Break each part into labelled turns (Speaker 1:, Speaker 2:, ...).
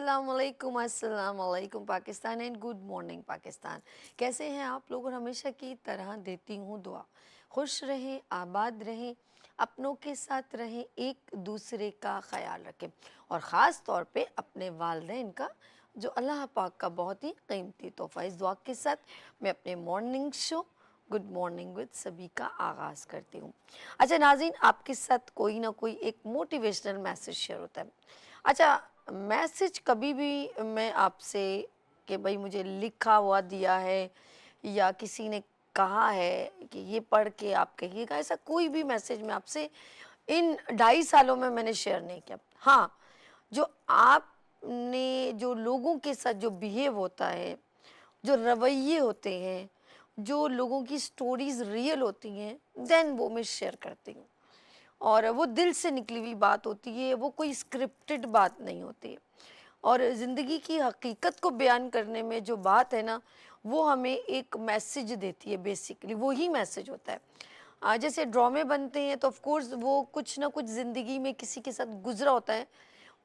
Speaker 1: अस्सलाम वालेकुम Pakistan and good morning Pakistan. कैसे हैं आप लोग? और हमेशा की तरह देती हूँ दुआ, खुश रहें, आबाद रहें, अपनों के साथ रहें, एक दूसरे का ख्याल रखें और ख़ास तौर पे अपने वालिदैन का, जो अल्लाह पाक का बहुत ही कीमती तोहफ़ा। इस दुआ के साथ मैं अपने morning show good morning with सभी का आगाज़ करती हूँ। अच्छा नाज़रीन, आपके साथ कोई ना कोई एक मोटिवेशनल मैसेज शेयर होता है। अच्छा, मैसेज कभी भी मैं आपसे कि भाई मुझे लिखा हुआ दिया है या किसी ने कहा है कि ये पढ़ के आप कहिएगा, ऐसा कोई भी मैसेज मैं आपसे इन 2.5 सालों में मैंने शेयर नहीं किया। हाँ, जो आपने जो लोगों के साथ जो बिहेव होता है, जो रवैये होते हैं, जो लोगों की स्टोरीज़ रियल होती हैं, देन वो मैं शेयर करती हूँ। और वो दिल से निकली हुई बात होती है, वो कोई स्क्रिप्टेड बात नहीं होती है। और ज़िंदगी की हकीकत को बयान करने में जो बात है ना, वो हमें एक मैसेज देती है, बेसिकली वो ही मैसेज होता है। जैसे ड्रामे बनते हैं तो ऑफ कोर्स वो कुछ ना कुछ ज़िंदगी में किसी के साथ गुजरा होता है,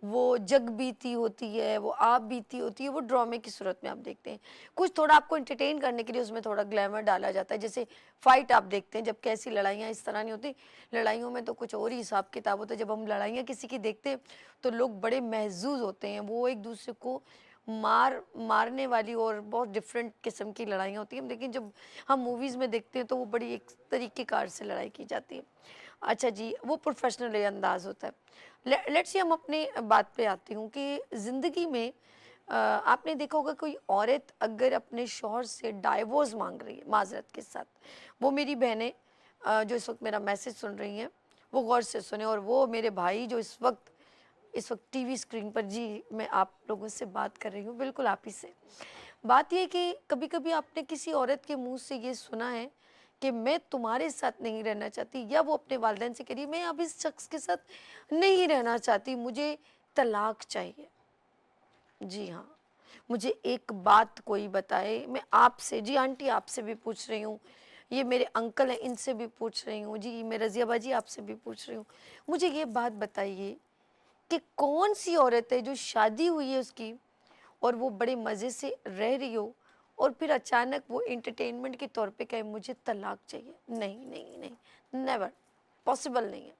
Speaker 1: वो जग बीती होती है, वो आप बीती होती है, वो ड्रामे की सूरत में आप देखते हैं। कुछ थोड़ा आपको एंटरटेन करने के लिए उसमें थोड़ा ग्लैमर डाला जाता है, जैसे फाइट आप देखते हैं, जब कैसी लड़ाइयाँ इस तरह नहीं होती। लड़ाइयों में तो कुछ और ही हिसाब किताब होता है। जब हम लड़ाइयाँ किसी की देखते हैं तो लोग बड़े महज़ूज़ होते हैं, वो एक दूसरे को मारने वाली और बहुत डिफरेंट किस्म की लड़ाइयाँ होती हैं, लेकिन जब हम मूवीज़ में देखते हैं तो वो बड़ी एक तरीक़ेकार से लड़ाई की जाती है। अच्छा जी, वो प्रोफेशनल अंदाज़ होता है। लेट्स से हम अपने बात पे आती हूँ कि ज़िंदगी में आपने देखा होगा कोई औरत अगर अपने शौहर से डाइवोर्स मांग रही है माजरत के साथ, वो मेरी बहनें जो इस वक्त मेरा मैसेज सुन रही हैं वो गौर से सुने, और वो मेरे भाई जो इस वक्त टीवी स्क्रीन पर, जी मैं आप लोगों से बात कर रही हूँ, बिल्कुल आप ही से। बात ये कि कभी कभी आपने किसी औरत के मुंह से ये सुना है कि मैं तुम्हारे साथ नहीं रहना चाहती, या वो अपने वालिदैन से कह रही मैं अब इस शख्स के साथ नहीं रहना चाहती, मुझे तलाक चाहिए। जी हाँ, मुझे एक बात कोई बताए, मैं आपसे, जी आंटी आपसे भी पूछ रही हूँ, ये मेरे अंकल हैं इनसे भी पूछ रही हूँ, जी मैं रज़िया बाजी आपसे भी पूछ रही हूँ, मुझे ये बात बताइए कि कौन सी औरत है जो शादी हुई है उसकी और वो बड़े मज़े से रह रही हो और फिर अचानक वो एंटरटेनमेंट के तौर पे कहे मुझे तलाक चाहिए? नहीं नहीं नहीं, नेवर पॉसिबल नहीं है।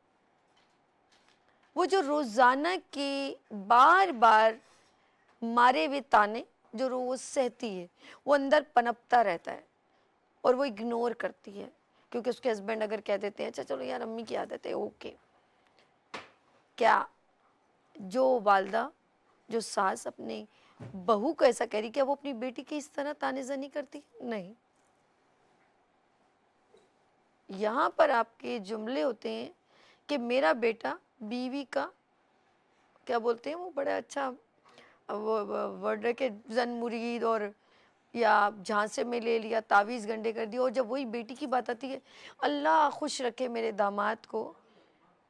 Speaker 1: वो जो रोज़ाना के बार बार मारे हुए ताने जो रोज़ सहती है, वो अंदर पनपता रहता है और वो इग्नोर करती है, क्योंकि उसके हस्बैंड अगर कह देते हैं अच्छा चलो यार अम्मी की आदत है, ओके। क्या जो वालदा, जो सास अपनी बहू को ऐसा कह रही, क्या वो अपनी बेटी की इस तरह तानेज़नी करती? नहीं। यहाँ पर आपके जुमले होते हैं कि मेरा बेटा बीवी का, क्या बोलते हैं वो बड़ा अच्छा वो वर्ड है कि जन मुरीद, और या झांसे में ले लिया, तावीज़ गंडे कर दिया, और जब वही बेटी की बात आती है, अल्लाह खुश रखे मेरे दामाद को,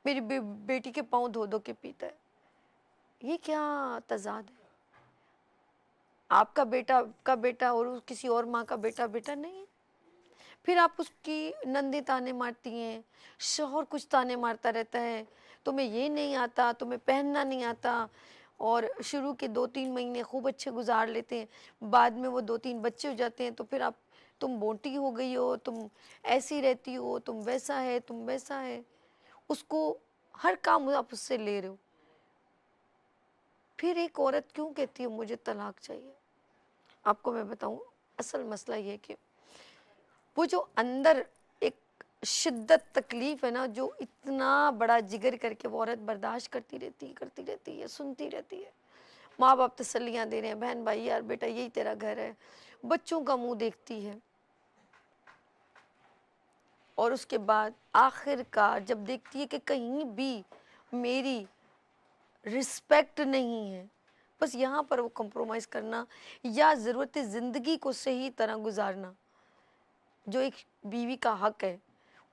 Speaker 1: मेरी बेटी के पाँव धो धो के पीता है। ये क्या तज़ाद है? आपका बेटा और किसी और माँ का बेटा बेटा नहीं है। फिर आप उसकी नंदे ताने मारती हैं, शौहर कुछ ताने मारता रहता है, तुम्हें ये नहीं आता, तुम्हें पहनना नहीं आता, और शुरू के 2-3 महीने खूब अच्छे गुजार लेते हैं, बाद में वो 2-3 बच्चे हो जाते हैं तो फिर आप, तुम मोटी हो गई हो, तुम ऐसी रहती हो, तुम वैसा है, तुम वैसा है, उसको हर काम आप उससे ले रहे हो। फिर एक औरत क्यों कहती है मुझे तलाक चाहिए? आपको मैं बताऊं, असल मसला ये है कि वो जो अंदर एक शिद्दत तकलीफ है ना, जो इतना बड़ा जिगर करके वो औरत बर्दाश्त करती रहती है, सुनती रहती है। माँ बाप तसल्लियाँ दे रहे हैं, बहन भाई यार बेटा यही तेरा घर है, बच्चों का मुंह देखती है, और उसके बाद आखिरकार जब देखती है कि कहीं भी मेरी रिस्पेक्ट नहीं है, बस यहाँ पर वो कंप्रोमाइज़ करना या ज़रूरत ज़िंदगी को सही तरह गुजारना, जो एक बीवी का हक है,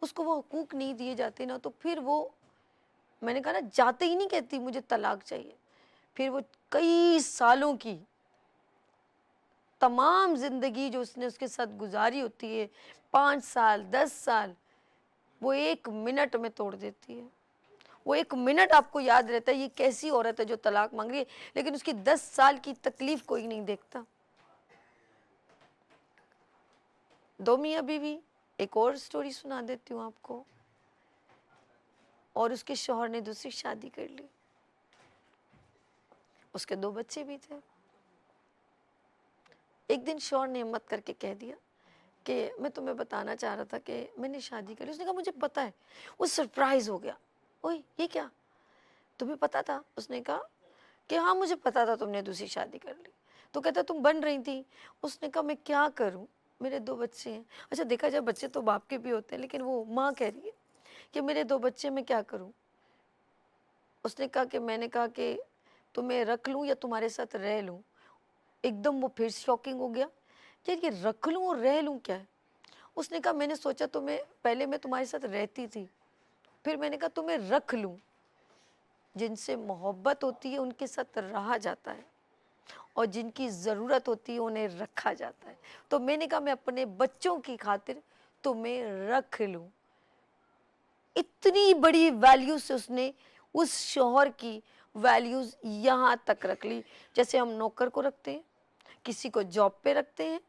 Speaker 1: उसको वो हकूक़ नहीं दिए जाते ना, तो फिर वो, मैंने कहा ना, जाते ही नहीं कहती मुझे तलाक चाहिए। फिर वो कई सालों की तमाम ज़िंदगी जो उसने उसके साथ गुजारी होती है, 5 साल 10 साल, वो 1 मिनट में तोड़ देती है। وہ 1 منٹ آپ کو یاد رہتا ہے یہ کیسی عورت ہے جو طلاق مانگ رہی ہے، لیکن اس کی 10 سال کی تکلیف کوئی نہیں دیکھتا۔ 2 میاں بیوی، ایک اور سٹوری سنا دیتی ہوں آپ کو، اور اس کے شوہر نے دوسری شادی کر لی، اس کے 2 بچے بھی تھے۔ ایک دن شوہر نے ہمت کر کے کہہ دیا کہ میں تمہیں بتانا چاہ رہا تھا کہ میں نے شادی کر لی۔ اس نے کہا مجھے پتا ہے۔ وہ سرپرائز ہو گیا، اوئے یہ کیا، تمہیں پتا تھا؟ اس نے کہا کہ ہاں مجھے پتا تھا تم نے دوسری شادی کر لی۔ تو کہتا تم بن رہی تھی؟ اس نے کہا میں کیا کروں، میرے 2 بچے ہیں۔ اچھا دیکھا جائے بچے تو باپ کے بھی ہوتے ہیں، لیکن وہ ماں کہہ رہی ہے کہ میرے 2 بچے میں کیا کروں۔ اس نے کہا کہ میں نے کہا کہ تمہیں رکھ لوں یا تمہارے ساتھ رہ لوں۔ ایک دم وہ پھر شاکنگ ہو گیا، یار یہ رکھ لوں اور رہ لوں کیا ہے؟ اس نے کہا میں نے سوچا تمہیں، پہلے میں تمہارے ساتھ رہتی تھی، پھر میں نے کہا تمہیں رکھ لوں۔ جن سے محبت ہوتی ہے ان کے ساتھ رہا جاتا ہے، اور جن کی ضرورت ہوتی ہے انہیں رکھا جاتا ہے۔ تو میں نے کہا میں اپنے بچوں کی خاطر تمہیں رکھ لوں۔ اتنی بڑی ویلیو سے اس نے اس شوہر کی ویلیوز یہاں تک رکھ لی، جیسے ہم نوکر کو رکھتے ہیں، کسی کو جاب پہ رکھتے ہیں۔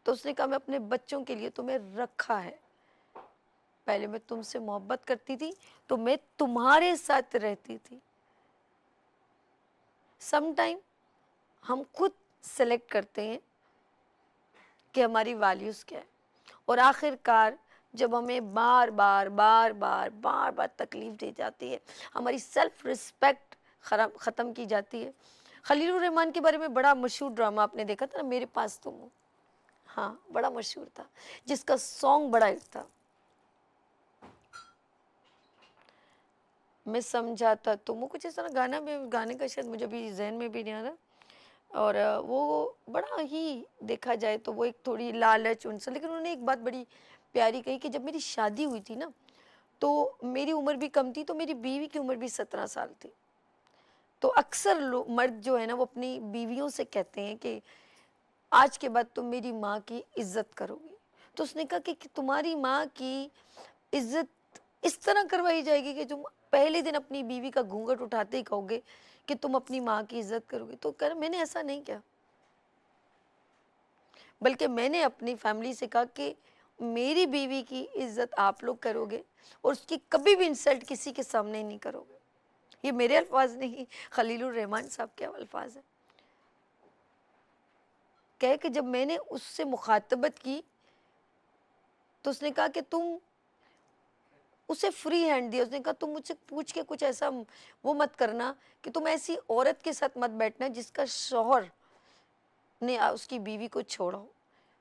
Speaker 1: تو اس نے کہا میں اپنے بچوں کے لیے تمہیں رکھا ہے، پہلے میں تم سے محبت کرتی تھی تو میں تمہارے ساتھ رہتی تھی۔ سم ٹائم ہم خود سلیکٹ کرتے ہیں کہ ہماری ویلیوز کیا ہے، اور آخر کار جب ہمیں بار بار تکلیف دی جاتی ہے، ہماری سیلف رسپیکٹ ختم کی جاتی ہے۔ خلیل الرحمن کے بارے میں بڑا مشہور ڈرامہ آپ نے دیکھا تھا نا، میرے پاس تم ہو، ہاں بڑا مشہور تھا، جس کا سانگ بڑا ہٹ تھا، میں سمجھاتا تم، کچھ اس طرح گانا میں، گانے کا شاید مجھے بھی ذہن میں بھی نہیں آ رہا، اور وہ بڑا ہی دیکھا جائے تو وہ ایک تھوڑی لالچ ان سے، لیکن انہوں نے ایک بات بڑی پیاری کہی کہ جب میری شادی ہوئی تھی نا تو میری عمر بھی کم تھی، تو میری بیوی کی عمر بھی 17 سال تھی۔ تو اکثر مرد جو ہے نا وہ اپنی بیویوں سے کہتے ہیں کہ آج کے بعد تم میری ماں کی عزت کرو گی۔ تو اس نے کہا کہ تمہاری ماں کی عزت اس طرح کروائی جائے گی کہ تم پہلے دن اپنی بیوی کا گھونگھٹ اٹھاتے ہی کہو گے کہ تم اپنی ماں کی عزت کرو گے۔ تو میں نے ایسا نہیں کیا، بلکہ میں نے اپنی فیملی سے کہا کہ میری بیوی کی عزت آپ لوگ کرو گے، اور اس کی کبھی بھی انسلٹ کسی کے سامنے نہیں کرو گے۔ یہ میرے الفاظ نہیں، خلیل الرحمن صاحب کے الفاظ ہیں۔ کہے کہ جب میں نے اس سے مخاطبت کی تو اس نے کہا کہ تم اسے فری ہینڈ دیا، اس نے کہا تم مجھ سے پوچھ کے کچھ ایسا وہ مت کرنا کہ تم ایسی عورت کے ساتھ مت بیٹھنا جس کا شوہر نے اس کی بیوی کو چھوڑا ہو۔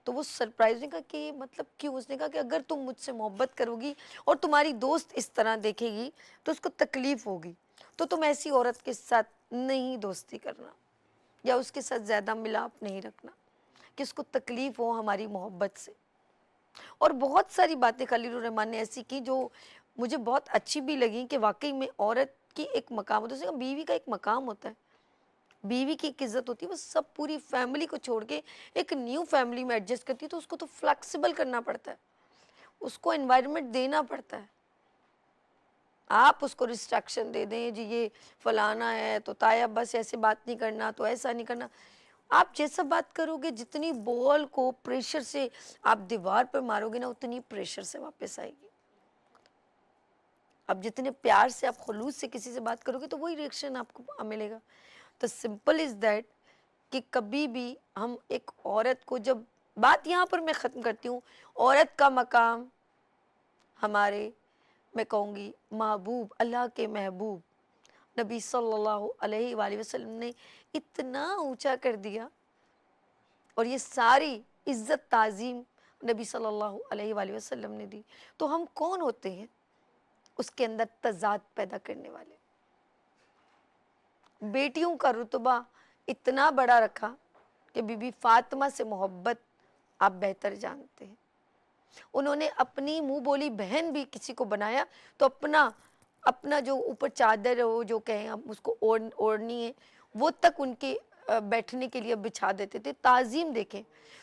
Speaker 1: تو وہ سرپرائز نے کہا کہ مطلب کیوں؟ اس نے کہا کہ اگر تم مجھ سے محبت کرو گی اور تمہاری دوست اس طرح دیکھے گی تو اس کو تکلیف ہوگی، تو تم ایسی عورت کے ساتھ نہیں دوستی کرنا یا اس کے ساتھ زیادہ ملاپ نہیں رکھنا کہ اس کو تکلیف ہو ہماری محبت سے۔ اور بہت ساری باتیں خلیل الرحمن نے ایسی کی جو مجھے بہت اچھی بھی لگیں کہ واقعی میں عورت کی ایک مقام ہوتا ہے، بیوی کا ایک مقام ہوتا ہے، بیوی کی ایک عزت ہوتی ہے، وہ سب پوری فیملی کو چھوڑ کے ایک نیو فیملی میں ایڈجسٹ کرتی ہے، تو اس کو تو فلیکسیبل کرنا پڑتا ہے، اس کو انوائرمنٹ دینا پڑتا ہے۔ آپ اس کو ریسٹرکشن دے دیں، جی یہ فلانا ہے تو تایا بس ایسے بات نہیں کرنا، تو ایسا نہیں کرنا، آپ جیسا بات کرو گے، جتنی بال کو پریشر سے آپ دیوار پر مارو گے نا اتنی پریشر سے واپس آئے گی۔ اب جتنے پیار سے آپ خلوص سے کسی سے بات کرو گے تو وہی ریئیکشن آپ کو ملے گا۔ تو سمپل از دیٹ کہ کبھی بھی ہم ایک عورت کو، جب بات یہاں پر میں ختم کرتی ہوں، عورت کا مقام ہمارے، میں کہوں گی محبوب، اللہ کے محبوب نبی صلی اللہ علیہ وآلہ وسلم نے اتنا اونچا کر دیا، اور یہ ساری عزت تعظیم نبی صلی اللہ علیہ وآلہ وسلم نے دی، تو ہم کون ہوتے ہیں اس کے اندر تضاد پیدا کرنے والے؟ بیٹیوں کا رتبہ اتنا بڑا رکھا کہ بی بی فاطمہ سے محبت آپ بہتر جانتے ہیں۔ انہوں نے اپنی منہ بولی بہن بھی کسی کو بنایا تو اپنا جو اوپر چادر ہے، وہ جو کہیں ہم اس کو اوڑھنی ہے، وہ تک ان کے بیٹھنے کے لیے بچھا دیتے تھے۔ تعظیم دیکھیں،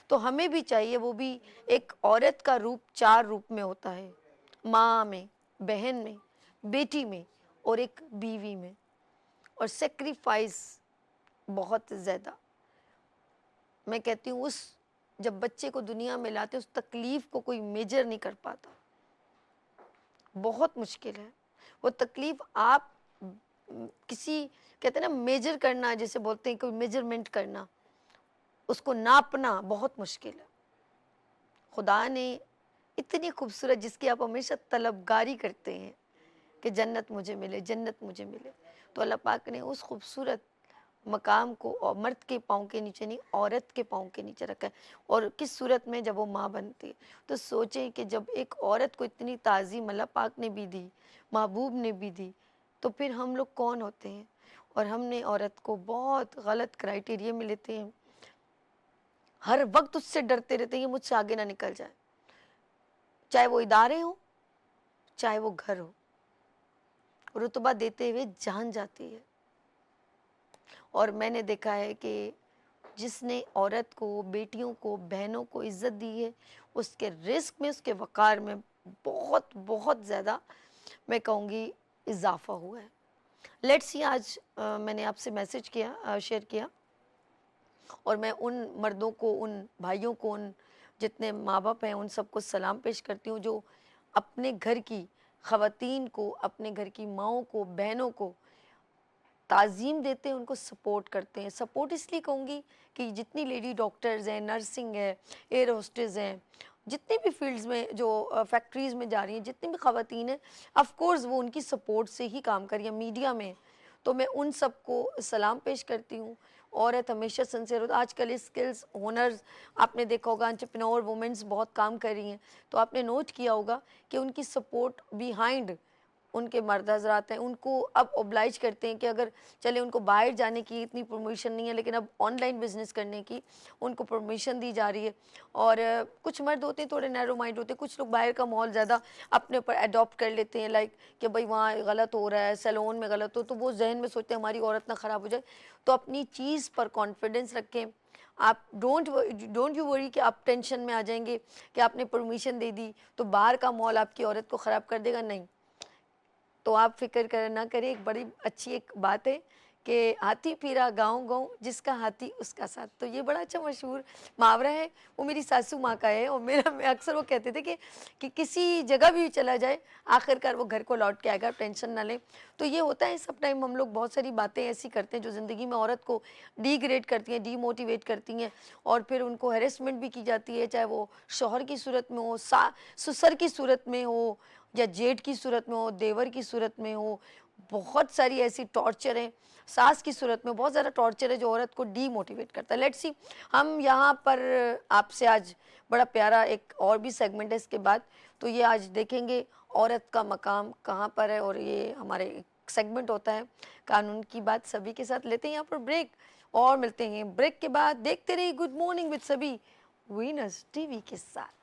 Speaker 1: تو ہمیں بھی چاہیے، وہ بھی ایک عورت کا روپ 4 روپ میں ہوتا ہے، ماں میں، بہن میں، بیٹی میں اور ایک بیوی میں، اور سیکریفائس بہت زیادہ. میں کہتی ہوں اس جب بچے کو دنیا میں لاتے اس تکلیف کو کوئی میجر نہیں کر پاتا، بہت مشکل ہے وہ تکلیف. آپ کسی کہتے ہیں نا میجر کرنا، جیسے بولتے ہیں کوئی میجرمنٹ کرنا، اس کو ناپنا بہت مشکل ہے. خدا نے اتنی خوبصورت جس کی آپ ہمیشہ طلبگاری کرتے ہیں کہ جنت مجھے ملے، جنت مجھے ملے، تو اللہ پاک نے اس خوبصورت مقام کو مرد کے پاؤں کے نیچے نہیں، عورت کے پاؤں کے نیچے رکھا ہے. اور کس صورت میں جب وہ ماں بنتی ہے. تو سوچیں کہ جب ایک عورت کو اتنی تعظیم اللہ پاک نے بھی دی، محبوب نے بھی دی، تو پھر ہم لوگ کون ہوتے ہیں. اور ہم نے عورت کو بہت غلط کرائٹیریا میں لیتے ہیں، ہر وقت اس سے ڈرتے رہتے ہیں کہ مجھ سے آگے نہ نکل جائے، چاہے وہ ادارے ہوں چاہے وہ گھر ہو. رتبہ دیتے ہوئے جان جاتی ہے. اور میں نے دیکھا ہے کہ جس نے عورت کو، بیٹیوں کو، بہنوں کو عزت دی ہے، اس کے رزق میں، اس کے وقار میں بہت بہت زیادہ میں کہوں گی اضافہ ہوا ہے. لیٹس سی آج میں نے آپ سے میسج کیا، شیئر کیا، اور میں ان مردوں کو، ان بھائیوں کو، ان جتنے ماں باپ ہیں ان سب کو سلام پیش کرتی ہوں جو اپنے گھر کی خواتین کو، اپنے گھر کی ماؤں کو، بہنوں کو تعظیم دیتے ہیں، ان کو سپورٹ کرتے ہیں. سپورٹ اس لیے کہوں گی کہ جتنی لیڈی ڈاکٹرز ہیں، نرسنگ ہے، ایئر ہوسٹس ہیں، جتنی بھی فیلڈز میں جو فیکٹریز میں جا رہی ہیں، جتنی بھی خواتین ہیں، آف کورس وہ ان کی سپورٹ سے ہی کام کر رہی ہیں میڈیا میں. تو میں ان سب کو سلام پیش کرتی ہوں. عورت ہمیشہ سنسیئر ہوتا. آج کل اسکلز، ہنرز آپ نے دیکھا ہوگا، انٹرپرینور وومنز بہت کام کر رہی ہیں. تو آپ نے نوٹ کیا ہوگا کہ ان کی سپورٹ بیہائنڈ ان کے مرد حضرات ہیں. ان کو اب اوبلائج کرتے ہیں کہ اگر چلے ان کو باہر جانے کی اتنی پرمیشن نہیں ہے، لیکن اب آن لائن بزنس کرنے کی ان کو پرمیشن دی جا رہی ہے. اور کچھ مرد ہوتے ہیں تھوڑے نیرو مائنڈ ہوتے ہیں، کچھ لوگ باہر کا ماحول زیادہ اپنے اوپر اڈاپٹ کر لیتے ہیں، لائک کہ بھائی وہاں غلط ہو رہا ہے، سیلون میں غلط ہو، تو وہ ذہن میں سوچتے ہیں ہماری عورت نہ خراب ہو جائے. تو اپنی چیز پر کانفیڈنس رکھیں. آپ ڈونٹ یو وری کہ آپ ٹینشن میں آ جائیں گے کہ آپ نے پرمیشن دے دی تو باہر کا ماحول آپ کی عورت کو خراب کر دے گا. نہیں، تو آپ فکر نہ کریں. ایک بڑی اچھی ایک بات ہے کہ ہاتھی پھیرا گاؤں گاؤں، جس کا ہاتھی اس کا ساتھ. تو یہ بڑا اچھا مشہور محاورہ ہے، وہ میری ساسو ماں کا ہے. اور میں اکثر وہ کہتے تھے کہ کسی جگہ بھی چلا جائے آخر کار وہ گھر کو لوٹ کے آئے گا، ٹینشن نہ لیں. تو یہ ہوتا ہے سب ٹائم ہم لوگ بہت ساری باتیں ایسی کرتے ہیں جو زندگی میں عورت کو ڈی گریڈ کرتی ہیں، ڈی موٹیویٹ کرتی ہیں، اور پھر ان کو ہیریسمنٹ بھی کی جاتی ہے، چاہے وہ شوہر کی صورت میں ہو، سسر کی صورت میں ہو، یا جیٹ کی صورت میں ہو، دیور کی صورت میں ہو. بہت ساری ایسی ٹارچر ہیں. ساس کی صورت میں بہت زیادہ ٹارچر ہے جو عورت کو ڈی موٹیویٹ کرتا ہے. لیٹس سی، ہم یہاں پر آپ سے آج بڑا پیارا ایک اور بھی سیگمنٹ ہے اس کے بعد، تو یہ آج دیکھیں گے عورت کا مقام کہاں پر ہے. اور یہ ہمارے ایک سیگمنٹ ہوتا ہے قانون کی بات. سبھی کے ساتھ لیتے ہیں یہاں پر بریک، اور ملتے ہیں بریک کے بعد. دیکھتے رہیے گڈ مارننگ وتھ سبھی وینس ٹی وی کے ساتھ.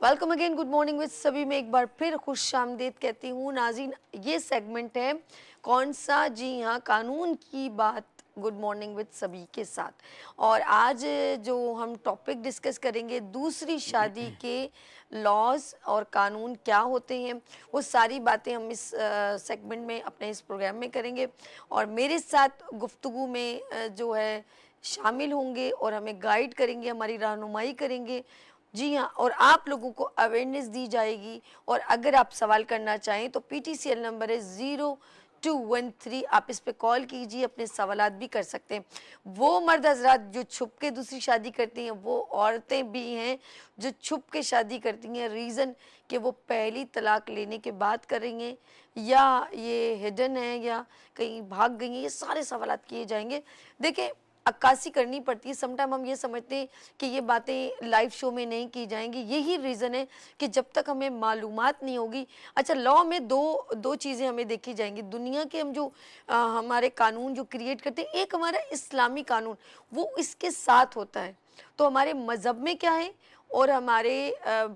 Speaker 1: Welcome again, good morning with سبھی میں ایک بار پھر خوش آمدید کہتی ہوں. ناظرین، یہ سیگمنٹ ہے کون سا؟ جی ہاں، قانون کی بات، گڈ مارننگ وتھ سبھی کے ساتھ. اور آج جو ہم ٹاپک ڈسکس کریں گے، دوسری شادی کے لاز اور قانون کیا ہوتے ہیں، وہ ساری باتیں ہم اس سیگمنٹ میں، اپنے اس پروگرام میں کریں گے. اور میرے ساتھ گفتگو میں جو ہے شامل ہوں گے اور ہمیں گائیڈ کریں گے، ہماری رہنمائی کریں گے. جی ہاں، اور آپ لوگوں کو اویئرنیس دی جائے گی. اور اگر آپ سوال کرنا چاہیں تو P T C L number ہے 0213، آپ اس پہ کال کیجیے، اپنے سوالات بھی کر سکتے ہیں. وہ مرد حضرات جو چھپ کے دوسری شادی کرتی ہیں، وہ عورتیں بھی ہیں جو چھپ کے شادی کرتی ہیں. ریزن کہ وہ پہلی طلاق لینے کے بعد کر رہی ہیں، یا یہ ہڈن ہے، یا کہیں بھاگ گئی ہیں. یہ سارے سوالات کیے جائیں گے. دیکھیں، عکاسی کرنی پڑتی ہے. سم ٹائم ہم یہ سمجھتے ہیں کہ یہ باتیں لائیو شو میں نہیں کی جائیں گی. یہی ریزن ہے کہ جب تک ہمیں معلومات نہیں ہوگی. اچھا لا میں دو چیزیں ہمیں دیکھی جائیں گی. دنیا کے ہم جو ہمارے قانون جو کریٹ کرتے ہیں, ایک ہمارا اسلامی قانون وہ اس کے ساتھ ہوتا ہے. تو ہمارے مذہب میں کیا ہے اور ہمارے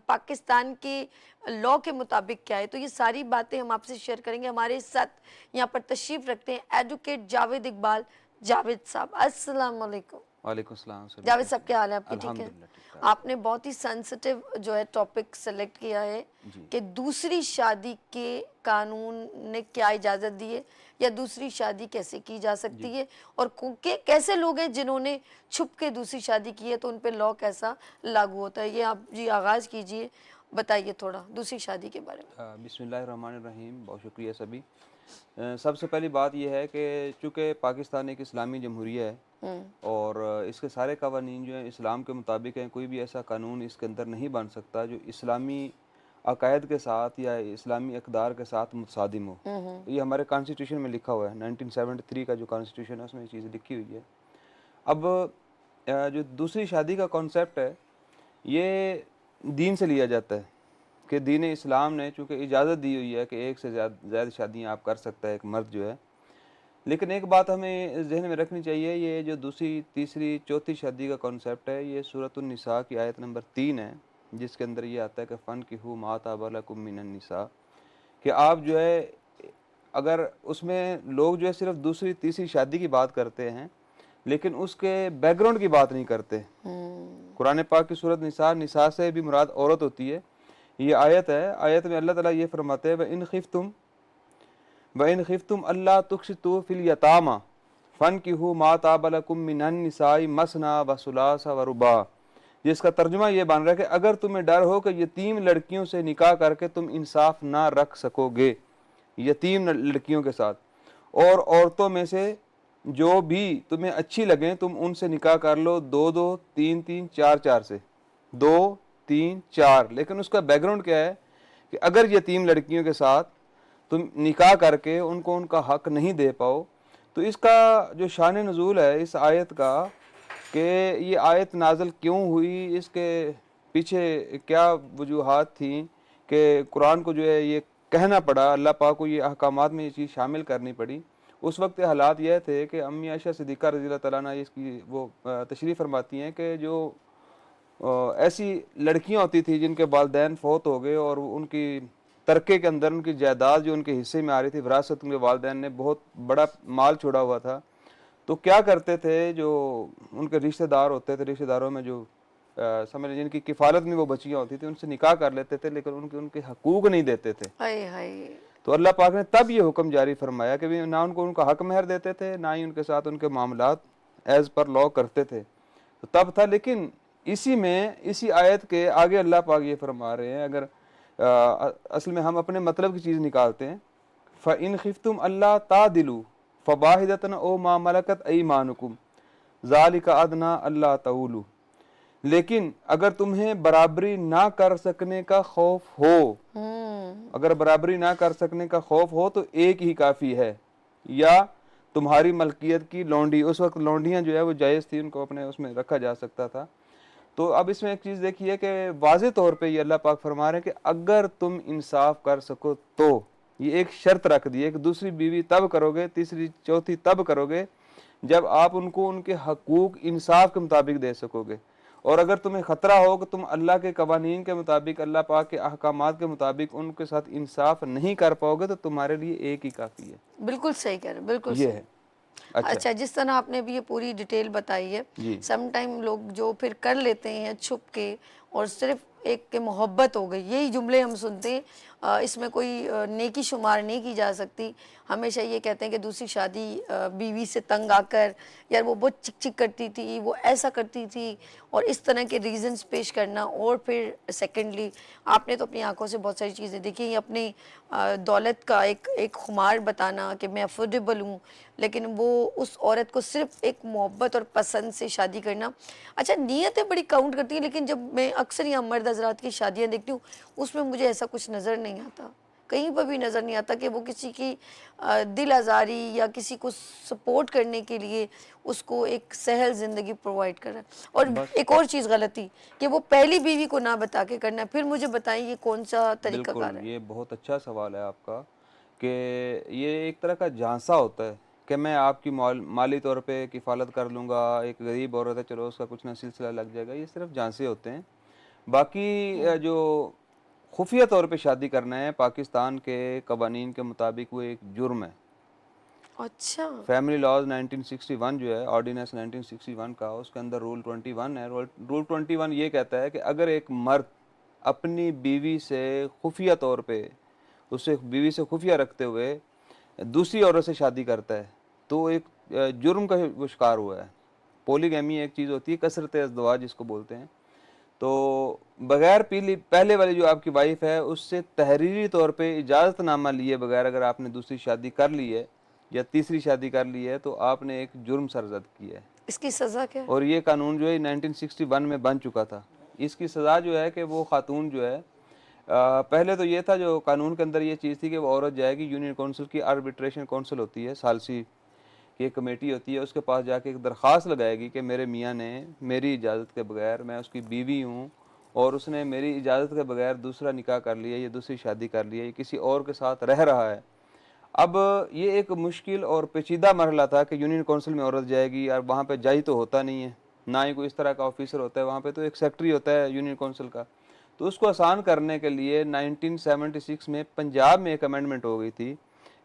Speaker 1: پاکستان کے لا کے مطابق کیا ہے, تو یہ ساری باتیں ہم آپ سے شیئر کریں گے. ہمارے ساتھ یہاں پر تشریف رکھتے ہیں ایڈوکیٹ جاوید اقبال جاوید صاحب. السلام علیکم.
Speaker 2: وعلیکم السلام.
Speaker 1: جاوید صاحب کیا حال ہے آپ کی؟ ٹھیک ہے.
Speaker 2: الحمدللہ ٹھیک ٹھاک.
Speaker 1: آپ نے بہت ہی سینسٹیو جو ہے ٹاپک سلیکٹ کیا ہے کہ دوسری شادی کے قانون نے کیا اجازت دی ہے یا دوسری شادی کیسے کی جا سکتی ہے, اور کیسے لوگ ہیں جنہوں نے چھپ کے دوسری شادی کی ہے تو ان پہ لا کیسا لاگو ہوتا ہے. یہ آپ جی آغاز کیجئے, بتائیے تھوڑا دوسری شادی کے بارے میں.
Speaker 2: بسم اللہ الرحمن الرحیم. بہت شکریہ سبھی. سب سے پہلی بات یہ ہے کہ چونکہ پاکستان ایک اسلامی جمہوریہ ہے اور اس کے سارے قوانین جو ہیں اسلام کے مطابق ہیں. کوئی بھی ایسا قانون اس کے اندر نہیں بن سکتا جو اسلامی عقائد کے ساتھ یا اسلامی اقدار کے ساتھ متصادم ہو. یہ ہمارے کانسٹیٹیوشن میں لکھا ہوا ہے. 1973 کا جو کانسٹیٹیوشن ہے اس میں یہ چیزیں لکھی ہوئی ہے. اب جو دوسری شادی کا کانسیپٹ ہے یہ دین سے لیا جاتا ہے کہ دین اسلام نے چونکہ اجازت دی ہوئی ہے کہ ایک سے زیادہ شادیاں آپ کر سکتا ہے ایک مرد جو ہے. لیکن ایک بات ہمیں ذہن میں رکھنی چاہیے, یہ جو دوسری تیسری چوتھی شادی کا کانسیپٹ ہے یہ سورۃ النساء کی آیت نمبر 3 ہے, جس کے اندر یہ آتا ہے کہ فَانْكِحُوا مَا طَابَ لَكُم مِّنَ النِّسَاء, کہ آپ جو ہے اگر اس میں لوگ جو ہے صرف دوسری تیسری شادی کی بات کرتے ہیں لیکن اس کے بیک گراؤنڈ کی بات نہیں کرتے. قرآن پاک کی سورۃ نساء, نساء سے بھی مراد عورت ہوتی ہے. یہ آیت ہے, آیت میں اللہ تعالیٰ یہ فرماتے ہیں وَإِنْ خِفْتُمْ أَلَّا تُقْسِطُوا فِي الْيَتَامَى فَانْكِحُوا مَا طَابَ لَكُم مِّنَ النِّسَاءِ مَثْنَىٰ وَثُلَاثَ وَرُبَاعَ, جس کا ترجمہ یہ بن رہا ہے کہ اگر تمہیں ڈر ہو کہ یتیم لڑکیوں سے نکاح کر کے تم انصاف نہ رکھ سکو گے یتیم لڑکیوں کے ساتھ, اور عورتوں میں سے جو بھی تمہیں اچھی لگیں تم ان سے نکاح کر لو 2-2 3-3 4-4 سے 2-3-4. لیکن اس کا بیک گراؤنڈ کیا ہے کہ اگر یتیم لڑکیوں کے ساتھ تم نکاح کر کے ان کو ان کا حق نہیں دے پاؤ, تو اس کا جو شان نزول ہے اس آیت کا کہ یہ آیت نازل کیوں ہوئی, اس کے پیچھے کیا وجوہات تھیں کہ قرآن کو جو ہے یہ کہنا پڑا, اللہ پاک کو یہ احکامات میں یہ چیز شامل کرنی پڑی. اس وقت حالات یہ تھے کہ امی عائشہ صدیقہ رضی اللہ تعالیٰ عنہ اس کی وہ تشریف فرماتی ہیں کہ جو ایسی لڑکیاں ہوتی تھیں جن کے والدین فوت ہو گئے اور ان کی ترکے کے اندر ان کی جائیداد جو ان کے حصے میں آ رہی تھی وراثت, ان کے والدین نے بہت بڑا مال چھوڑا ہوا تھا, تو کیا کرتے تھے جو ان کے رشتہ دار ہوتے تھے, رشتہ داروں میں جو سمجھ جن کی کفالت میں وہ بچیاں ہوتی تھیں ان سے نکاح کر لیتے تھے لیکن ان کے حقوق نہیں دیتے تھے. تو اللہ پاک نے تب یہ حکم جاری فرمایا کہ نہ ان کا حق مہر دیتے تھے نہ ہی ان کے ساتھ ان کے معاملات ایز پر لا کرتے تھے. تو تب تھا, لیکن اسی آیت کے آگے اللہ پاک یہ فرما رہے ہیں, اگر اصل میں ہم اپنے مطلب کی چیز نکالتے ہیں, فَإِنْ خِفْتُمْ أَلَّا تَعْدِلُوا فَوَاحِدَةً أَوْ مَا مَلَكَتْ أَيْمَانُكُمْ ذَلِكَ أَدْنَىٰ أَلَّا تَعُولُوا, لیکن اگر تمہیں برابری نہ کر سکنے کا خوف ہو, اگر برابری نہ کر سکنے کا خوف ہو تو ایک ہی کافی ہے, یا تمہاری ملکیت کی لونڈی, اس وقت لونڈیاں جو ہے وہ جائز تھی, ان کو اپنے اس میں رکھا جا سکتا تھا. تو اب اس میں ایک چیز دیکھیے کہ واضح طور پہ یہ اللہ پاک فرما رہے ہیں کہ اگر تم انصاف کر سکو تو, یہ ایک شرط رکھ دی ہے کہ دوسری بیوی تب کرو گے, تیسری چوتھی تب کرو گے جب آپ ان کو ان کے حقوق انصاف کے مطابق دے سکو گے. اور اگر تمہیں خطرہ ہو کہ تم اللہ کے قوانین کے مطابق, اللہ پاک کے احکامات کے مطابق ان کے ساتھ انصاف نہیں کر پاؤ گے تو تمہارے لیے ایک ہی کافی ہے.
Speaker 1: بالکل صحیح کہہ رہے ہیں, بالکل
Speaker 2: یہ
Speaker 1: صحیح.
Speaker 2: ہے.
Speaker 1: اچھا, جس طرح آپ نے بھی یہ پوری ڈیٹیل بتائی ہے, سم ٹائم لوگ جو پھر کر لیتے ہیں چھپ کے اور صرف ایک کہ محبت ہو گئی, یہی جملے ہم سنتے ہیں, اس میں کوئی نیکی شمار نہیں کی جا سکتی. ہمیشہ یہ کہتے ہیں کہ دوسری شادی بیوی سے تنگ آ کر, یار وہ بہت چک چک کرتی تھی, وہ ایسا کرتی تھی, اور اس طرح کے ریزنز پیش کرنا. اور پھر سیکنڈلی آپ نے تو اپنی آنکھوں سے بہت ساری چیزیں دیکھی, اپنی دولت کا ایک خمار بتانا کہ میں افورڈیبل ہوں, لیکن وہ اس عورت کو صرف ایک محبت اور پسند سے شادی کرنا. اچھا, نیتیں بڑی کاؤنٹ کرتی ہیں, لیکن جب میں اکثر یہاں مرد حضرات کی شادیاں دیکھتی ہوں اس میں مجھے ایسا کچھ نظر نہیں آتا. کہیں پر بھی نظر نہیں آتا کہ وہ کسی کی دل آزاری یا کسی کو سپورٹ کرنے کے لیے اس کو ایک سہل زندگی پرووائڈ کر رہا ہے. اور
Speaker 2: بس
Speaker 1: ایک اور چیز غلطی کہ وہ پہلی بیوی کو نہ بتا کے کرنا ہے. پھر مجھے بتائیں یہ کون سا طریقہ کار
Speaker 2: بالکل،
Speaker 1: ہے؟
Speaker 2: یہ بہت اچھا سوال ہے آپ کا کہ یہ ایک طرح کا جھانسا ہوتا ہے کہ میں آپ کی مالی طور پہ کفالت کر لوں گا، ایک غریب عورت ہے چلو اس کا کچھ نہ سلسلہ لگ جائے گا. یہ صرف جھانسے ہوتے ہیں. باقی جو خفیہ طور پہ شادی کرنا ہے پاکستان کے قوانین کے مطابق وہ ایک جرم ہے.
Speaker 1: اچھا.
Speaker 2: فیملی لاز 1961 جو ہے آرڈیننس 1961 کا، اس کے اندر رول 21 ہے. رول 21 یہ کہتا ہے کہ اگر ایک مرد اپنی بیوی سے خفیہ طور پہ اسے بیوی سے خفیہ رکھتے ہوئے دوسری عورت سے شادی کرتا ہے تو ایک جرم کا وہ شکار ہوا ہے. پولیگیمی ایک چیز ہوتی ہے، کثرت ازدواج جس کو بولتے ہیں. تو بغیر پہلے والی جو آپ کی وائف ہے اس سے تحریری طور پہ اجازت نامہ لیے بغیر اگر آپ نے دوسری شادی کر لی ہے یا تیسری شادی کر لی ہے تو آپ نے ایک جرم سرزد کیا ہے.
Speaker 1: اس کی سزا کیا ہے؟
Speaker 2: اور یہ قانون جو ہے 1961 میں بن چکا تھا. اس کی سزا جو ہے کہ وہ خاتون جو ہے پہلے تو یہ تھا جو قانون کے اندر یہ چیز تھی کہ وہ عورت جائے گی یونین کونسل کی، آربیٹریشن کونسل ہوتی ہے ثالثی کی ایک کمیٹی ہوتی ہے، اس کے پاس جا کے ایک درخواست لگائے گی کہ میرے میاں نے میری اجازت کے بغیر، میں اس کی بیوی ہوں اور اس نے میری اجازت کے بغیر دوسرا نکاح کر لیا، یہ دوسری شادی کر لی ہے، یہ کسی اور کے ساتھ رہ رہا ہے. اب یہ ایک مشکل اور پیچیدہ مرحلہ تھا کہ یونین کونسل میں عورت جائے گی اور وہاں پہ جائی تو ہوتا نہیں ہے، نہ ہی کوئی اس طرح کا آفیسر ہوتا ہے وہاں پہ، تو ایک سیکٹری ہوتا ہے یونین کونسل کا. تو اس کو آسان کرنے کے لیے 1976 میں پنجاب میں ایک امینڈمنٹ ہو گئی تھی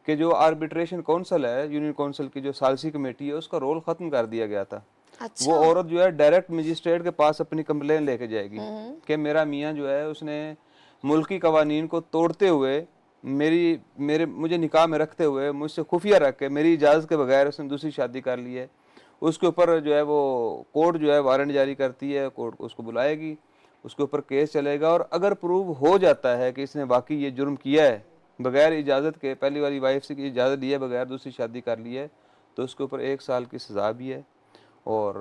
Speaker 2: کہ جو آربیٹریشن کونسل ہے یونین کونسل کی جو ثالثی کمیٹی ہے اس کا رول ختم کر دیا گیا تھا.
Speaker 1: اچھا.
Speaker 2: وہ عورت جو ہے ڈائریکٹ مجسٹریٹ کے پاس اپنی کمپلین لے کے جائے گی کہ میرا میاں جو ہے اس نے ملکی قوانین کو توڑتے ہوئے مجھے نکاح میں رکھتے ہوئے مجھ سے خفیہ رکھ کے میری اجازت کے بغیر اس نے دوسری شادی کر لی ہے. اس کے اوپر جو ہے وہ کورٹ جو ہے وارنٹ جاری کرتی ہے، کورٹ اس کو بلائے گی، اس کے اوپر کیس چلے گا، اور اگر پروو ہو جاتا ہے کہ اس نے واقعی یہ جرم کیا ہے بغیر اجازت کے، پہلی والی وائف سے اجازت لیے بغیر دوسری شادی کر لی ہے، تو اس کے اوپر 1 سال کی سزا بھی ہے اور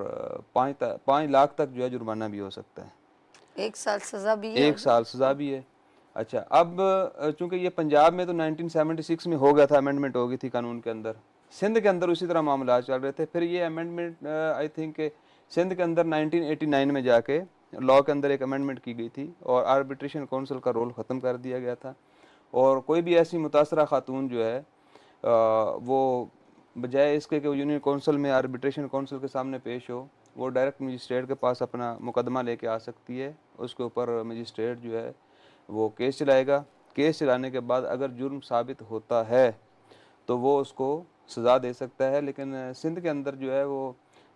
Speaker 2: 5 لاکھ تک جو ہے جرمانہ بھی ہو سکتا ہے.
Speaker 1: 1 سال سزا بھی ہے.
Speaker 2: 1 سال سزا بھی ہے. اچھا، اب چونکہ یہ پنجاب میں تو 1976 میں ہو گیا تھا، امینڈمنٹ ہو گئی تھی قانون کے اندر. سندھ کے اندر اسی طرح معاملات چل رہے تھے. پھر یہ امینڈمنٹ آئی تھنک کہ سندھ کے اندر 1989 میں جا کے لاء کے اندر ایک امینڈمنٹ کی گئی تھی اور آربیٹریشن کونسل کا رول ختم کر دیا گیا تھا. اور کوئی بھی ایسی متاثرہ خاتون جو ہے وہ بجائے اس کے کہ وہ یونین کونسل میں آربیٹریشن کونسل کے سامنے پیش ہو، وہ ڈائریکٹ مجسٹریٹ کے پاس اپنا مقدمہ لے کے آ سکتی ہے. اس کے اوپر مجسٹریٹ جو ہے وہ کیس چلائے گا. کیس چلانے کے بعد اگر جرم ثابت ہوتا ہے تو وہ اس کو سزا دے سکتا ہے. لیکن سندھ کے اندر جو ہے وہ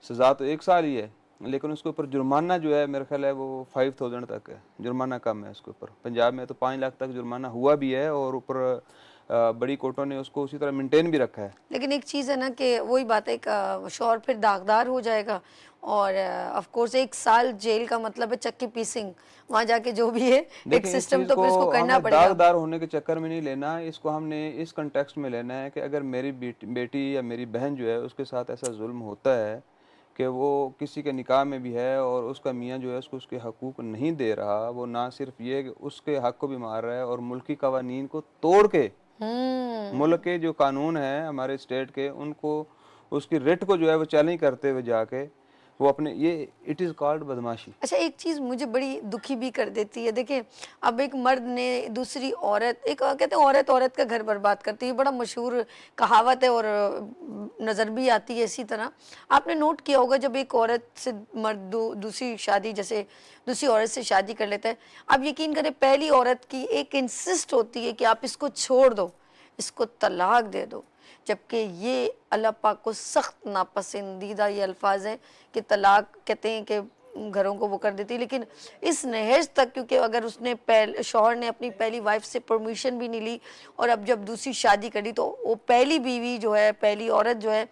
Speaker 2: سزا تو 1 سال ہی ہے لیکن اس کے اوپر جرمانہ جو ہے میرا خیال ہے وہ 5000 تک ہے، جرمانہ کم ہے اس کے اوپر. پنجاب میں تو 5 لاکھ تک جرمانہ ہوا بھی ہے اور اوپر بڑی کورٹوں نے اس کو اسی طرح مینٹین بھی رکھا ہے.
Speaker 1: لیکن ایک چیز ہے نا کہ وہی بات ہے کہ شوہر پھر داغدار ہو جائے گا اور آف کورس 1 سال جیل کا مطلب ہے چکی پیسنگ، وہاں جا کے جو بھی ہے ایک
Speaker 2: دیکھیں اس
Speaker 1: سسٹم
Speaker 2: چیز
Speaker 1: تو
Speaker 2: کو
Speaker 1: پھر اس کو کرنا
Speaker 2: ہمیں
Speaker 1: پڑے گا.
Speaker 2: داغدار ہونے کے چکر میں نہیں لینا، اس کو ہم نے اس کنٹیکسٹ میں لینا ہے کہ اگر میری بیٹی یا میری بہن جو ہے اس کے ساتھ ایسا ظلم ہوتا ہے کہ وہ کسی کے نکاح میں بھی ہے اور اس کا میاں جو ہے اس کو اس کے حقوق نہیں دے رہا، وہ نہ صرف یہ کہ اس کے حق کو بھی مار رہا ہے اور ملکی قوانین کو توڑ کے، ملک کے جو قانون ہیں ہمارے اسٹیٹ کے، ان کو اس کی ریٹ کو جو ہے وہ چیلنج کرتے ہوئے جا کے وہ اپنے، یہ اٹ از کالڈ بدماشی.
Speaker 1: اچھا ایک چیز مجھے بڑی دکھی بھی کر دیتی ہے. دیکھیں اب ایک مرد نے دوسری عورت، ایک کہتے ہیں عورت عورت کا گھر برباد کرتی ہے، بڑا مشہور کہاوت ہے اور نظر بھی آتی ہے اسی طرح. آپ نے نوٹ کیا ہوگا جب ایک عورت سے مرد دوسری شادی، جیسے دوسری عورت سے شادی کر لیتا ہے، آپ یقین کریں پہلی عورت کی ایک انسسٹ ہوتی ہے کہ آپ اس کو چھوڑ دو، اس کو طلاق دے دو. جبکہ یہ اللہ پاک کو سخت ناپسندیدہ یہ الفاظ ہیں کہ طلاق کہتے ہیں کہ گھروں کو وہ کر دیتی. لیکن اس نہج تک، کیونکہ اگر اس نے شوہر نے اپنی پہلی وائف سے پرمیشن بھی نہیں لی اور اب جب دوسری شادی کری تو وہ پہلی بیوی جو ہے، پہلی عورت جو ہے،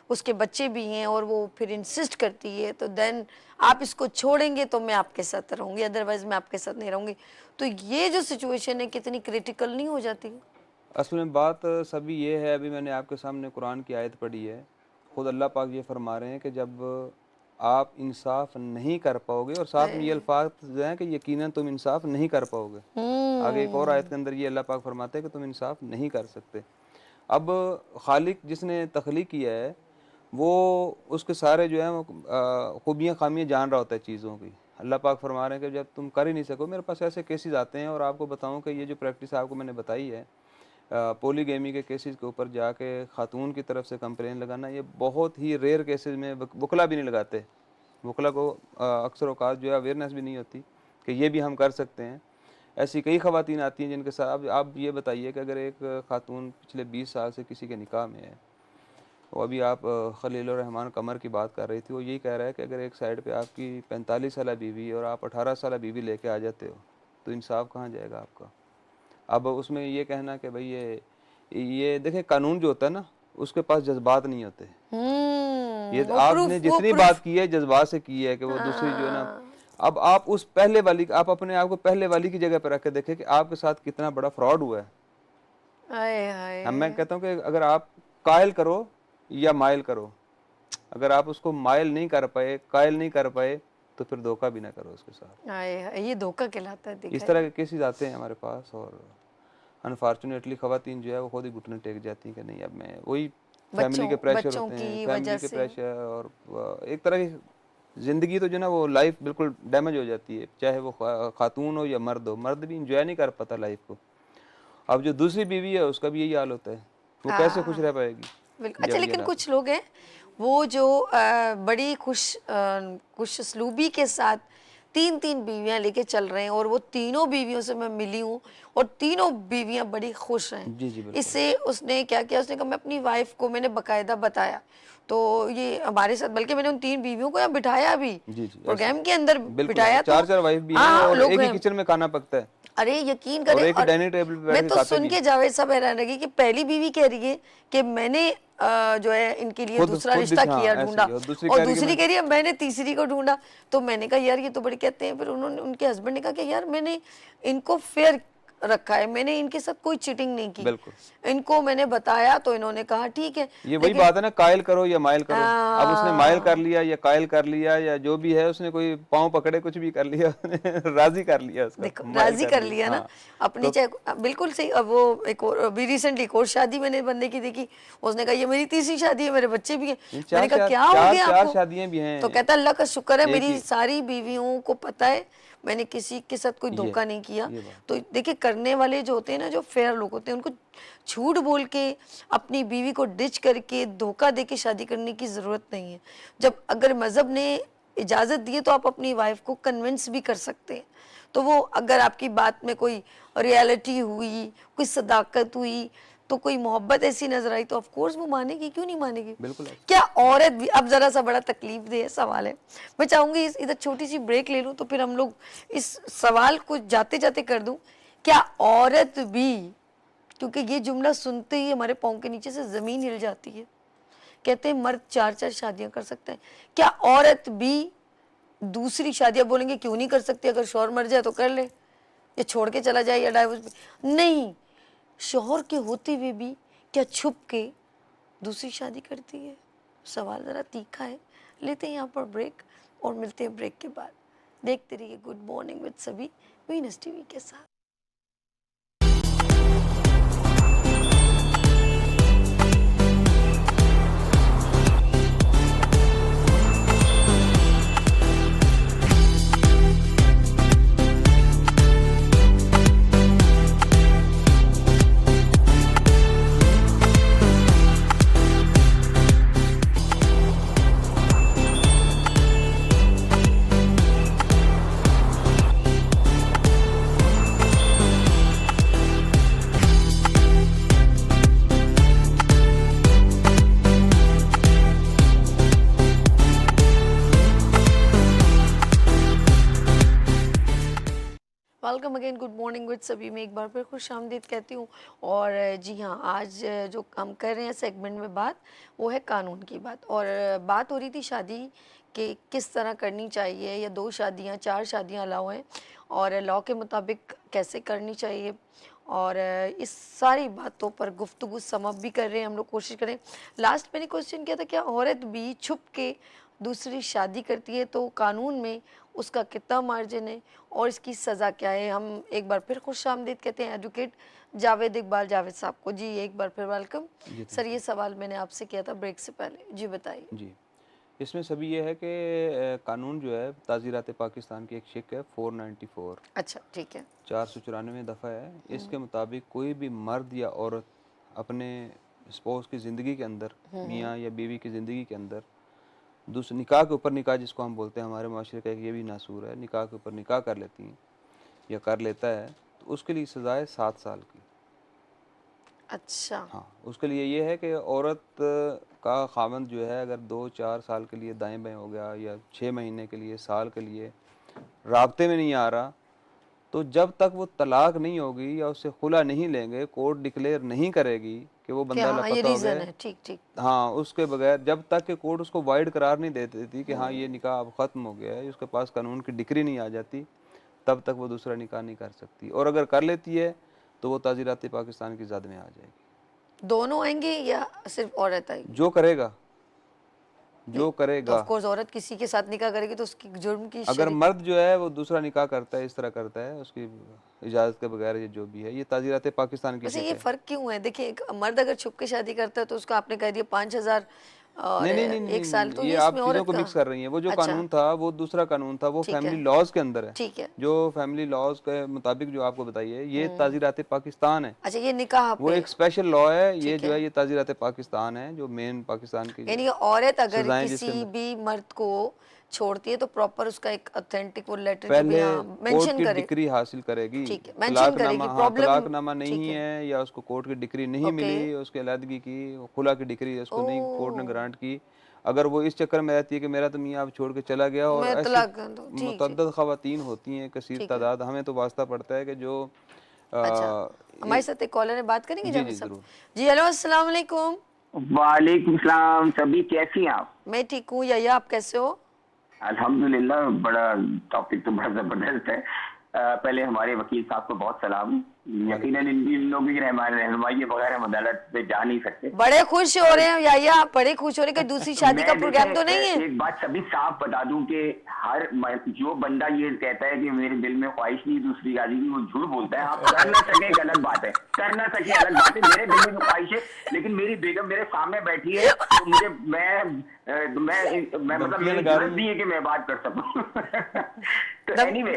Speaker 1: اس کے بچے بھی ہیں اور وہ پھر انسسٹ کرتی ہے، تو دین آپ اس کو چھوڑیں گے تو میں آپ کے ساتھ رہوں گی، ادروائز میں آپ کے ساتھ نہیں رہوں گی. تو یہ جو سچویشن ہے کتنی کریٹیکل نہیں ہو جاتی؟
Speaker 2: اصل میں بات سبھی یہ ہے، ابھی میں نے آپ کے سامنے قرآن کی آیت پڑھی ہے، خود اللہ پاک یہ فرما رہے ہیں کہ جب آپ انصاف نہیں کر پاؤ گے، اور ساتھ میں یہ الفاظ جو ہیں کہ یقیناً تم انصاف نہیں کر پاؤ گے. آگے ایک اور آیت کے اندر یہ اللہ پاک فرماتے ہیں کہ تم انصاف نہیں کر سکتے. اب خالق جس نے تخلیق کیا ہے وہ اس کے سارے جو ہیں خوبیاں خامیاں جان رہا ہوتا ہے چیزوں کی. اللہ پاک فرما رہے ہیں کہ جب تم کر ہی نہیں سکو، میرے پاس ایسے کیسز آتے ہیں، اور آپ کو بتاؤں کہ یہ جو پریکٹس آپ کو میں نے بتائی ہے پولی گیمی کے کیسز کے اوپر جا کے خاتون کی طرف سے کمپلین لگانا، یہ بہت ہی ریئر کیسز میں وکلا بھی نہیں لگاتے. وکلا کو اکثر اوقات جو ہے اویئرنیس بھی نہیں ہوتی کہ یہ بھی ہم کر سکتے ہیں. ایسی کئی خواتین آتی ہیں جن کے ساتھ آپ یہ بتائیے کہ اگر ایک خاتون پچھلے 20 سال سے کسی کے نکاح میں ہے، وہ ابھی آپ خلیل الرحمان قمر کی بات کر رہی تھی، وہ یہی کہہ رہا ہے کہ اگر ایک سائیڈ پہ آپ کی 45 سالہ بیوی اور آپ 18 سالہ بیوی لے کے آ جاتے ہو تو انصاف کہاں جائے گا آپ کا. اب اس میں یہ کہنا کہ بھئی یہ دیکھیں قانون جو ہوتا ہے نا اس کے پاس جذبات نہیں ہوتے. یہ
Speaker 1: وہ
Speaker 2: آپ نے
Speaker 1: پروف، وہ
Speaker 2: جتنی
Speaker 1: پروف.
Speaker 2: بات کی ہے جذبات سے کی ہے کہ وہ دوسری جو ہے نا. اب آپ اس پہلے والی، آپ اپنے آپ کو پہلے والی کی جگہ پہ رکھ کے دیکھیں کہ آپ کے ساتھ کتنا بڑا فراڈ ہوا ہے.
Speaker 1: ہائے
Speaker 2: اب میں
Speaker 1: ہائے.
Speaker 2: کہتا ہوں کہ اگر آپ قائل کرو یا مائل کرو، اگر آپ اس کو مائل نہیں کر پائے، قائل نہیں کر پائے، تو پھر دھوکہ بھی نہ کرو اس کے ساتھ.
Speaker 1: ہائے ہائے، یہ دھوکہ کہلاتا ہے.
Speaker 2: اس
Speaker 1: دیکھا
Speaker 2: طرح
Speaker 1: ہے.
Speaker 2: کے کیسز آتے ہیں ہمارے پاس، اور انفارچونیٹلی خواتین جو ہے وہ خود ہی گھٹنے ٹیک جاتی ہیں کہ نہیں اب میں وہی فیملی کے پریشر
Speaker 1: بچوں
Speaker 2: ہوتے ہیں،
Speaker 1: کی وجہ
Speaker 2: فیملی کے
Speaker 1: سے.
Speaker 2: پریشر، اور ایک طرح کی زندگی تو جو نا وہ لائف بالکل ڈیمیج ہو جاتی ہے، چاہے وہ خاتون ہو یا مرد ہو. مرد بھی انجوائے نہیں کر پاتا لائف کو. اب جو دوسری بیوی ہے اس کا بھی یہی حال ہوتا ہے، وہ کیسے خوش رہ پائے گی
Speaker 1: بالکل. اچھا،
Speaker 2: جب یہ
Speaker 1: لیکن
Speaker 2: نہ.
Speaker 1: کچھ لوگ ہیں وہ جو بڑی خوش اسلوبی کے ساتھ 3 بیویاں لے کے چل رہے ہیں، اور وہ تینوں بیویوں سے میں ملی ہوں اور تینوں بیویاں بڑی خوش ہیں.
Speaker 2: جی جی
Speaker 1: اس
Speaker 2: بالکل.
Speaker 1: سے اس نے کیا کیا، اس نے کہا میں اپنی وائف کو میں نے باقاعدہ بتایا، تو یہ ہمارے ساتھ، بلکہ میں نے ان 3 بیویوں کو یہاں بٹھایا بھی
Speaker 2: جی جی ایسے
Speaker 1: پروگرام کے اندر
Speaker 2: بالکل
Speaker 1: بٹھایا. تو
Speaker 2: 4 وائف بھی ہیں
Speaker 1: ہاں
Speaker 2: اور
Speaker 1: لوگ
Speaker 2: ایک ہی
Speaker 1: ہیں.
Speaker 2: کچن میں کھانا پکتا ہے،
Speaker 1: ارے یقین
Speaker 2: اور
Speaker 1: کریں،
Speaker 2: ایک ہی
Speaker 1: اور
Speaker 2: ڈائننگ ٹیبل پہ
Speaker 1: میں
Speaker 2: بیٹھ کے
Speaker 1: تو
Speaker 2: کھاتے
Speaker 1: سن
Speaker 2: بھی
Speaker 1: کے
Speaker 2: ہیں.
Speaker 1: جاوید صاحب حیران رہی کہ پہلی بیوی کہہ رہی ہے کہ میں نے جو ہے ان کے لیے دوسرا
Speaker 2: خود
Speaker 1: رشتہ
Speaker 2: ہاں
Speaker 1: کیا،
Speaker 2: ایسے
Speaker 1: ڈھونڈا،
Speaker 2: ہی، اور دوسری
Speaker 1: اور
Speaker 2: کہہ رہی کہ
Speaker 1: دوسری کہہ رہی ہے میں نے تیسری کو ڈھونڈا. تو میں نے کہا یار یہ تو بڑے کہتے ہیں. پھر انہوں نے، ان کے ہسبینڈ نے کہا کہ یار میں نے ان کو فیئر رکھا ہے، میں نے ان کے ساتھ کوئی چیٹنگ نہیں کی،
Speaker 2: بالکل.
Speaker 1: ان کو میں نے بتایا. تو انہوں نے کہا ٹھیک ہے.
Speaker 2: یہ وہی
Speaker 1: لیکن
Speaker 2: بات ہے نا، قائل کرو یا مائل کرو. اب اس نے مائل کر لیا یا قائل کر لیا یا جو بھی ہے، اس نے کوئی پاؤں پکڑے کچھ بھی کر لیا، راضی کر لیا، اس کا
Speaker 1: دیکھو
Speaker 2: مائل
Speaker 1: راضی کر
Speaker 2: لیا.
Speaker 1: لیا نا
Speaker 2: ہاں
Speaker 1: اپنی.
Speaker 2: تو
Speaker 1: چاہے بالکل صحیح. اب وہ ایک اور ابھی ریسنٹلی ایک اور شادی میں نے بندے کی دیکھی، اس نے کہا یہ میری تیسری شادی ہے، میرے بچے بھی ہیں. میں نے کہا کیا ہو گیا آپ
Speaker 2: چار
Speaker 1: کو؟
Speaker 2: شادیاں بھی ہیں
Speaker 1: تو کہتا اللہ کا شکر ہے
Speaker 2: ایک
Speaker 1: میری
Speaker 2: ہی.
Speaker 1: ساری بیویوں کو پتہ ہے میں نے کسی کے ساتھ کوئی
Speaker 2: یہ
Speaker 1: دھوکہ نہیں کیا.
Speaker 2: یہ بات
Speaker 1: تو دیکھیں کرنے والے جو ہوتے ہیں نا، جو فیئر لوگ ہوتے ہیں، ان کو جھوٹ بول کے اپنی بیوی کو ڈچ کر کے دھوکہ دے کے شادی کرنے کی ضرورت نہیں ہے. جب اگر مذہب نے اجازت دی ہے تو آپ اپنی وائف کو کنونس بھی کر سکتے ہیں. تو وہ اگر آپ کی بات میں کوئی ریالٹی ہوئی، کوئی صداقت ہوئی، تو کوئی محبت ایسی نظر آئی، تو آف کورس وہ مانے گی. کیوں نہیں مانے گی؟
Speaker 2: بالکل ایسا.
Speaker 1: کیا عورت بھی، اب ذرا سا بڑا تکلیف دہ سوال ہے، میں چاہوں گی ادھر چھوٹی سی بریک لے لوں تو پھر ہم لوگ اس سوال کو جاتے جاتے کر دوں. کیا عورت بھی، کیونکہ یہ جملہ سنتے ہی ہمارے پاؤں کے نیچے سے زمین ہل جاتی ہے، کہتے ہیں مرد 4 شادیاں کر سکتے ہیں، کیا عورت بھی دوسری شادیاں، بولیں گے کیوں نہیں کر سکتے، اگر شوہر مر جائے تو کر لے یا چھوڑ کے چلا جائے یا ڈائیورس؟ نہیں، شوہر کے ہوتے ہوئے بھی کیا چھپ کے دوسری شادی کرتی ہے؟ سوال ذرا تیکھا ہے. لیتے ہیں یہاں پر بریک اور ملتے ہیں بریک کے بعد. دیکھتے رہیے گڈ مارننگ وتھ سبھی وینس ٹی وی کے ساتھ. Welcome again, good morning with سبھی میں ایک بار پھر خوش آمدید کہتی ہوں. اور جی ہاں، آج جو ہم کر رہے ہیں سیگمنٹ میں بات، وہ ہے قانون کی بات. اور بات ہو رہی تھی شادی کہ کس طرح کرنی چاہیے، یا 2 شادیاں 4 شادیاں الاؤ ہیں، اور لاء کے مطابق کیسے کرنی چاہیے. اور اس ساری باتوں پر گفتگو سم اپ بھی کر رہے ہیں ہم لوگ، کوشش کریں. لاسٹ میں نے کوشچن کیا تھا، کیا عورت بھی چھپ کے دوسری شادی کرتی ہے تو قانون میں اس کا کتنا مارجن ہے اور اس کی سزا کیا ہے؟ ہم ایک بار پھر خوش آمدید کہتے ہیں ایڈوکیٹ جاوید اقبال جاوید صاحب کو. جی ایک بار پھر ویلکم. سر یہ سوال میں نے آپ سے کیا تھا بریک سے پہلے. جی بتائیے.
Speaker 2: جی اس میں سبھی یہ ہے کہ قانون جو ہے تعزیرات پاکستان کی ایک شق ہے 494.
Speaker 1: اچھا ٹھیک ہے.
Speaker 2: 494 دفعہ ہے. اس کے مطابق کوئی بھی مرد یا عورت اپنے اسپوس کی زندگی کے اندر، میاں یا بیوی کی زندگی کے اندر دوسرے نکاح کے اوپر نکاح جس کو ہم بولتے ہیں ہمارے معاشرے کا ایک یہ بھی ناصور ہے، نکاح کے اوپر نکاح کر لیتی ہیں یا کر لیتا ہے تو اس کے لیے سزا ہے 7 سال کی.
Speaker 1: اچھا
Speaker 2: ہاں اس کے لیے یہ ہے کہ عورت کا خاوند جو ہے اگر 2-4 سال کے لیے دائیں بائیں ہو گیا یا 6 مہینے کے لیے، سال کے لیے رابطے میں نہیں آ رہا، تو جب تک وہ طلاق نہیں ہوگی یا اس سے خلا نہیں لیں گے، کورٹ ڈکلیئر نہیں کرے گی کہ وہ
Speaker 1: کہ
Speaker 2: بندہ
Speaker 1: ہاں یہ
Speaker 2: لاپتہ ہو
Speaker 1: ریزن
Speaker 2: گیا،
Speaker 1: ہے. ٹھیک ٹھیک.
Speaker 2: ہاں اس کے بغیر جب تک کہ کورٹ اس کو وائڈ قرار نہیں دے دیتی کہ ہاں یہ نکاح اب ختم ہو گیا ہے، اس کے پاس قانون کی ڈگری نہیں آ جاتی، تب تک وہ دوسرا نکاح نہیں کر سکتی. اور اگر کر لیتی ہے تو وہ تعزیرات پاکستان کی زد میں آ جائے گی.
Speaker 1: دونوں آئیں گے یا صرف عورت آئے گی؟
Speaker 2: جو کرے گا، جو کرے
Speaker 1: تو آف
Speaker 2: گا.
Speaker 1: کورس عورت کسی کے ساتھ نکاح کرے گی تو اس کی جرم کی
Speaker 2: اگر
Speaker 1: شریک.
Speaker 2: مرد جو ہے وہ دوسرا نکاح کرتا ہے، اس طرح کرتا ہے اس کی اجازت کے بغیر، یہ جو بھی ہے یہ تعزیرات پاکستان کی
Speaker 1: ویسے
Speaker 2: شک
Speaker 1: یہ
Speaker 2: ہے.
Speaker 1: فرق کیوں ہے؟ دیکھیں ایک مرد اگر چھپ کے شادی کرتا ہے تو اس کا آپ نے کہہ دیا 5,000 اور
Speaker 2: نہیں نہیں نہیں
Speaker 1: 1 سال،
Speaker 2: نہیں
Speaker 1: تو
Speaker 2: یہ
Speaker 1: اس
Speaker 2: آپ
Speaker 1: میں
Speaker 2: چیزوں
Speaker 1: عورت
Speaker 2: کو
Speaker 1: کا.
Speaker 2: مکس کر رہی ہیں. وہ جو
Speaker 1: اچھا
Speaker 2: قانون تھا وہ دوسرا قانون تھا، وہ
Speaker 1: ٹھیک ہے.
Speaker 2: فیملی لاز کے اندر ہے.
Speaker 1: ٹھیک ہے.
Speaker 2: جو فیملی لاز کے مطابق جو آپ کو بتائیے یہ تعزیرات پاکستان ہے.
Speaker 1: اچھا یہ نکاح
Speaker 2: وہ
Speaker 1: پہ
Speaker 2: ایک اسپیشل لا ہے، یہ
Speaker 1: ٹھیک
Speaker 2: جو
Speaker 1: ہے.
Speaker 2: ہے یہ تعزیرات پاکستان ہے جو مین پاکستان کی
Speaker 1: یعنی کہ عورت اگر
Speaker 2: سزائیں جس کے
Speaker 1: کسی
Speaker 2: اندر
Speaker 1: بھی مرد کو چھوڑتی ہے تو پراپر اس کا ایک اتھینٹک وہ لیٹر جو بھی
Speaker 2: پہلے
Speaker 1: ہاں
Speaker 2: کورٹ
Speaker 1: مینشن
Speaker 2: کی
Speaker 1: کرے.
Speaker 2: ڈگری حاصل کرے گی.
Speaker 1: ٹھیک ہے مینشن
Speaker 2: طلاق
Speaker 1: کرے
Speaker 2: نامہ،
Speaker 1: گی
Speaker 2: ہاں
Speaker 1: پرابلم.
Speaker 2: طلاق نامہ
Speaker 1: ٹھیک
Speaker 2: نہیں
Speaker 1: ہے.
Speaker 2: ہے یا اس کو کورٹ کی ڈگری نہیں
Speaker 1: اوکے.
Speaker 2: ملی، اس کے علیحدگی کی، خلا کی ڈگری اس کو نہیں کورٹ نے
Speaker 1: او
Speaker 2: گرانٹ کی، اگر وہ اس چکر میں رہتی ہے کہ میرا تو میاں اب چھوڑ کے چلا گیا. اور
Speaker 1: میں
Speaker 2: ایسی
Speaker 1: طلاق کر دوں. ٹھیک ٹھیک
Speaker 2: متعدد خواتین ہوتی ہیں، کثیر
Speaker 1: ٹھیک ہے.
Speaker 2: تعداد. ہمیں تو واسطہ پڑتا ہے کہ جو
Speaker 1: اچھا ہمارے ساتھ ایک کالر ہے، بات کریں گے
Speaker 2: جی
Speaker 1: جاوید
Speaker 2: جی
Speaker 1: صاحب؟
Speaker 2: ضرور.
Speaker 1: جی ہیلو السلام علیکم.
Speaker 3: وعلیکم السلام. سبھی کیسی ہیں آپ؟
Speaker 1: میں ٹھیک ہوں. یا آپ کیسے ہو؟
Speaker 3: الحمدللہ. بڑا ٹاپک تو بڑا زبردست ہے. پہلے ہمارے وکیل صاحب کو بہت سلام. یقیناً ان لوگوں کی رہنمائی کے بغیر ہم عدالت پہ جا نہیں سکتے.
Speaker 1: بڑے خوش ہو رہے ہیں یا آپ بڑے خوش ہو رہے ہیں کہ دوسری شادی کا پروگرام تو نہیں ہے؟
Speaker 3: ایک بات سبھی صاف بتا دوں کہ ہر جو بندہ یہ کہتا ہے کہ میرے دل میں خواہش نہیں دوسری شادی کی، وہ جھوٹ بولتا ہے. آپ کر نہ سکے غلط بات ہے، کر نہ سکے الگ بات ہے. میرے دل میں بھی خواہش ہے لیکن میری بیگم میرے سامنے بیٹھی ہے تو مجھے میں مطلب میری ضرورت نہیں ہے کہ میں بات کر سکوں. تو اینی وے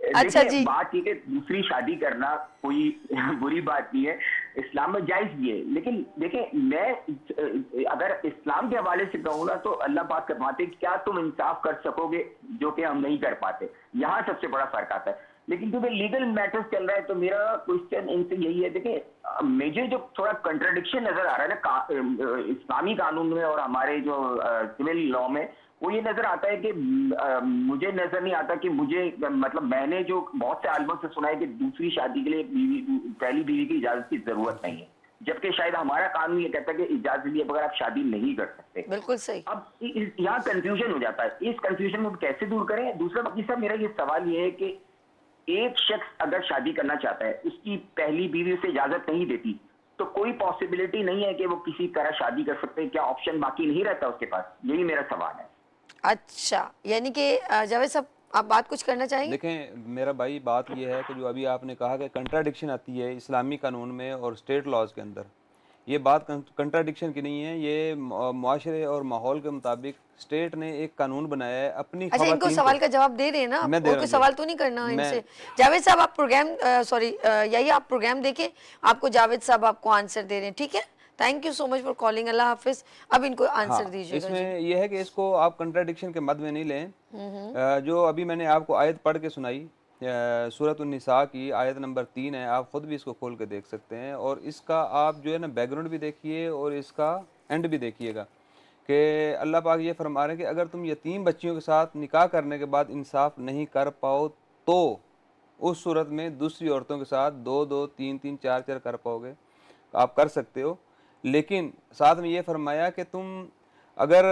Speaker 1: اچھا
Speaker 3: دیکھیں
Speaker 1: جی.
Speaker 3: بات یہ کہ دوسری شادی کرنا کوئی بری بات نہیں ہے، اسلام میں جائز بھی ہے. لیکن دیکھیں میں اگر اسلام کے حوالے سے کہوں نا تو اللہ پاک فرماتے ہیں کیا تم انصاف کر سکو گے جو کہ ہم نہیں کر پاتے. یہاں سب سے بڑا فرق آتا ہے. لیکن کیونکہ لیگل میٹرز چل رہا ہے تو میرا کوشچن ان سے یہی ہے، دیکھیں مجھے جو تھوڑا کنٹراڈکشن نظر آ رہا ہے نا اسلامی قانون میں اور ہمارے جو سول لا میں، وہ یہ نظر آتا ہے کہ مجھے نظر نہیں آتا کہ مجھے مطلب میں نے جو بہت سے عالموں سے سنا ہے کہ دوسری شادی کے لیے پہلی بیوی کی اجازت کی ضرورت نہیں ہے، جبکہ شاید ہمارا قانون یہ کہتا ہے کہ اجازت لیے بغیر آپ شادی نہیں کر سکتے.
Speaker 1: بالکل صحیح.
Speaker 3: اب یہاں کنفیوژن ہو جاتا ہے. اس کنفیوژن کو کیسے دور کریں؟ دوسرا وکیل صاحب میرا یہ سوال یہ ہے کہ ایک شخص اگر شادی کرنا چاہتا ہے، اس کی پہلی بیوی اسے اجازت نہیں دیتی تو کوئی پاسبلٹی نہیں ہے کہ وہ کسی طرح شادی کر سکتے ہیں؟ کیا آپشن باقی نہیں رہتا اس کے پاس؟ یہی میرا سوال ہے.
Speaker 1: اچھا یعنی کہ جاوید صاحب آپ بات کچھ کرنا چاہیں گے؟
Speaker 2: دیکھیں میرا بھائی بات یہ ہے کہ جو ابھی آپ نے کہا کہ کنٹراڈکشن آتی ہے اسلامی قانون میں اور اسٹیٹ لاز کے اندر، یہ بات کنٹراڈکشن کی نہیں ہے. یہ معاشرے اور ماحول کے مطابق اسٹیٹ نے ایک قانون بنایا ہے اپنی
Speaker 1: اچھا ان کو
Speaker 2: خواتین
Speaker 1: سوال کا جواب دے رہے ہیں نا
Speaker 2: میں
Speaker 1: آپ،
Speaker 2: دے
Speaker 1: اور
Speaker 2: رہا
Speaker 1: کوئی
Speaker 2: ہوں
Speaker 1: سوال تو نہیں کرنا ان
Speaker 2: میں
Speaker 1: سے. جاوید صاحب آپ پروگرام سوری یہی آپ پروگرام دیکھیں، آپ کو جاوید صاحب آپ کو آنسر دے رہے ہیں. ٹھیک ہے، thank you so much for calling. اللہ حافظ. اب ان کو
Speaker 2: ہاں
Speaker 1: آنسر دیجیے
Speaker 2: اس
Speaker 1: گا.
Speaker 2: میں یہ ہے کہ اس کو آپ کنٹراڈکشن کے مد میں نہیں لیں. جو ابھی میں نے آپ کو آیت پڑھ کے سنائی سورۃ النساء کی آیت نمبر 3 ہے، آپ خود بھی اس کو کھول کے دیکھ سکتے ہیں اور اس کا آپ جو ہے نا بیک گراؤنڈ بھی دیکھیے اور اس کا اینڈ بھی دیکھیے گا کہ اللہ پاک یہ فرما رہے ہیں کہ اگر تم یتیم بچیوں کے ساتھ نکاح کرنے کے بعد انصاف نہیں کر پاؤ تو اس صورت میں دوسری عورتوں کے ساتھ 2-2 3-3 4-4 کر پاؤ گے، آپ کر سکتے ہو. لیکن ساتھ میں یہ فرمایا کہ تم اگر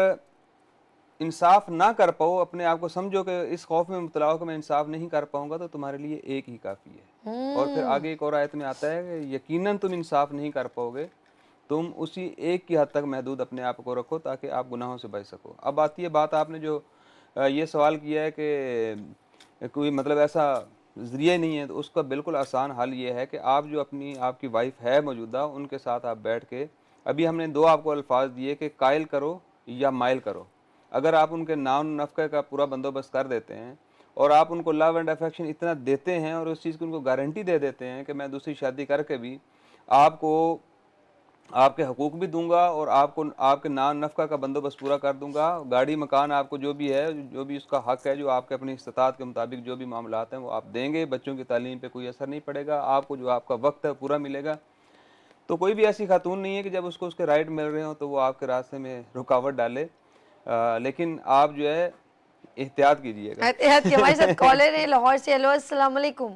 Speaker 2: انصاف نہ کر پاؤ، اپنے آپ کو سمجھو کہ اس خوف میں مبتلا ہو کہ میں انصاف نہیں کر پاؤں گا، تو تمہارے لیے ایک ہی کافی ہے. اور پھر آگے ایک اور آیت میں آتا ہے کہ یقیناً تم انصاف نہیں کر پاؤ گے तुम उसी एक की हद तक महदूद अपने आप को रखो ताकि आप गुनाहों से बच सको। अब आती है बात, आपने जो ये सवाल किया है कि कोई मतलब ऐसा ज़रिया नहीं है, तो उसका बिल्कुल आसान हल ये है कि आप जो आपकी वाइफ है मौजूदा, उनके साथ आप बैठ के, अभी हमने 2 आपको अल्फाज दिए कि कायल करो या माइल करो। अगर आप उनके नाम नफ़क़े का पूरा बंदोबस्त कर देते हैं और आप उनको लव एंड अफेक्शन इतना देते हैं और उस चीज़ की उनको गारंटी दे देते हैं कि मैं दूसरी शादी करके भी आपको आपके हकूक़ भी दूंगा और आपको आपके नाम नफ़क़ा का बंदोबस्त पूरा कर दूंगा, गाड़ी मकान आपको जो भी है, जो भी उसका हक़ है, जो आपके अपनी इस्तिताअत के मुताबिक जो भी मामलात हैं वो आप देंगे। बच्चों की तालीम पे कोई असर नहीं पड़ेगा, आपको जो आपका वक्त है पूरा मिलेगा। तो कोई भी ऐसी खातून नहीं है कि जब उसको उसके राइट मिल रहे हो तो वो आपके रास्ते में रुकावट डाले। लेकिन आप जो है एहतियात कीजिएगा।
Speaker 1: एहतियात के हमारे साथ कॉलर है लाहौर से। हेलो अस्सलाम वालेकुम।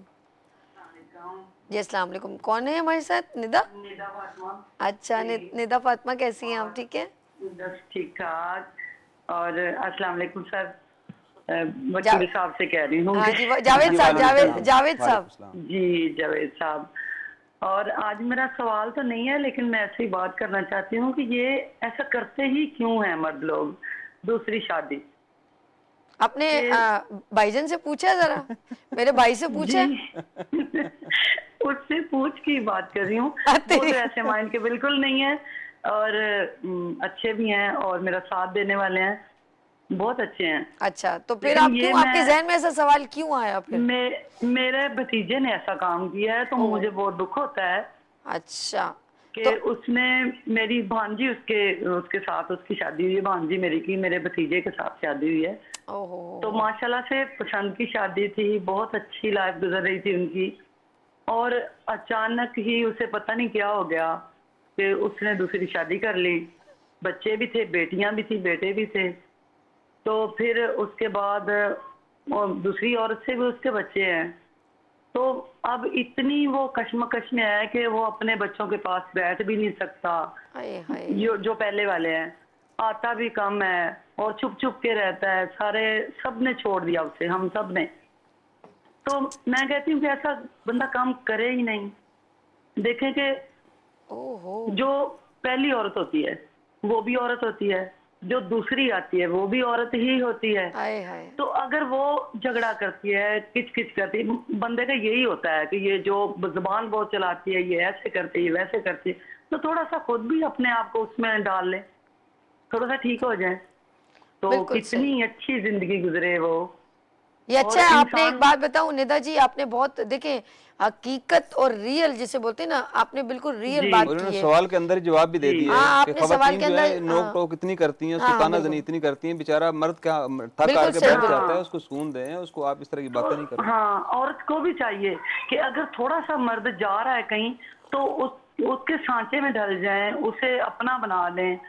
Speaker 1: जी अस्सलाम वालेकुम। कौन है हमारे साथ? निदा?
Speaker 4: निदा फातिमा।
Speaker 1: अच्छा, निदा फातिमा, कैसी हैं आप? ठीक है,
Speaker 4: बस ठीक ठाक। और अस्सलाम वालेकुम सर, वकील साहब से कह रही हूँ।
Speaker 1: हाँ जी, जावेद साहब, जावेद साहब।
Speaker 4: जी जावेद साहब। और आज मेरा सवाल तो नहीं है, लेकिन मैं ऐसे ही बात करना चाहती हूँ कि ये ऐसा करते ही क्यों हैं मर्द लोग, दूसरी शादी।
Speaker 1: आपने भाईजान से पूछा? जरा मेरे भाई से पूछा?
Speaker 4: उससे पूछ की बात कर रही हूँ। वो तो ऐसे माइंड के बिल्कुल नहीं है और अच्छे भी हैं और मेरा साथ देने वाले हैं, बहुत अच्छे हैं।
Speaker 1: अच्छा, तो फिर आप क्यों, आपके जहन में ऐसा सवाल क्यों आया फिर?
Speaker 4: मेरे भतीजे ने ऐसा काम किया है तो मुझे बहुत दुख होता है।
Speaker 1: अच्छा,
Speaker 4: कि उसने मेरी भांजी उसके साथ उसकी शादी हुई है, भांजी मेरी की मेरे भतीजे के साथ शादी हुई है। तो माशाल्लाह से पसंद की शादी थी, बहुत अच्छी लाइफ गुजर रही थी उनकी। और अचानक ही उसे पता नहीं क्या हो गया कि उसने दूसरी शादी कर ली। बच्चे भी थे, बेटियां भी थी, बेटे भी थे। तो फिर उसके बाद दूसरी औरत से भी उसके बच्चे हैं। तो अब इतनी वो कश्मकश में है कि वो अपने बच्चों के पास बैठ भी नहीं सकता। जो पहले वाले हैं, आता भी कम है और छुप छुप के रहता है। सब ने छोड़ दिया उसे, हम सब ने। तो मैं कहती हूँ कि ऐसा बंदा काम करे ही नहीं। देखें कि जो पहली औरत होती है वो भी औरत होती है, जो दूसरी आती है वो भी औरत ही होती है। तो अगर वो झगड़ा करती है, किच किच करती है, बंदे का यही होता है कि ये जो जुबान बहुत चलाती है, ये ऐसे करती है वैसे करती है, तो थोड़ा सा खुद भी अपने आप को उसमें डाल ले, थोड़ा सा ठीक हो जाए तो कितनी अच्छी जिंदगी गुजरे वो।
Speaker 1: ये अच्छा है। आपने एक बात बताऊं निदा जी, आपने बहुत देखें हकीकत और रियल जिसे बोलते हैं ना, आपने बिल्कुल रियल बात की है।
Speaker 2: सवाल के अंदर ही जवाब भी दे दिया है
Speaker 1: आपने
Speaker 2: कि
Speaker 1: सवाल के अंदर
Speaker 2: नोक टोक इतनी करती हैं, उसको तानाज़नी इतनी करती हैं, बेचारा मर्द क्या थक हार के बैठ जाता है, उसको सुकून दें, उसको आप इस तरह की बातें नहीं करो।
Speaker 4: हाँ, औरत को भी चाहिए कि अगर थोड़ा सा मर्द जा रहा है कहीं तो उसके सांचे में ढल जाएं, उसे अपना बना लें,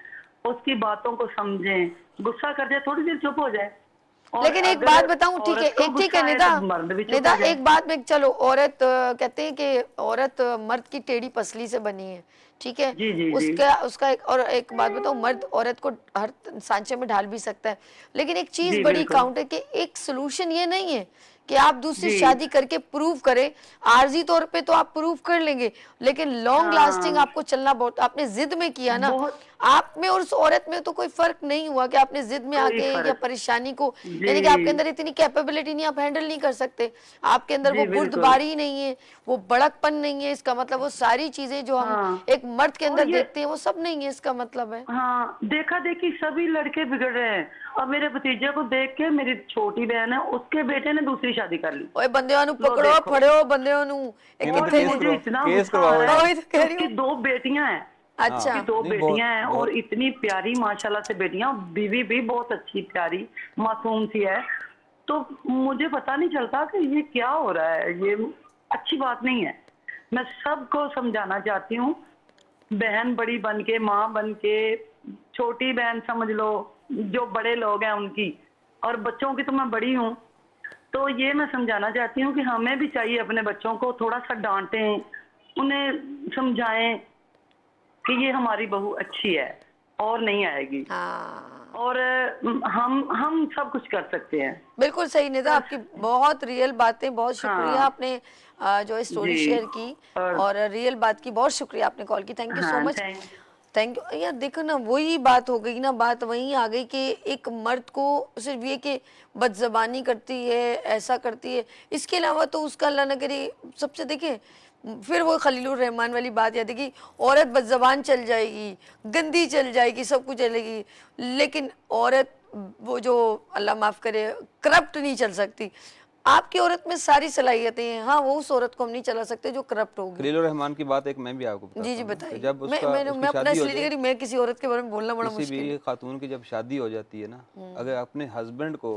Speaker 4: उसकी बातों को समझें। गुस्सा कर जाए, थोड़ी देर चुप हो जाए।
Speaker 1: लेकिन एक बात बताऊं, ठीक है निदा, एक बात में, चलो औरत कहते हैं कि औरत मर्द की टेढ़ी पसली से बनी है, ठीक है। उसका एक बात बताऊं, मर्द औरत को हर सांचे में ढाल भी सकता है, लेकिन एक चीज बड़ी काउंट है कि एक सोल्यूशन ये नहीं है कि आप दूसरी शादी करके प्रूव करें। आर्जी तौर पे तो आप प्रूव कर लेंगे, लेकिन लॉन्ग लास्टिंग आपको चलना बहुत, आपने जिद में किया ना, आप में और उस औरत में तो कोई फर्क नहीं हुआ कि आपने जिद में आके या परेशानी को, यानी कि आपके अंदर इतनी कैपेबिलिटी नहीं, आप हैंडल नहीं कर सकते, आपके अंदर वो बुर्दबारी नहीं है, वो बड़कपन नहीं है। इसका मतलब वो सारी चीजें जो हम एक मर्द के अंदर देखते हैं वो सब नहीं है, इसका मतलब है।
Speaker 4: हाँ, देखा देखी सभी लड़के बिगड़ रहे हैं। और मेरे भतीजे को देख के मेरी छोटी बहन है, उसके बेटे ने दूसरी शादी कर ली।
Speaker 1: ओए बंदियां नु पकड़ो, फड़ो बंदियां नु।
Speaker 4: मुझे इतना गुस्सा आ रहा है, उसकी 2 बेटियां हैं।
Speaker 1: अच्छा,
Speaker 4: 2 बेटियां हैं और इतनी प्यारी माशाल्लाह से बेटियां, बीवी भी बहुत अच्छी प्यारी मासूम सी है। तो मुझे पता नहीं चलता कि ये क्या हो रहा है, ये अच्छी बात नहीं है। मैं सबको समझाना चाहती हूँ, बहन बड़ी बन के, माँ बन के, छोटी बहन समझ लो, जो बड़े लोग हैं उनकी, और बच्चों की तो मैं बड़ी हूँ। तो ये मैं समझाना चाहती हूँ कि हमें भी चाहिए अपने बच्चों को थोड़ा सा डांटें, उन्हें समझाएं कि ये हमारी बहू अच्छी है और नहीं आएगी। और हम सब कुछ कर सकते हैं।
Speaker 1: बिल्कुल सही निदा, आपकी बहुत रियल बातें, बहुत शुक्रिया आपने जो स्टोरी शेयर की, और रियल बात की बहुत शुक्रिया आपने कॉल की। Thank you so much. Thank you यार। देखो ना, वही बात हो गई ना, बात वहीं आ गई कि एक मर्द को सिर्फ ये कि बदजबानी करती है, ऐसा करती है, इसके अलावा तो उसका अल्लाह न करे सबसे, देखिए फिर वो खलीलुर रहमान वाली बात याद है कि औरत बदजबान चल जाएगी, गंदी चल जाएगी, सब कुछ चलेगी, लेकिन औरत वो जो अल्लाह माफ़ करे करप्ट नहीं चल सकती। आपकी औरत में सारी सलाहियतें हैं, हाँ वो उस औरत को हम नहीं चला सकते जो करप्ट होगी।
Speaker 2: खलीलुर रहमान की बात एक मैं भी आपको बताता
Speaker 1: जी जी
Speaker 2: हूँ कि
Speaker 1: बताइए।
Speaker 2: जब
Speaker 1: मैं
Speaker 2: उसका
Speaker 1: मैं
Speaker 2: उसकी
Speaker 1: अपना
Speaker 2: शादी हो
Speaker 1: इसलिए नहीं
Speaker 2: जाए,
Speaker 1: करी, मैं किसी औरत के बारे में बोलना बड़ा
Speaker 2: किसी
Speaker 1: मुश्किल
Speaker 2: भी
Speaker 1: है।
Speaker 2: खातून की जब शादी हो जाती है ना, अगर अपने हस्बैंड को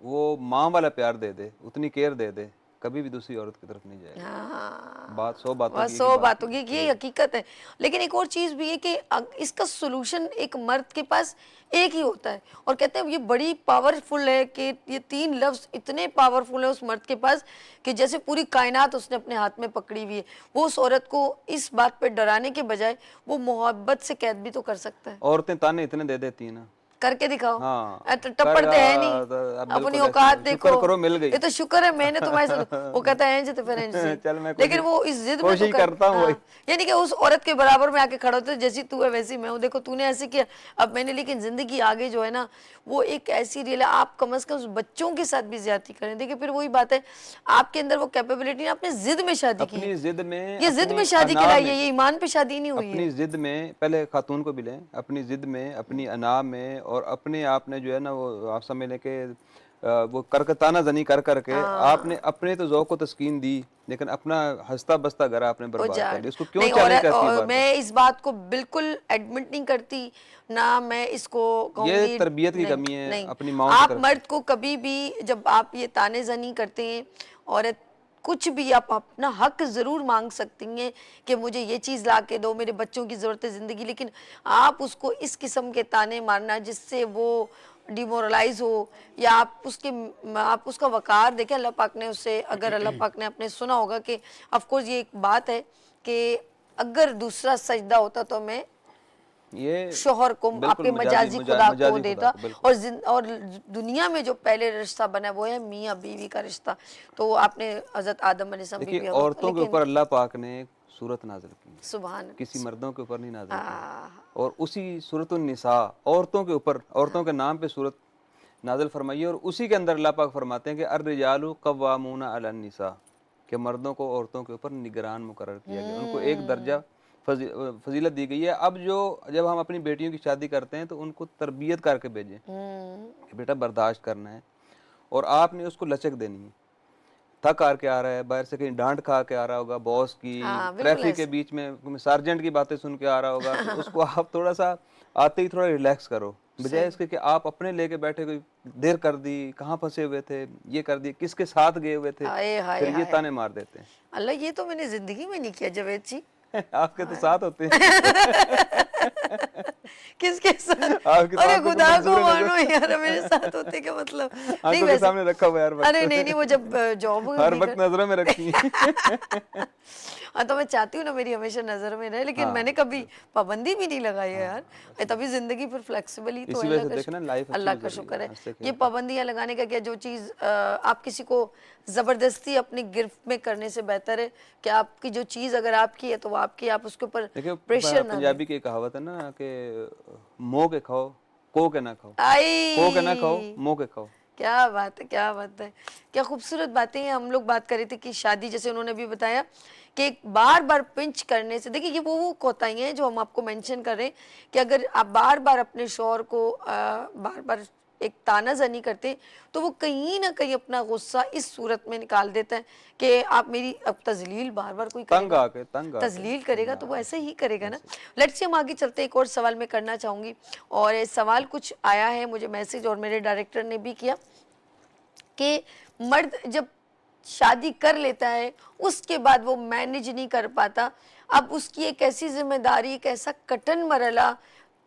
Speaker 2: वो माँ वाला प्यार दे दे, उतनी केयर दे दे, कभी भी दूसरी औरत की तरफ नहीं जाएगा।
Speaker 1: हाँ,
Speaker 2: बात 100 बातों
Speaker 1: बस
Speaker 2: की एक ही
Speaker 1: 100
Speaker 2: बात
Speaker 1: बातों की, ये हकीकत है। लेकिन एक और चीज़ भी है कि इसका सोल्यूशन एक मर्द के पास एक ही होता है, और कहते हैं ये बड़ी पावरफुल है कि ये 3 लफ्ज़ इतने पावरफुल है उस मर्द के पास कि जैसे पूरी कायनात उसने अपने हाथ में पकड़ी हुई है। वो उस औरत को इस बात पे डराने के बजाय वो मोहब्बत से कैद भी तो कर सकता है।
Speaker 2: औरतें ताने इतने दे देती है ना,
Speaker 1: करके दिखाओ।
Speaker 2: हाँ
Speaker 1: टप्पड़ ते है नहीं, अपनी
Speaker 2: बिल्कुल
Speaker 1: औकात
Speaker 2: ऐसे
Speaker 1: देखो,
Speaker 2: शुक्र करो मिल गई।
Speaker 1: ये तो शुक्र है मैंने तुम्हारे साथ, वो कहता है इंज तो फिर इंज सही।
Speaker 2: चल मैं
Speaker 1: लेकिन वो इस जिद में तो
Speaker 2: कोशिश करता हूँ वही।
Speaker 1: यानी कि उस औरत के बराबर में आके खड़ा होता है, जैसी तू है वैसी मैं हूँ, देखो तूने ऐसे किया अब मैंने, लेकिन जिंदगी आगे जो है ना वो एक ऐसी रियल है, आप कम से कम उस बच्चों के साथ भी ज्यादती करें। देखिए फिर वही बात है, आपके अंदर वो कैपेबिलिटी, आपने जिद में शादी की है,
Speaker 2: अपनी जिद में,
Speaker 1: ये जिद
Speaker 2: अपनी
Speaker 1: में शादी
Speaker 2: अना
Speaker 1: कराई है,
Speaker 2: में,
Speaker 1: ये ईमान पे शादी नहीं हुई है।
Speaker 2: अपनी जिद में, पहले खातून को भी लें, अपनी जिद में, अपनी अना में, और अपने आप ने जो है ना वो आप समझ लें कि वो करकताना जनी कर करके आपने अपने तो ज़ौक़ को तस्कीन दी, लेकिन अपना हंसता बसता घर आपने बर्बाद कर
Speaker 1: उजाड़
Speaker 2: लिया। इसको क्यों
Speaker 1: नहीं,
Speaker 2: चैलेंज करती है
Speaker 1: और
Speaker 2: बार बार?
Speaker 1: मैं इस बात को बिल्कुल एडमिट नहीं करती ना, मैं इसको
Speaker 2: ये
Speaker 1: कहूँगी
Speaker 2: तरबियत की
Speaker 1: नहीं
Speaker 2: कमी है
Speaker 1: नहीं।
Speaker 2: अपनी माओ की
Speaker 1: आप
Speaker 2: तरफ से।
Speaker 1: मर्द को कभी भी जब आप ये तानेजनी करते हैं, औरत कुछ भी आप अपना हक ज़रूर मांग सकती हैं कि मुझे ये चीज़ ला के दो, मेरे बच्चों की ज़रूरत है ज़िंदगी, लेकिन आप उसको इस किस्म के ताने मारना जिससे वो डिमोरलाइज हो, या आप उसका वक़ार देखें। अल्लाह पाक ने उससे, अगर अल्लाह पाक ने आपने सुना होगा कि ऑफ कोर्स ये एक बात है कि अगर दूसरा सजदा होता तो मैं
Speaker 2: ये
Speaker 1: शोहर को,
Speaker 2: बिल्कुल
Speaker 1: आपके मजाजी खुदा को
Speaker 2: मजाजी खुदा
Speaker 1: देता,
Speaker 2: को, बिल्कुल।
Speaker 1: और दुनिया में जो पहले रिश्ता बना वो है मियाँ बीवी का रिश्ता। तो आपने हजरत आदम अलैहिस्सलाम
Speaker 2: देखिए
Speaker 1: बीवी हव्वा,
Speaker 2: औरतों के
Speaker 1: लेकिन
Speaker 2: ऊपर अल्लाह पाक ने एक सूरत नाज़िल की,
Speaker 1: सुभान
Speaker 2: किसी मर्दों के ऊपर नहीं नाज़िल की।
Speaker 1: आ,
Speaker 2: और उसी सूरतुन निसा, औरतों के ऊपर, औरतों के नाम पे सूरत नाज़िल फरमाई है, और उसी के अंदर अल्लाह पाक फरमाते हैं कि अर्रिजालु कव्वामूना अलन निसा, कि मर्दों को औरतों के ऊपर निगरान मुकर्रर किया गया, उनको एक दर्जा फजीलत दी गई है। अब जब हम अपनी बेटियों की शादी करते हैं तो उनको तरबियत करके भेजें कि बेटा बर्दाश्त करना है, और आपने उसको लचक देनी है। थक हार के आ रहा है, बाहर से कहीं डांट खा के आ रहा होगा, बॉस की,
Speaker 1: हाँ बिल्कुल
Speaker 2: ट्रैफिक के
Speaker 1: ऐसे।
Speaker 2: बीच में सार्जेंट की बातें सुन के आ रहा होगा, तो उसको आप थोड़ा सा आते ही थोड़ा रिलैक्स करो, बजाय इसके कि आप अपने लेके बैठे, कोई देर कर दी, कहाँ फंसे हुए थे, ये कर दी, किसके साथ गए हुए थे,
Speaker 1: हाय हाय
Speaker 2: फिर ये
Speaker 1: हाय,
Speaker 2: ताने मार देते हैं।
Speaker 1: अल्लाह ये तो मैंने जिंदगी में नहीं किया जावेद जी।
Speaker 2: आपके तो साथ होते हैं।
Speaker 1: किसके साथ?
Speaker 2: आपके
Speaker 1: अरे
Speaker 2: साथ तो
Speaker 1: खुदा को
Speaker 2: मंजूर है
Speaker 1: मानो यार, मेरे साथ होते क्या मतलब? नहीं
Speaker 2: आंखों के
Speaker 1: वैसे,
Speaker 2: सामने रखा हुआ है हर वक्त।
Speaker 1: अरे नहीं वो जब जॉब
Speaker 2: हर वक्त नजरों में रखती है।
Speaker 1: हाँ तो मैं चाहती हूँ ना मेरी हमेशा नजर में रहे, लेकिन मैंने कभी पाबंदी भी नहीं लगाई है यार। तभी जिंदगी फिर फ्लेक्सिबल ही तो
Speaker 2: इसी
Speaker 1: है।
Speaker 2: वजह से देखना लाइफ अच्छी
Speaker 1: अल्लाह का
Speaker 2: गुजर रही
Speaker 1: शुक्र है।
Speaker 2: हंसते
Speaker 1: ये पाबंदियां लगाने का क्या, जो चीज़ आप किसी को ज़बरदस्ती अपनी गिरफ्त में करने से बेहतर है कि आपकी जो चीज़ अगर आपकी है तो वो आपकी, आप उसके ऊपर
Speaker 2: देखिए
Speaker 1: प्रेशर ना लें।
Speaker 2: पंजाबी की कहावत है ना कि मोह के खाओ, को के ना खाओ,
Speaker 1: आई
Speaker 2: को के ना खाओ, मोह के खाओ।
Speaker 1: क्या बात है, क्या बात है, क्या खूबसूरत बातें हैं। हम लोग बात कर रहे थे कि शादी, जैसे उन्होंने भी बताया कि बार बार पिंच करने से, देखिए ये वो कोताही हैं जो हम आपको मेंशन कर रहे हैं कि अगर आप बार बार अपने शौहर को बार बार एक तानाजनी करते तो वो कहीं ना कहीं अपना गुस्सा इस सूरत में निकाल देता है कि आप मेरी अब तजलील बार बार कोई
Speaker 2: तंग
Speaker 1: करेगा,
Speaker 2: आके
Speaker 1: तजलील करेगा तो वो ऐसे ही करेगा ना। लेट्स से हम आगे चलते हैं, एक और सवाल मैं करना चाहूँगी, और ये सवाल कुछ आया है मुझे मैसेज, और मेरे डायरेक्टर ने भी किया कि मर्द जब शादी कर लेता है उसके बाद वो मैनेज नहीं कर पाता, अब उसकी एक ऐसी जिम्मेदारी, एक ऐसा कठिन मरला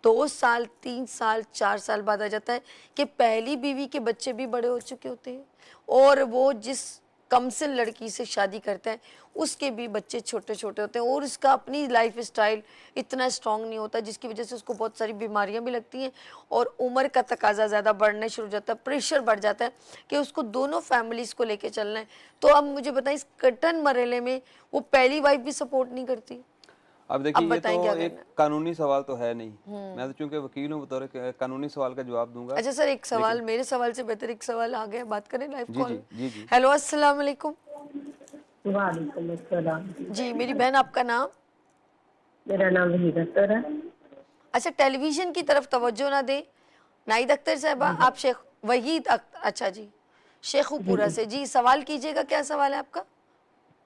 Speaker 1: 2 साल 3 साल 4 साल बाद आ जाता है कि पहली बीवी के बच्चे भी बड़े हो चुके होते हैं, और वो जिस कमसिन लड़की से शादी करता है उसके भी बच्चे छोटे छोटे होते हैं, और उसका अपनी लाइफ स्टाइल इतना स्ट्रांग नहीं होता, जिसकी वजह से उसको बहुत सारी बीमारियां भी लगती हैं, और उम्र का तकाजा ज़्यादा बढ़ने शुरू हो जाता है, प्रेशर बढ़ जाता है कि उसको दोनों फैमिलीज़ को लेके चलना है। तो अब मुझे बताएं, इस कठिन मरहले में वो पहली वाइफ भी सपोर्ट नहीं करती?
Speaker 2: اب دیکھیے یہ
Speaker 1: بتائیں
Speaker 2: تو
Speaker 1: کیا
Speaker 2: ایک
Speaker 1: کرنا ہے؟
Speaker 2: قانونی سوال تو ہے نہیں، میں تو چونکہ وکیل ہوں بطور قانونی سوال کا جواب دوں گا.
Speaker 1: اچھا سر ایک سوال، میرے سوال سے بہتر ایک سوال آ گیا، بات کریں لائیو
Speaker 2: جی
Speaker 1: کال.
Speaker 2: جی جی جی.
Speaker 1: ہیلو السلام علیکم.
Speaker 5: وعلیکم السلام.
Speaker 1: جی میری بہن آپ کا نام؟
Speaker 5: میرا نام وحید اختر ہے.
Speaker 1: اچھا ٹیلی ویژن کی طرف توجہ نہ دیں. ناہید اختر صاحبہ آپ شیخ وحید اچھا جی شیخو پورہ سے. جی سوال کیجئے گا، کیا سوال ہے آپ کا؟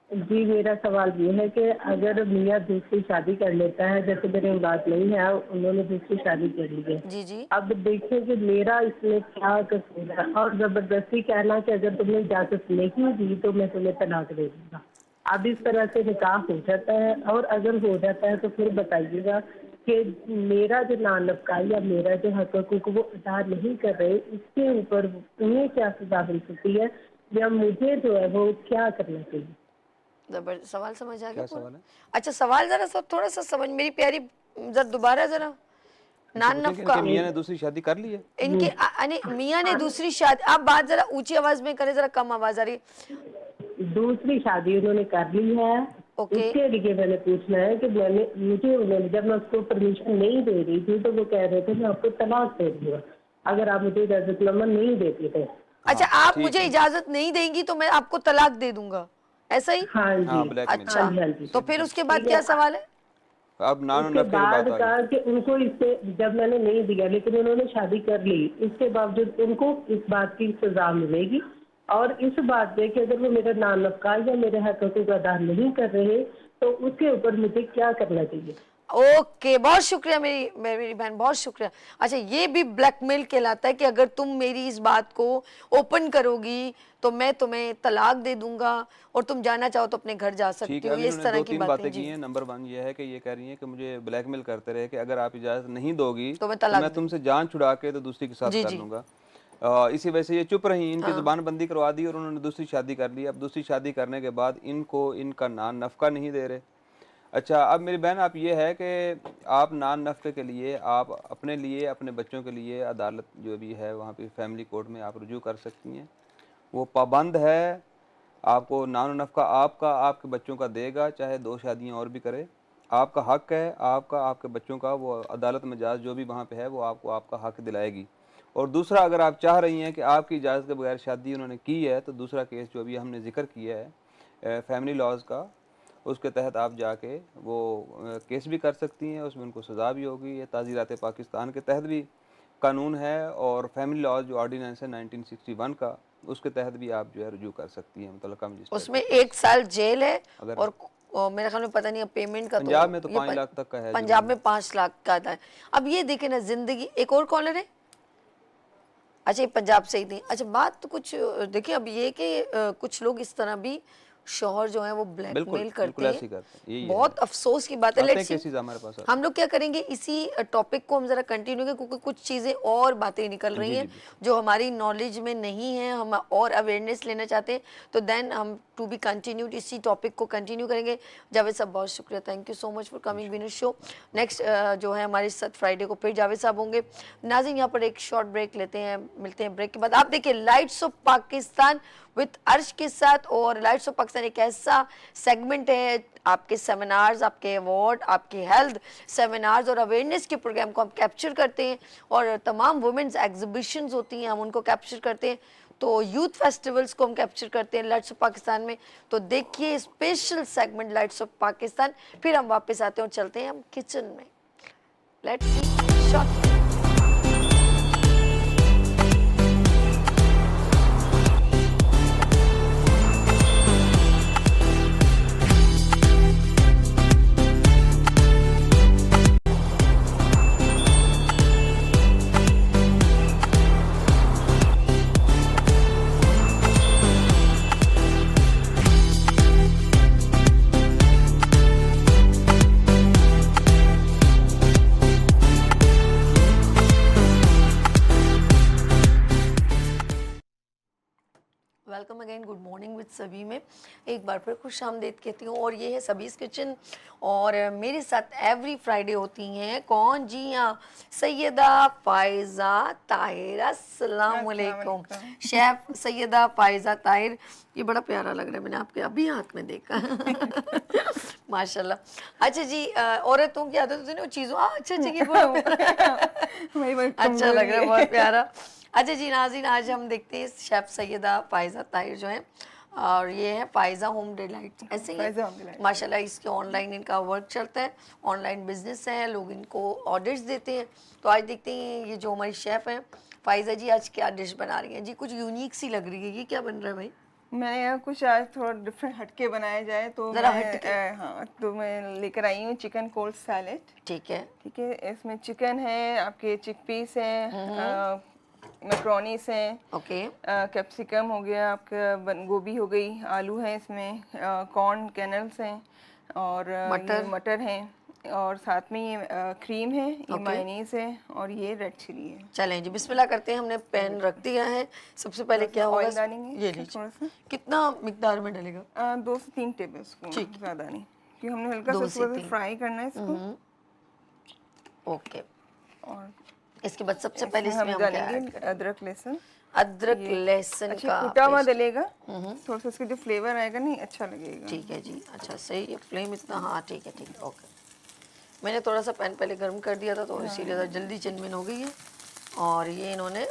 Speaker 5: جی میرا سوال یہ ہے کہ اگر میاں دوسری شادی کر لیتا ہے، جیسے میرے اولاد نہیں ہے، انہوں نے دوسری شادی کر لی ہے،
Speaker 1: جی جی
Speaker 5: اب دیکھیں کہ میرا اس میں کیا قصور ہے، اور زبردستی کہنا کہ اگر تم نے اجازت نہیں دی تو میں تمہیں طلاق دے دوں گا. اب اس طرح سے نکاح ہو جاتا ہے، اور اگر ہو جاتا ہے تو پھر بتائیے گا کہ میرا جو نان نفقہ یا میرا جو حقوق وہ ادا نہیں کر رہے، اس کے اوپر انہیں کیا سزا مل سکتی ہے یا مجھے جو ہے وہ کیا کرنا چاہیے؟
Speaker 1: سوال سمجھ آ گیا
Speaker 2: کیا
Speaker 1: پورا؟
Speaker 2: سوال ہے؟
Speaker 1: اچھا سوال ذرا سب تھوڑا سا سمجھ، میری پیاری ذرا دوبارہ ذرا. نان
Speaker 2: پوچھیں کہ ان
Speaker 1: نفقہ
Speaker 2: کے میاں نے دوسری شادی کر لی ہے.
Speaker 1: ان کے میاں نے دوسری شادی، آپ بات ذرا اونچی آواز میں کریں، ذرا کم آواز آ رہی ہے.
Speaker 5: دوسری شادی انہوں نے کر لی ہے،
Speaker 1: اوکے.
Speaker 5: اس کے لیے میں نے پوچھنا ہے کہ مجھے جب میں اس کو پرمیشن نہیں دے رہی تھی تو وہ کہہ رہے تھے میں آپ کو طلاق دے دوں گا اگر آپ مجھے اجازت نامہ نہیں دیتے تھے.
Speaker 1: اچھا آپ مجھے اجازت نہیں دیں گی تو میں آپ کو طلاق دے دوں گا، ایسا ہی؟
Speaker 5: ہاں
Speaker 2: ہاں
Speaker 5: جی.
Speaker 2: بلیک میل.
Speaker 1: اچھا
Speaker 5: ہاں جی.
Speaker 1: تو پھر اس کے بعد کیا سوال ہے؟
Speaker 2: اب نان
Speaker 5: اس
Speaker 2: و
Speaker 5: کے
Speaker 2: نفقے کی
Speaker 5: بعد
Speaker 2: بات آ
Speaker 5: کہا
Speaker 2: گئی.
Speaker 5: کہ ان کو اس سے جب میں نے نہیں دیا لیکن انہوں نے شادی کر لی، اس کے باوجود ان کو اس بات کی سزا ملے گی، اور اس بات پہ کہ اگر وہ میرا نان نفقہ یا میرے حقوق کو ادا نہیں کر رہے تو اس کے اوپر مجھے کیا کرنا چاہیے؟
Speaker 1: اوکے بہت شکریہ میری بہن، بہت شکریہ. اچھا یہ بھی بلیک میل کہلاتا ہے کہ اگر تم میری اس بات کو اوپن کرو گی تو میں تمہیں طلاق دے دوں گا اور تم جانا چاہو تو اپنے گھر جا
Speaker 2: ٹھیک
Speaker 1: سکتی
Speaker 2: ہے.
Speaker 1: ہو،
Speaker 2: ابھی
Speaker 1: یہ
Speaker 2: انہوں
Speaker 1: اس
Speaker 2: نے
Speaker 1: طرح
Speaker 2: دو
Speaker 1: کی
Speaker 2: تین
Speaker 1: باتیں.
Speaker 2: باتیں
Speaker 1: جی
Speaker 2: کی ہیں. نمبر 1 یہ ہے کہ یہ کہہ رہی ہیں کہ مجھے بلیک میل کرتے رہے کہ اگر آپ اجازت نہیں دو گی
Speaker 1: تو میں
Speaker 2: تو
Speaker 1: طلاق
Speaker 2: میں تم سے جان چھڑا کے تو دوسری کے ساتھ
Speaker 1: جی
Speaker 2: کر
Speaker 1: جی
Speaker 2: لوں گا. اسی وجہ سے یہ چپ رہی، ان کی زبان بندی کروا دی اور انہوں نے دوسری شادی کر لی. اب دوسری شادی کرنے کے بعد ان کو ان کا نان نفقہ نہیں دے رہے. اچھا اب میری بہن آپ یہ ہے کہ آپ نان نفقے کے لیے آپ اپنے لیے اپنے بچوں کے لیے عدالت جو بھی ہے وہاں پہ فیملی کورٹ میں آپ رجوع کر سکتی ہیں. وہ پابند ہے آپ کو نان و نفقہ آپ کے بچوں کا دے گا، چاہے 2 شادیاں اور بھی کرے. آپ کا حق ہے، آپ کے بچوں کا، وہ عدالت مجاز جو بھی وہاں پہ ہے وہ آپ کو آپ کا حق دلائے گی. اور دوسرا اگر آپ چاہ رہی ہیں کہ آپ کی اجازت کے بغیر شادی انہوں نے کی ہے تو دوسرا کیس جو ابھی ہم نے ذکر کیا ہے فیملی لاز کا، اس کے تحت آپ جا کے وہ کیس بھی کر سکتی ہیں. اس میں ان کو سزا بھی ہوگی. یہ تعزیرات پاکستان کے تحت بھی قانون ہے، اور فیملی لاز جو آرڈیننس ہے 1961 کا، اس کے تحت بھی آپ جو ہے رجوع کر سکتی ہیں متعلقہ مجسٹریٹ.
Speaker 1: اس میں 1 سال جیل ہے اور میرے خیال میں پتہ نہیں اب پیمنٹ کا تو
Speaker 2: پنجاب میں تو 5 لاکھ تک کا ہے.
Speaker 1: پنجاب میں 5 لاکھ کا ہے. اب یہ دیکھیں نا زندگی. ایک اور کالر ہے. اچھا یہ پنجاب سے ہی تھی. اچھا بات تو کچھ دیکھیں اب یہ کہ کچھ لوگ اس طرح بھی شوہر جو ہیں وہ بلیک میل کرتے ہیں. بہت افسوس کی بات ہے. لیٹس سی ہم لوگ کیا کریں گے اسی ٹاپک کو ہم ذرا کنٹینیو کریں کیونکہ کچھ چیزیں اور باتیں نکل رہی ہیں جو ہماری نالج میں نہیں ہیں، ہم اور اویئرنیس لینا چاہتے ہیں. تو دین ہم ٹو بی کنٹینیوڈ اسی ٹاپک کو کنٹینیو کریں گے. جاوید صاحب بہت شکریہ، thank you so much for coming when show. Next جو ہے ہمارے ساتھ فرائیڈے کو پھر جاوید صاحب ہوں گے. ناظرین یہاں پر ایک شارٹ بریک لیتے ہیں، ملتے ہیں بریک کے بعد. آپ دیکھیں لائٹس آف پاکستان وتھ عرش کے ساتھ. اور لائٹس آف پاکستان ایک ایسا سیگمنٹ ہے، آپ کے سیمینارز، آپ کے ایوارڈ، آپ کے ہیلتھ سیمینارز اور اویئرنیس کے پروگرام کو ہم کیپچر کرتے ہیں، اور تمام وومنز ایگزیبیشنز ہوتی ہیں ہم ان کو کیپچر کرتے ہیں. تو یوتھ فیسٹیولز کو ہم کیپچر کرتے ہیں لائٹس آف پاکستان میں. تو دیکھیے special segment lights of Pakistan. پھر ہم واپس آتے ہیں اور چلتے ہیں ہم کچن میں. Let's see short. खैरियत सभी में। एक बार फिर खुश आमदीद कहती हूँ। और ये है सबीज़ किचन और मेरे साथ एवरी फ्राइडे होती हैं कौन? जी हाँ, सैयदा फ़ाइज़ा ताहिर। अस्सलाम वालेकुम शेफ़ सैयदा फ़ाइज़ा ताहिर। ये बड़ा प्यारा लग रहा है, मैंने आपके अभी हाथ में देखा माशाल्लाह। अच्छा जी, औरतों की आदत होती है ना, वो चीज़ों अच्छा अच्छा ये बड़ा प्यारा अच्छा लग रहा है, बहुत प्यारा। अच्छा जी नाज़रीन, आज हम देखते हैं शेफ़ सैयदा फ़ाइज़ा ताहिर जो है, और ये है फ़ाइज़ा होम डिलाइट, ऐसे ही है माशाल्लाह। इसके ऑनलाइन इनका वर्क चलता है, ऑनलाइन बिजनेस है, लोग इनको ऑर्डर्स देते हैं। तो आज देखते हैं ये जो हमारी शेफ़ हैं फ़ाइज़ा जी, आज क्या डिश बना रही हैं जी? कुछ यूनिक सी लग रही है, ये क्या बन रहा है भाई?
Speaker 6: मैंने यहाँ कुछ आज थोड़ा डिफरेंट हटके बनाया जाए तो
Speaker 1: ज़रा
Speaker 6: मैं
Speaker 1: हटके।
Speaker 6: हाँ, तो मैं लेकर आई हूँ चिकन कोल्ड सैलेड।
Speaker 1: ठीक है।
Speaker 6: ठीक है, इसमें चिकन है, आपके चिकपीस हैं, मैक्रोनीस हैं,
Speaker 1: ओके।
Speaker 6: कैप्सिकम हो गया, आपका बंद गोभी हो गई, आलू है इसमें, कॉर्न कैनल्स हैं, और ये मटर हैं, और साथ में ये क्रीम है, ये मायोनीज है, और ये रेड चिली है।
Speaker 1: चलें जी बिस्मिल्लाह करते हैं। हमने पैन रख दिया है। सबसे पहले क्या होगा?
Speaker 6: ऑयल डालेंगे
Speaker 1: ये
Speaker 6: थोड़ा
Speaker 1: लीजिए।
Speaker 6: सा,
Speaker 1: कितना मिकदार में डलेगा?
Speaker 6: 2 से 3 टेबल स्पून,
Speaker 1: ठीक।
Speaker 6: ज़्यादा नहीं, क्योंकि हमने हल्का सा
Speaker 1: 2 से
Speaker 6: थोड़ा सा
Speaker 1: 3।
Speaker 6: फ्राई करना है इसको।
Speaker 1: ओके।
Speaker 6: और
Speaker 1: इसके बाद सबसे पहले इसमें हम क्या ऐड
Speaker 6: डालेंगे
Speaker 1: करेंगे?
Speaker 6: अदरक लहसुन।
Speaker 1: अदरक लहसुन
Speaker 6: अच्छा
Speaker 1: का
Speaker 6: कुटा हुआ
Speaker 1: पेस्ट।
Speaker 6: डलेगा, थोड़ा सा इसका जो फ्लेवर आएगा नहीं अच्छा लगेगा।
Speaker 1: ठीक है जी। अच्छा सही है, फ्लेम इतना, हाँ ठीक है ठीक है ओके। मैंने थोड़ा सा पैन पहले गर्म कर दिया था तो इसीलिए ज़रा जल्दी चिनमिन हो गई है। और ये इन्होंने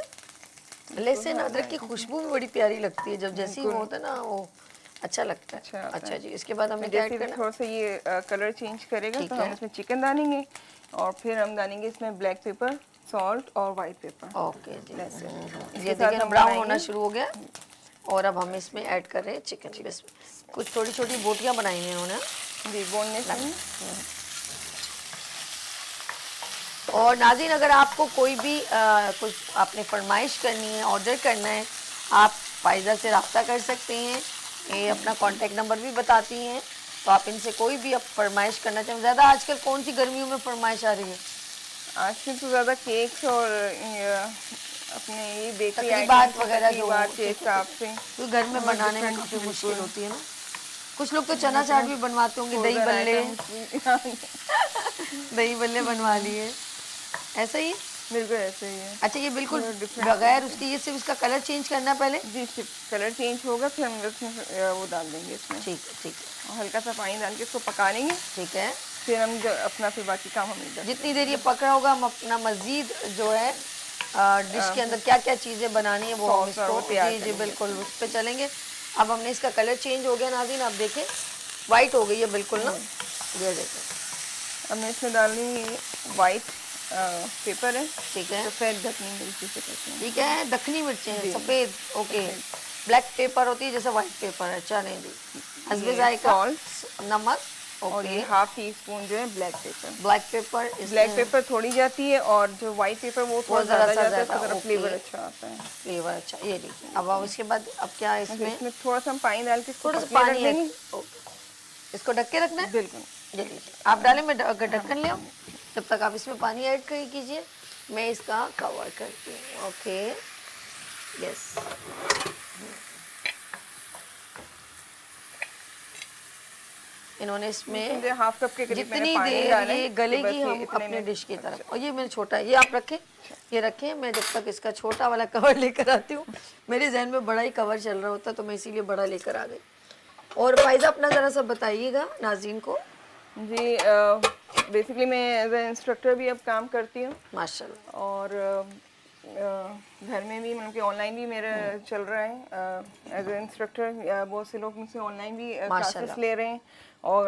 Speaker 1: लहसुन अदरक की खुशबू भी बड़ी प्यारी लगती है जब जैसे ही वो होता है ना, वो अच्छा लगता है। अच्छा जी, इसके बाद हमने क्या ऐड
Speaker 6: जैसे
Speaker 1: करना?
Speaker 6: थोड़ा सा ये कलर चेंज करेगा
Speaker 1: ठीक
Speaker 6: तो
Speaker 1: है।
Speaker 6: हम इसमें चिकन डालेंगे, और फिर हम डालेंगे इसमें ब्लैक पेपर, सॉल्ट और वाइट पेपर।
Speaker 1: ओके जी।
Speaker 6: इसके
Speaker 1: ये
Speaker 6: साथ
Speaker 1: देखिए
Speaker 6: हम
Speaker 1: ब्राउन
Speaker 6: बनाएंगे-
Speaker 1: होना शुरू हो गया। और अब हम इसमें ऐड कर रहे हैं चिकन। बस कुछ छोटी छोटी बोटियां बनाई हैं इन्होंने।
Speaker 6: जी बोनलेस है।
Speaker 1: और नाज़रीन, अगर आपको कोई भी कुछ आपने फरमाइश करनी है, ऑर्डर करना है, आप फ़ाइज़ा से रब्ता कर सकते हैं। ये अपना कॉन्टैक्ट नंबर भी बताती हैं, तो आप इनसे कोई भी आप फरमाइश करना चाहें। ज़्यादा आजकल कौन सी गर्मियों में फरमाइश आ रही है?
Speaker 6: आजकल तो ज़्यादा केक्स और अपने ये बेकरी
Speaker 1: तकरीबात वगैरह जो
Speaker 6: बात के हिसाब से
Speaker 1: तो घर में बनाने में काफ़ी मुश्किल होती है ना। कुछ लोग तो चना चाट भी बनवाते होंगे, दही बल्ले दही बल्ले बनवा लिए, ऐसा ही?
Speaker 6: बिल्कुल ऐसे ही है।
Speaker 1: अच्छा ये बिल्कुल बगैर उसके, ये सिर्फ उसका कलर चेंज करना है पहले?
Speaker 6: जी कलर चेंज होगा, फिर हम इसमें वो डाल देंगे इसमें।
Speaker 1: ठीक है ठीक है।
Speaker 6: और हल्का सा पानी डाल के इसको पका लेंगे,
Speaker 1: ठीक है।
Speaker 6: फिर हम अपना फिर बाकी काम हम इधर।
Speaker 1: जितनी देर ये पक रहा होगा हम अपना मज़ीद जो है डिश के अंदर क्या क्या चीज़ें बनानी है वो हम इसको, जी जी बिल्कुल उस पर चलेंगे। अब हमने इसका कलर चेंज हो गया नाज़रीन, आप देखें वाइट हो गई है बिल्कुल ना, ये देखें।
Speaker 6: अब मैं इसमें डालूंगी वाइट पेपर है,
Speaker 1: ठीक है।
Speaker 6: सफ़ेद दखनी मिर्ची से कहते हैं।
Speaker 1: ठीक है, दखनी मिर्चें हैं, सफ़ेद, ओके। ब्लैक पेपर होती है जैसे वाइट पेपर है, चने जी। हस्बे जायका नमक,
Speaker 6: और ये हाफ टी स्पून जो है black pepper.
Speaker 1: Black pepper,
Speaker 6: black pepper थोड़ी जाती है, और जो वाइट पेपर वो थोड़ा ज़्यादा जाता है, तो ज़रा
Speaker 1: ओके।
Speaker 6: फ्लेवर अच्छा आता है।
Speaker 1: फ्लेवर अच्छा, ये देखिए। अब इसके बाद अब क्या है इसमें?
Speaker 6: इसमें थोड़ा सा हम पानी डाल के
Speaker 1: थोड़ा सा पानी है, इसको ढक के रखना है।
Speaker 6: बिल्कुल।
Speaker 1: ये लीजिए आप डालें, मैं ढक्कन ले आऊँ, जब तक आप इसमें पानी ऐड कीजिए मैं इसका कवर करती हूँ। Okay yes. इन्होंने इसमें
Speaker 6: हाफ कप के करीब मैंने
Speaker 1: जितनी
Speaker 6: पानी
Speaker 1: देर
Speaker 6: डाला है
Speaker 1: ये
Speaker 6: कि
Speaker 1: गलेगी
Speaker 6: बस ये
Speaker 1: हम
Speaker 6: इतने
Speaker 1: अपने
Speaker 6: में-
Speaker 1: डिश की तरफ। और ये मेरा छोटा है, ये आप रखें, ये रखें, मैं जब तक इसका छोटा वाला कवर लेकर आती हूँ। मेरे जहन में बड़ा ही कवर चल रहा होता तो मैं इसीलिए बड़ा लेकर आ गई। और फ़ाइज़ा अपना ज़रा सा बताइएगा नाज़रीन को।
Speaker 6: जी बेसिकली मैं एज ए इंस्ट्रक्टर भी अब काम करती हूँ,
Speaker 1: माशाल्लाह।
Speaker 6: और घर में भी मतलब कि ऑनलाइन भी मेरा चल रहा है एज ए इंस्ट्रक्टर। बहुत से लोग मुझसे ऑनलाइन भी क्लासेस ले रहे हैं, और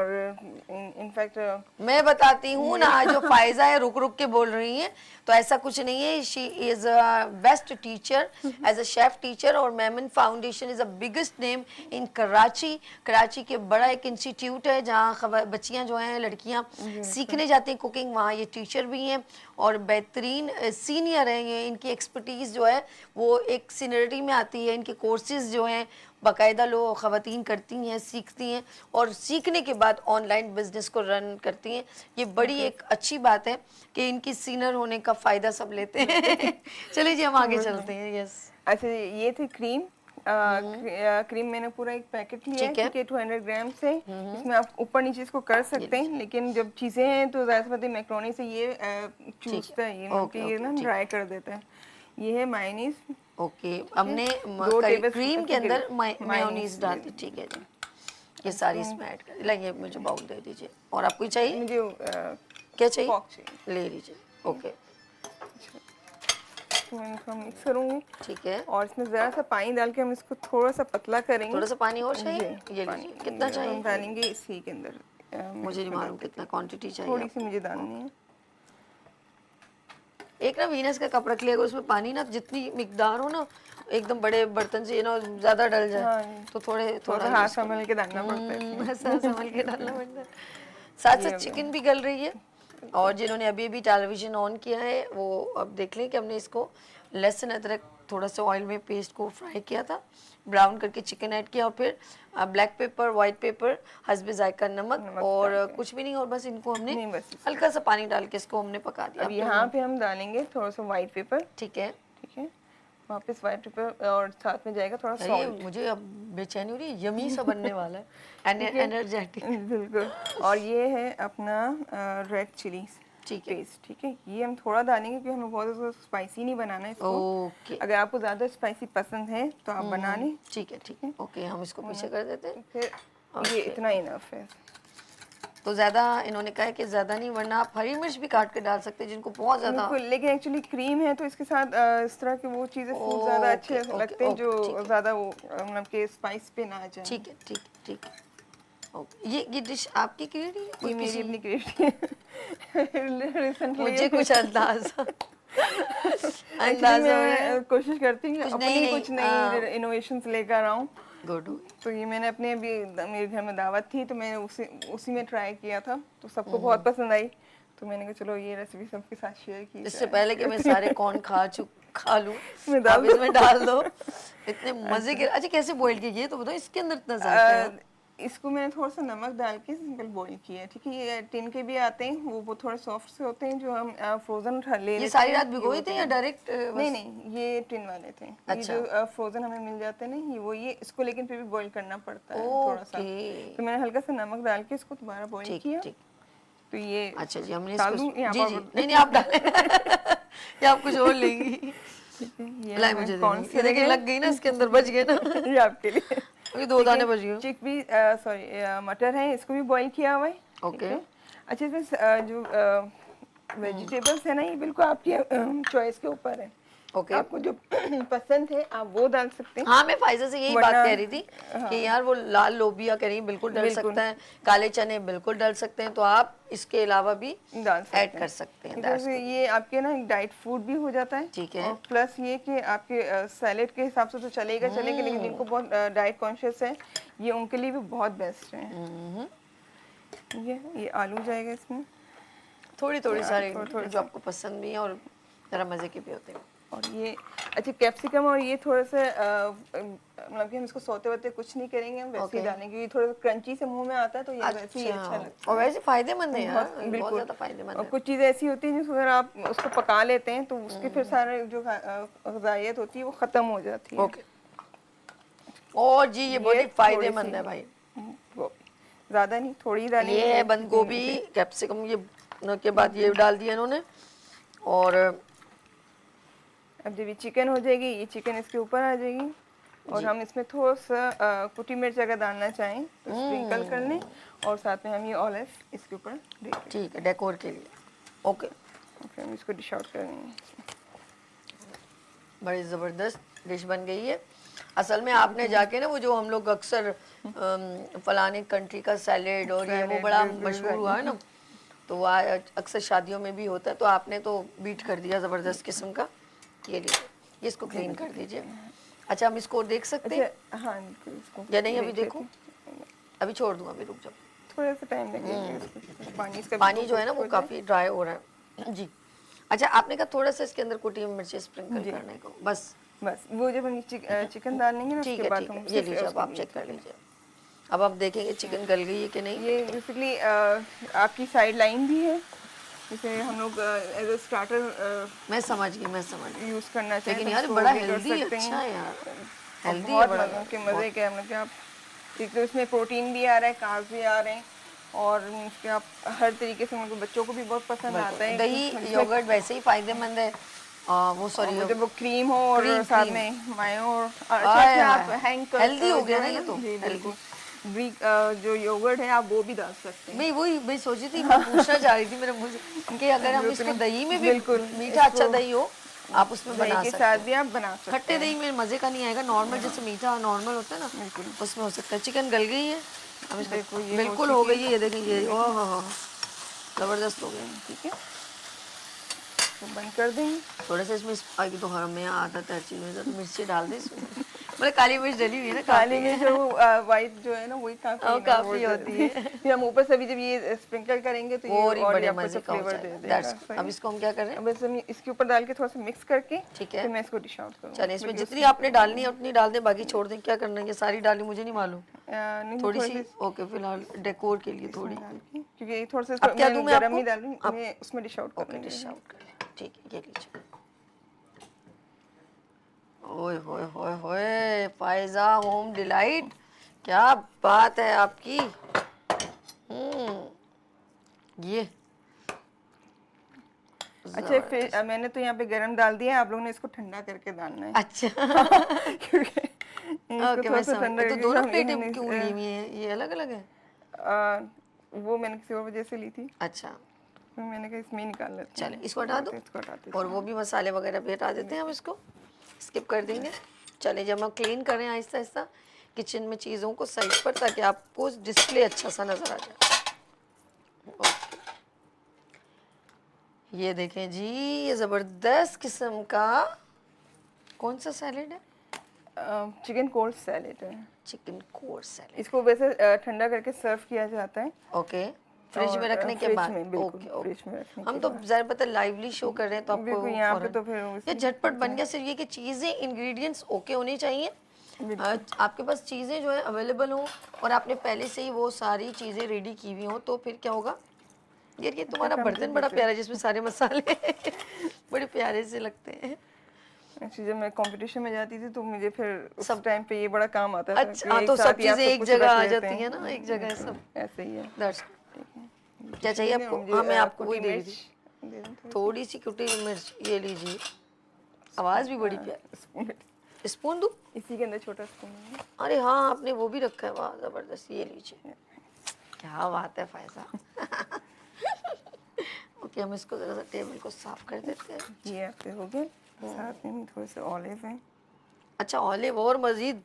Speaker 6: इनफैक्ट
Speaker 1: मैं बताती हूँ ना, जो फ़ाइज़ा है रुक रुक के बोल रही हैं, तो ऐसा कुछ नहीं है। She is a best teacher as a chef teacher, और Memon foundation is a biggest name in Karachi. Karachi के बड़ा एक इंस्टीट्यूट है जहाँ बच्चियाँ जो हैं, लड़कियाँ सीखने जाती हैं कुकिंग, वहाँ ये टीचर भी हैं और बेहतरीन सीनियर हैं। ये इनकी एक्सपर्टीज़ जो है वो एक सीनियरिटी में आती है। इनके कोर्सेज़ जो हैं बाकायदा लोग ख़वातीन करती हैं, सीखती हैं, और सीखने के बाद ऑनलाइन बिजनेस को रन करती हैं। ये बड़ी एक अच्छी बात है कि इनकी सीनियर होने का फ़ायदा सब लेते हैं। चलिए जी हम आगे चलते हैं। यस।
Speaker 6: अच्छा ये थी क्रीम, क्रीम मैंने पूरा एक पैकेट लिया है, ठीक है, 200 ग्राम से। इसमें आप ऊपर नीचे इसको कर सकते हैं, लेकिन जब चीज़ें हैं तो ज़्यादा से ज़्यादा मैक्रोनी से ये चूसता है, ये ना ड्राई कर देता है। ये है मायोनीज।
Speaker 1: ओके, हमने क्रीम के अंदर मेयोनीज डाल दी, ठीक है जी। ये सारी इसमें ऐड कर लाइए, मुझे बाउल दे दीजिए। और आपको चाहिए?
Speaker 6: मुझे
Speaker 1: क्या चाहिए?
Speaker 6: फॉक चाहिए।
Speaker 1: ले लीजिए। ओके,
Speaker 6: तो मैं इसको मिक्स करूँगी,
Speaker 1: ठीक है।
Speaker 6: और इसमें ज़रा सा पानी डाल के हम इसको थोड़ा सा पतला करेंगे।
Speaker 1: थोड़ा सा पानी और चाहिए?
Speaker 6: जी,
Speaker 1: ये
Speaker 6: पानी
Speaker 1: लीजिए। कितना चाहिए?
Speaker 6: हम डालेंगे इसी के अंदर।
Speaker 1: मुझे नहीं मालूम कितना क्वांटिटी चाहिए।
Speaker 6: थोड़ी सी मुझे डालनी है।
Speaker 1: एक ना वीनस का कप रख लिया, अगर उसमें पानी ना जितनी मिकदार हो ना, एकदम बड़े बर्तन से ना ज्यादा डल जाए तो थोड़ा
Speaker 6: हाथ संभल के डालना पड़ता है।
Speaker 1: ऐसा संभल के डालना पड़ता है। साथ साथ चिकन भी गल रही है। और जिन्होंने अभी अभी टेलीविजन ऑन किया है वो अब देख लें कि हमने इसको लहसुन अदरक थोड़ा सा ऑयल में पेस्ट को फ्राई किया था, ब्राउन करके चिकन ऐड किया, और फिर ब्लैक पेपर, वाइट पेपर, हस्बे जायका नमक और कुछ भी नहीं, और बस इनको हमने हल्का सा पानी डाल के इसको हमने पका दिया।
Speaker 6: अब यहाँ पे हम डालेंगे थोड़ा सा वाइट पेपर,
Speaker 1: ठीक है,
Speaker 6: ठीक है, वापस वाइट पेपर, और साथ में जाएगा थोड़ा सॉल्ट।
Speaker 1: मुझे अब बेचैनी हो रही है, यमी सा बनने वाला है, एनर्जेटिक।
Speaker 6: बिल्कुल। और ये है अपना रेड चिली पेस्ट, ठीक है, ये हम थोड़ा डालेंगे क्योंकि हमें बहुत ज़्यादा स्पाइसी नहीं बनाना है इसको।
Speaker 1: ओके,
Speaker 6: अगर आपको ज़्यादा स्पाइसी पसंद है तो आप बना लें।
Speaker 1: ठीक है, ठीक है। ओके, हम इसको पीछे कर देते हैं।
Speaker 6: फिर ये इतना इनफ है।
Speaker 1: तो ज़्यादा इन्होंने कहा है कि ज़्यादा नहीं, वरना आप हरी मिर्च भी काट के डाल सकते हैं जिनको बहुत ज़्यादा।
Speaker 6: बिल्कुल, लेकिन एक्चुअली क्रीम है तो इसके साथ इस तरह के वो चीज़ें फूड ज़्यादा अच्छे लगते हैं जो ज़्यादा वो मतलब के स्पाइस पे ना आ जाए।
Speaker 1: ठीक है, ठीक है, ठीक है। ओके, ये डिश आपकी क्रिएटिव है?
Speaker 6: ये मेरी अपनी क्रिएटिव रिसेंटली
Speaker 1: मुझे कुछ अंदाजा
Speaker 6: मैं कोशिश करती हूँ
Speaker 1: कुछ
Speaker 6: अपनी कुछ नई इनोवेशंस लेकर आऊँ।
Speaker 1: गुड।
Speaker 6: तो ये मैंने अपने अभी मेरे घर में दावत थी तो मैंने उसी में ट्राई किया था, तो सबको बहुत पसंद आई, तो मैंने कहा चलो ये रेसिपी सबके साथ शेयर की।
Speaker 1: इससे पहले कि मैं सारे कॉर्न खा लूं, आप इसमें डाल दो। इतने मजे के। अच्छा, कैसे बॉईल किया ये तो बताओ, इसके अंदर इतना जायका है?
Speaker 6: इसको मैंने थोड़ा सा नमक डाल के सिंपल बॉईल किया है, ठीक है। ये टिन के भी आते हैं, वो थोड़े सॉफ्ट से होते हैं जो हम फ्रोजन ले।
Speaker 1: ये सारी रात भिगोए थे या डायरेक्ट?
Speaker 6: नहीं, ये टिन वाले थे।
Speaker 1: अच्छा।
Speaker 6: ये जो फ्रोजन हमें मिल जाते हैं ना, ये इसको लेकिन फिर भी बॉईल करना पड़ता है थोड़ा सा। तो मैंने हल्का सा नमक डाल के इसको दोबारा बॉईल किया। तो ये
Speaker 1: अच्छा जी, हमने
Speaker 6: इसको
Speaker 1: जी नहीं आप डालें या आप कुछ और लेंगी? लाई मुझे ये देखिए लग गई ना इसके अंदर, बच गए ना।
Speaker 6: ये आपके लिए
Speaker 1: ये 2 दाने बच गए।
Speaker 6: चिकपी सॉरी मटर है, इसको भी बॉईल किया हुआ है।
Speaker 1: ओके।
Speaker 6: अच्छा, इसमें जो वेजिटेबल्स है ना, ये बिल्कुल आपकी चॉइस के ऊपर है।
Speaker 1: ओके,
Speaker 6: आपको जो पसंद है आप वो डाल सकते हैं।
Speaker 1: हाँ, मैं फायजा से यही बात कह रही थी कि यार वो लाल लोबिया कह रही बिल्कुल डल सकता है, काले चने बिल्कुल डल सकते हैं, तो आप इसके अलावा भी ऐड कर सकते हैं।
Speaker 6: जैसे ये आपके ना डाइट फूड भी हो जाता है,
Speaker 1: ठीक है।
Speaker 6: और प्लस ये कि आपके सैलेड के हिसाब से तो चलेगा, लेकिन जिनको बहुत डाइट कॉन्शियस है ये उनके लिए भी बहुत बेस्ट है। ये आलू जाएगा इसमें,
Speaker 1: थोड़ी सारी जो आपको पसंद भी है और जरा मजे के भी होते हैं।
Speaker 6: और ये अच्छा कैप्सिकम, और ये थोड़ा सा मतलब कि हम इसको सोते वोते कुछ नहीं करेंगे, हम वैसे ही डालेंगे, ये थोड़ा क्रंची से मुंह में आता है तो ये वैसे ही अच्छा लगता है।
Speaker 1: और वैसे फायदेमंद है यार, बहुत
Speaker 6: बिल्कुल
Speaker 1: ज्यादा फायदेमंद
Speaker 6: और
Speaker 1: है।
Speaker 6: कुछ चीज़ें ऐसी होती हैं जिसको अगर आप उसको पका लेते हैं तो उसके फिर सारे जो ग़िज़ाइयत होती है वो ख़त्म हो जाती है।
Speaker 1: ओके, और जी ये बहुत ही फायदेमंद है भाई।
Speaker 6: ज़्यादा नहीं, थोड़ी डालेंगे।
Speaker 1: ये है बंद गोभी, कैप्सिकम, ये के बाद ये डाल दिया इन्होंने। और
Speaker 6: अब जब ये चिकन हो जाएगी, ये चिकन इसके ऊपर आ जाएगी, और हम इसमें थोड़ा सा कुटी मिर्च अगर डालना चाहें तो स्प्रिंकल कर लें, और साथ में हम ये ऑलिव इसके ऊपर देंगे।
Speaker 1: ठीक है, डेकोर के लिए। ओके,
Speaker 6: फिर हम इसको डिश आउट करेंगे।
Speaker 1: बड़ी ज़बरदस्त डिश बन गई है। असल में आपने जाके ना वो जो हम लोग अक्सर फलाने कंट्री का सैलेड और ये वो बड़ा मशहूर हुआ है ना, तो वो अक्सर शादियों में भी होता है, तो आपने तो बीट कर दिया ज़बरदस्त किस्म का। ये लीजिए, इसको क्लीन कर दीजिए। अच्छा, हम इसको देख सकते हैं?
Speaker 6: हाँ, इसको
Speaker 1: या नहीं अभी देखो, अभी छोड़ दूँ, अभी रुक जाओ,
Speaker 6: थोड़ा सा टाइम लगेगा।
Speaker 1: पानी जो है ना वो काफ़ी ड्राई हो रहा है जी। अच्छा, आपने कहा थोड़ा सा इसके अंदर कुटी मिर्ची स्प्रिंकल करने को, बस
Speaker 6: वो जब हम चिकन डालेंगे ना उसके बाद हम
Speaker 1: ये लीजिए, अब आप चेक कर लीजिए। अब आप देखेंगे चिकन गल गई है कि नहीं।
Speaker 6: ये बेसिकली आपकी साइड लाइन भी है, इसे हम लोग एज अ स्टार्टर
Speaker 1: मैं समझ गई
Speaker 6: यूज़ करना चाहिए।
Speaker 1: लेकिन यार बड़ा हेल्दी अच्छा है यार। Healthy
Speaker 6: बहुत
Speaker 1: है बड़ा
Speaker 6: मजे के मजे के, मतलब कि आप एक तो इसमें प्रोटीन भी आ रहा है, कार्ब्स भी आ रहे हैं, और इसके आप हर तरीके से, मतलब बच्चों को भी बहुत पसंद आता है।
Speaker 1: दही योगर्ट वैसे ही फायदेमंद है, वो सॉरी
Speaker 6: जब वो क्रीम हो और
Speaker 1: क्रीम,
Speaker 6: साथ
Speaker 1: क्रीम।
Speaker 6: में मायो और
Speaker 1: आय
Speaker 6: इसमें आप
Speaker 1: हाय।
Speaker 6: हैंग कर
Speaker 1: हेल्दी हो गया
Speaker 6: जो
Speaker 1: ना
Speaker 6: है
Speaker 1: ये तो,
Speaker 6: जी
Speaker 1: हेल्दी।
Speaker 6: बिल्कुल। ग्रीक जो योगर्ट है आप वो भी डाल सकते हैं।
Speaker 1: मैं वही मैं सोची थी, मैं पूछना चाह रही थी मेरे मुंह से कि अगर हम इसको दही में भी,
Speaker 6: बिल्कुल,
Speaker 1: मीठा अच्छा
Speaker 6: इसको
Speaker 1: दही हो आप उसमें
Speaker 6: दही
Speaker 1: बना
Speaker 6: के
Speaker 1: सकते
Speaker 6: साथ
Speaker 1: हैं।
Speaker 6: भी आप बना सकते
Speaker 1: खट्टे
Speaker 6: हैं।
Speaker 1: दही में मजे का नहीं आएगा, नॉर्मल जैसे मीठा नॉर्मल होता है ना,
Speaker 6: बिल्कुल।
Speaker 1: उसमें हो सकता है। चिकन गल गई है अब इसको,
Speaker 6: देखो ये
Speaker 1: बिल्कुल हो गई है, ये देखें ये, ओह हो, जबरदस्त हो गई।
Speaker 6: ठीक है, तो बंद कर देंगे।
Speaker 1: थोड़ा सा इसमें आगे तो हमें आदत है हर चीज में, तो मिर्ची डाल दें इसमें, मतलब काली मिर्च डली हुई है ना,
Speaker 6: काली में जो वाइट जो है ना वही काफी
Speaker 1: वो
Speaker 6: ना,
Speaker 1: काफी होती है।
Speaker 6: फिर हम ऊपर से भी जब ये स्प्रिंकल करेंगे तो ये
Speaker 1: और ही
Speaker 6: और
Speaker 1: बड़े
Speaker 6: आपको
Speaker 1: मजे का हो
Speaker 6: फ्लेवर दे
Speaker 1: जाएगा।
Speaker 6: देगा।
Speaker 1: That's- अब इसको हम क्या कर रहे हैं?
Speaker 6: अब इसे हम इसके ऊपर डाल के थोड़ा सा मिक्स करके
Speaker 1: ठीक है।
Speaker 6: फिर मैं इसको डिश आउट करूंगी।
Speaker 1: चलिए इसमें जितनी आपने डालनी है उतनी डाल दें, बाकी छोड़ दें। क्या करना है, ये सारी डाली मुझे नहीं मालूम, थोड़ी सी ओके फिलहाल डेकोर के लिए थोड़ी।
Speaker 6: क्योंकि ये थोड़ा सा
Speaker 1: अब क्या दूं मैं
Speaker 6: गरम
Speaker 1: आपको?
Speaker 6: ही डालूं, मैं उसमें डिश आउट
Speaker 1: ओके
Speaker 6: करूंगी।
Speaker 1: डिश आउट कर लें, ठीक है ये लीजिए। ओए होए होए होए, फायजा होम डिलाइट, क्या बात है आपकी। ये
Speaker 6: अच्छा फिर मैंने तो यहाँ पे गरम डाल दिया है, आप लोगों ने इसको ठंडा करके डालना है।
Speaker 1: अच्छा
Speaker 6: क्योंकि इसको
Speaker 1: ओके
Speaker 6: थोड़ा
Speaker 1: मैं
Speaker 6: सा
Speaker 1: समझ,
Speaker 6: ठंडा
Speaker 1: तो
Speaker 6: करके
Speaker 1: दोनों
Speaker 6: हम
Speaker 1: प्लेटें
Speaker 6: हमने
Speaker 1: क्यों ली हुई हैं, ये अलग अलग है?
Speaker 6: वो मैंने किसी और वजह से ली थी,
Speaker 1: अच्छा
Speaker 6: फिर मैंने कहा इसमें ही निकाल लेते हैं।
Speaker 1: चले इसको हटा दो,
Speaker 6: इसको हटाते हैं।
Speaker 1: और वो भी मसाले वगैरह भी हटा देते हैं, हम इसको स्किप कर देंगे। चले जब हम क्लीन करें आहिस्ता आहिस्ता किचन में चीज़ों को साइड पर, ताकि आपको डिस्प्ले अच्छा सा नज़र आ जाए। ओके ये देखें जी, ये ज़बरदस्त किस्म का कौन सा सैलेड है?
Speaker 6: चिकन कोल्ड सैलेड है।
Speaker 1: Chicken core salad.
Speaker 6: इसको वैसे ठंडा करके सर्व किया जाता है।
Speaker 1: ओके फ्रिज में रखने के
Speaker 6: फ्रिज
Speaker 1: बाद,
Speaker 6: में, बिल्कुल,
Speaker 1: ओके ओके।
Speaker 6: फ्रिज में रखने
Speaker 1: हम
Speaker 6: के
Speaker 1: तो
Speaker 6: बाद।
Speaker 1: ज़रा पता लाइवली शो कर रहे हैं तो आपको
Speaker 6: बिल्कुल, यहाँ पे
Speaker 1: फौरन-
Speaker 6: तो फिर
Speaker 1: ये
Speaker 6: उसी-
Speaker 1: झटपट बन गया। सिर्फ ये कि चीज़ें इंग्रेडिएंट्स ओके होनी चाहिए, आपके पास चीज़ें जो है अवेलेबल हो, और आपने पहले से ही वो सारी चीज़ें रेडी की हुई हो, तो फिर क्या होगा। ये तुम्हारा बर्तन बड़ा प्यारा है जिसमें सारे मसाले बड़े प्यारे से लगते हैं।
Speaker 6: एक्चुअली जब मैं कंपटीशन में जाती थी तो मुझे फिर उस टाइम पे ये बड़ा काम आता था।
Speaker 1: अच्छा
Speaker 6: कि
Speaker 1: तो
Speaker 6: एक
Speaker 1: सब
Speaker 6: साथ ही आप
Speaker 1: चीज़ें एक
Speaker 6: कुछ
Speaker 1: जगह
Speaker 6: रख
Speaker 1: आ
Speaker 6: लेते
Speaker 1: जाती
Speaker 6: हैं।
Speaker 1: हैं ना, एक जगह सब।
Speaker 6: ऐसे ही है।
Speaker 1: दैट्स क्या चाहिए आपको?
Speaker 6: मुझे,
Speaker 1: हाँ मैं आपको
Speaker 6: कुटी
Speaker 1: वही दे
Speaker 6: मिर्च
Speaker 1: दीजिए,
Speaker 6: दे दूं थोड़ी?
Speaker 1: थोड़ी सी कुटी मिर्च, ये लीजिए। आवाज़ भी बड़ी प्यारी।
Speaker 6: स्पून।
Speaker 1: स्पून दूँ?
Speaker 6: इसी के अंदर छोटा स्पून है।
Speaker 1: अरे हाँ आपने वो भी रखा है, वाह ज़बरदस्त, ये लीजिए। क्या बात है फायजा ओके हम इसको ज़रा सा टेबल को साफ कर देते हैं।
Speaker 6: ये आपके हो गए, साथ में थोड़े से ऑलिव हैं।
Speaker 1: अच्छा ऑलिव और मज़ीद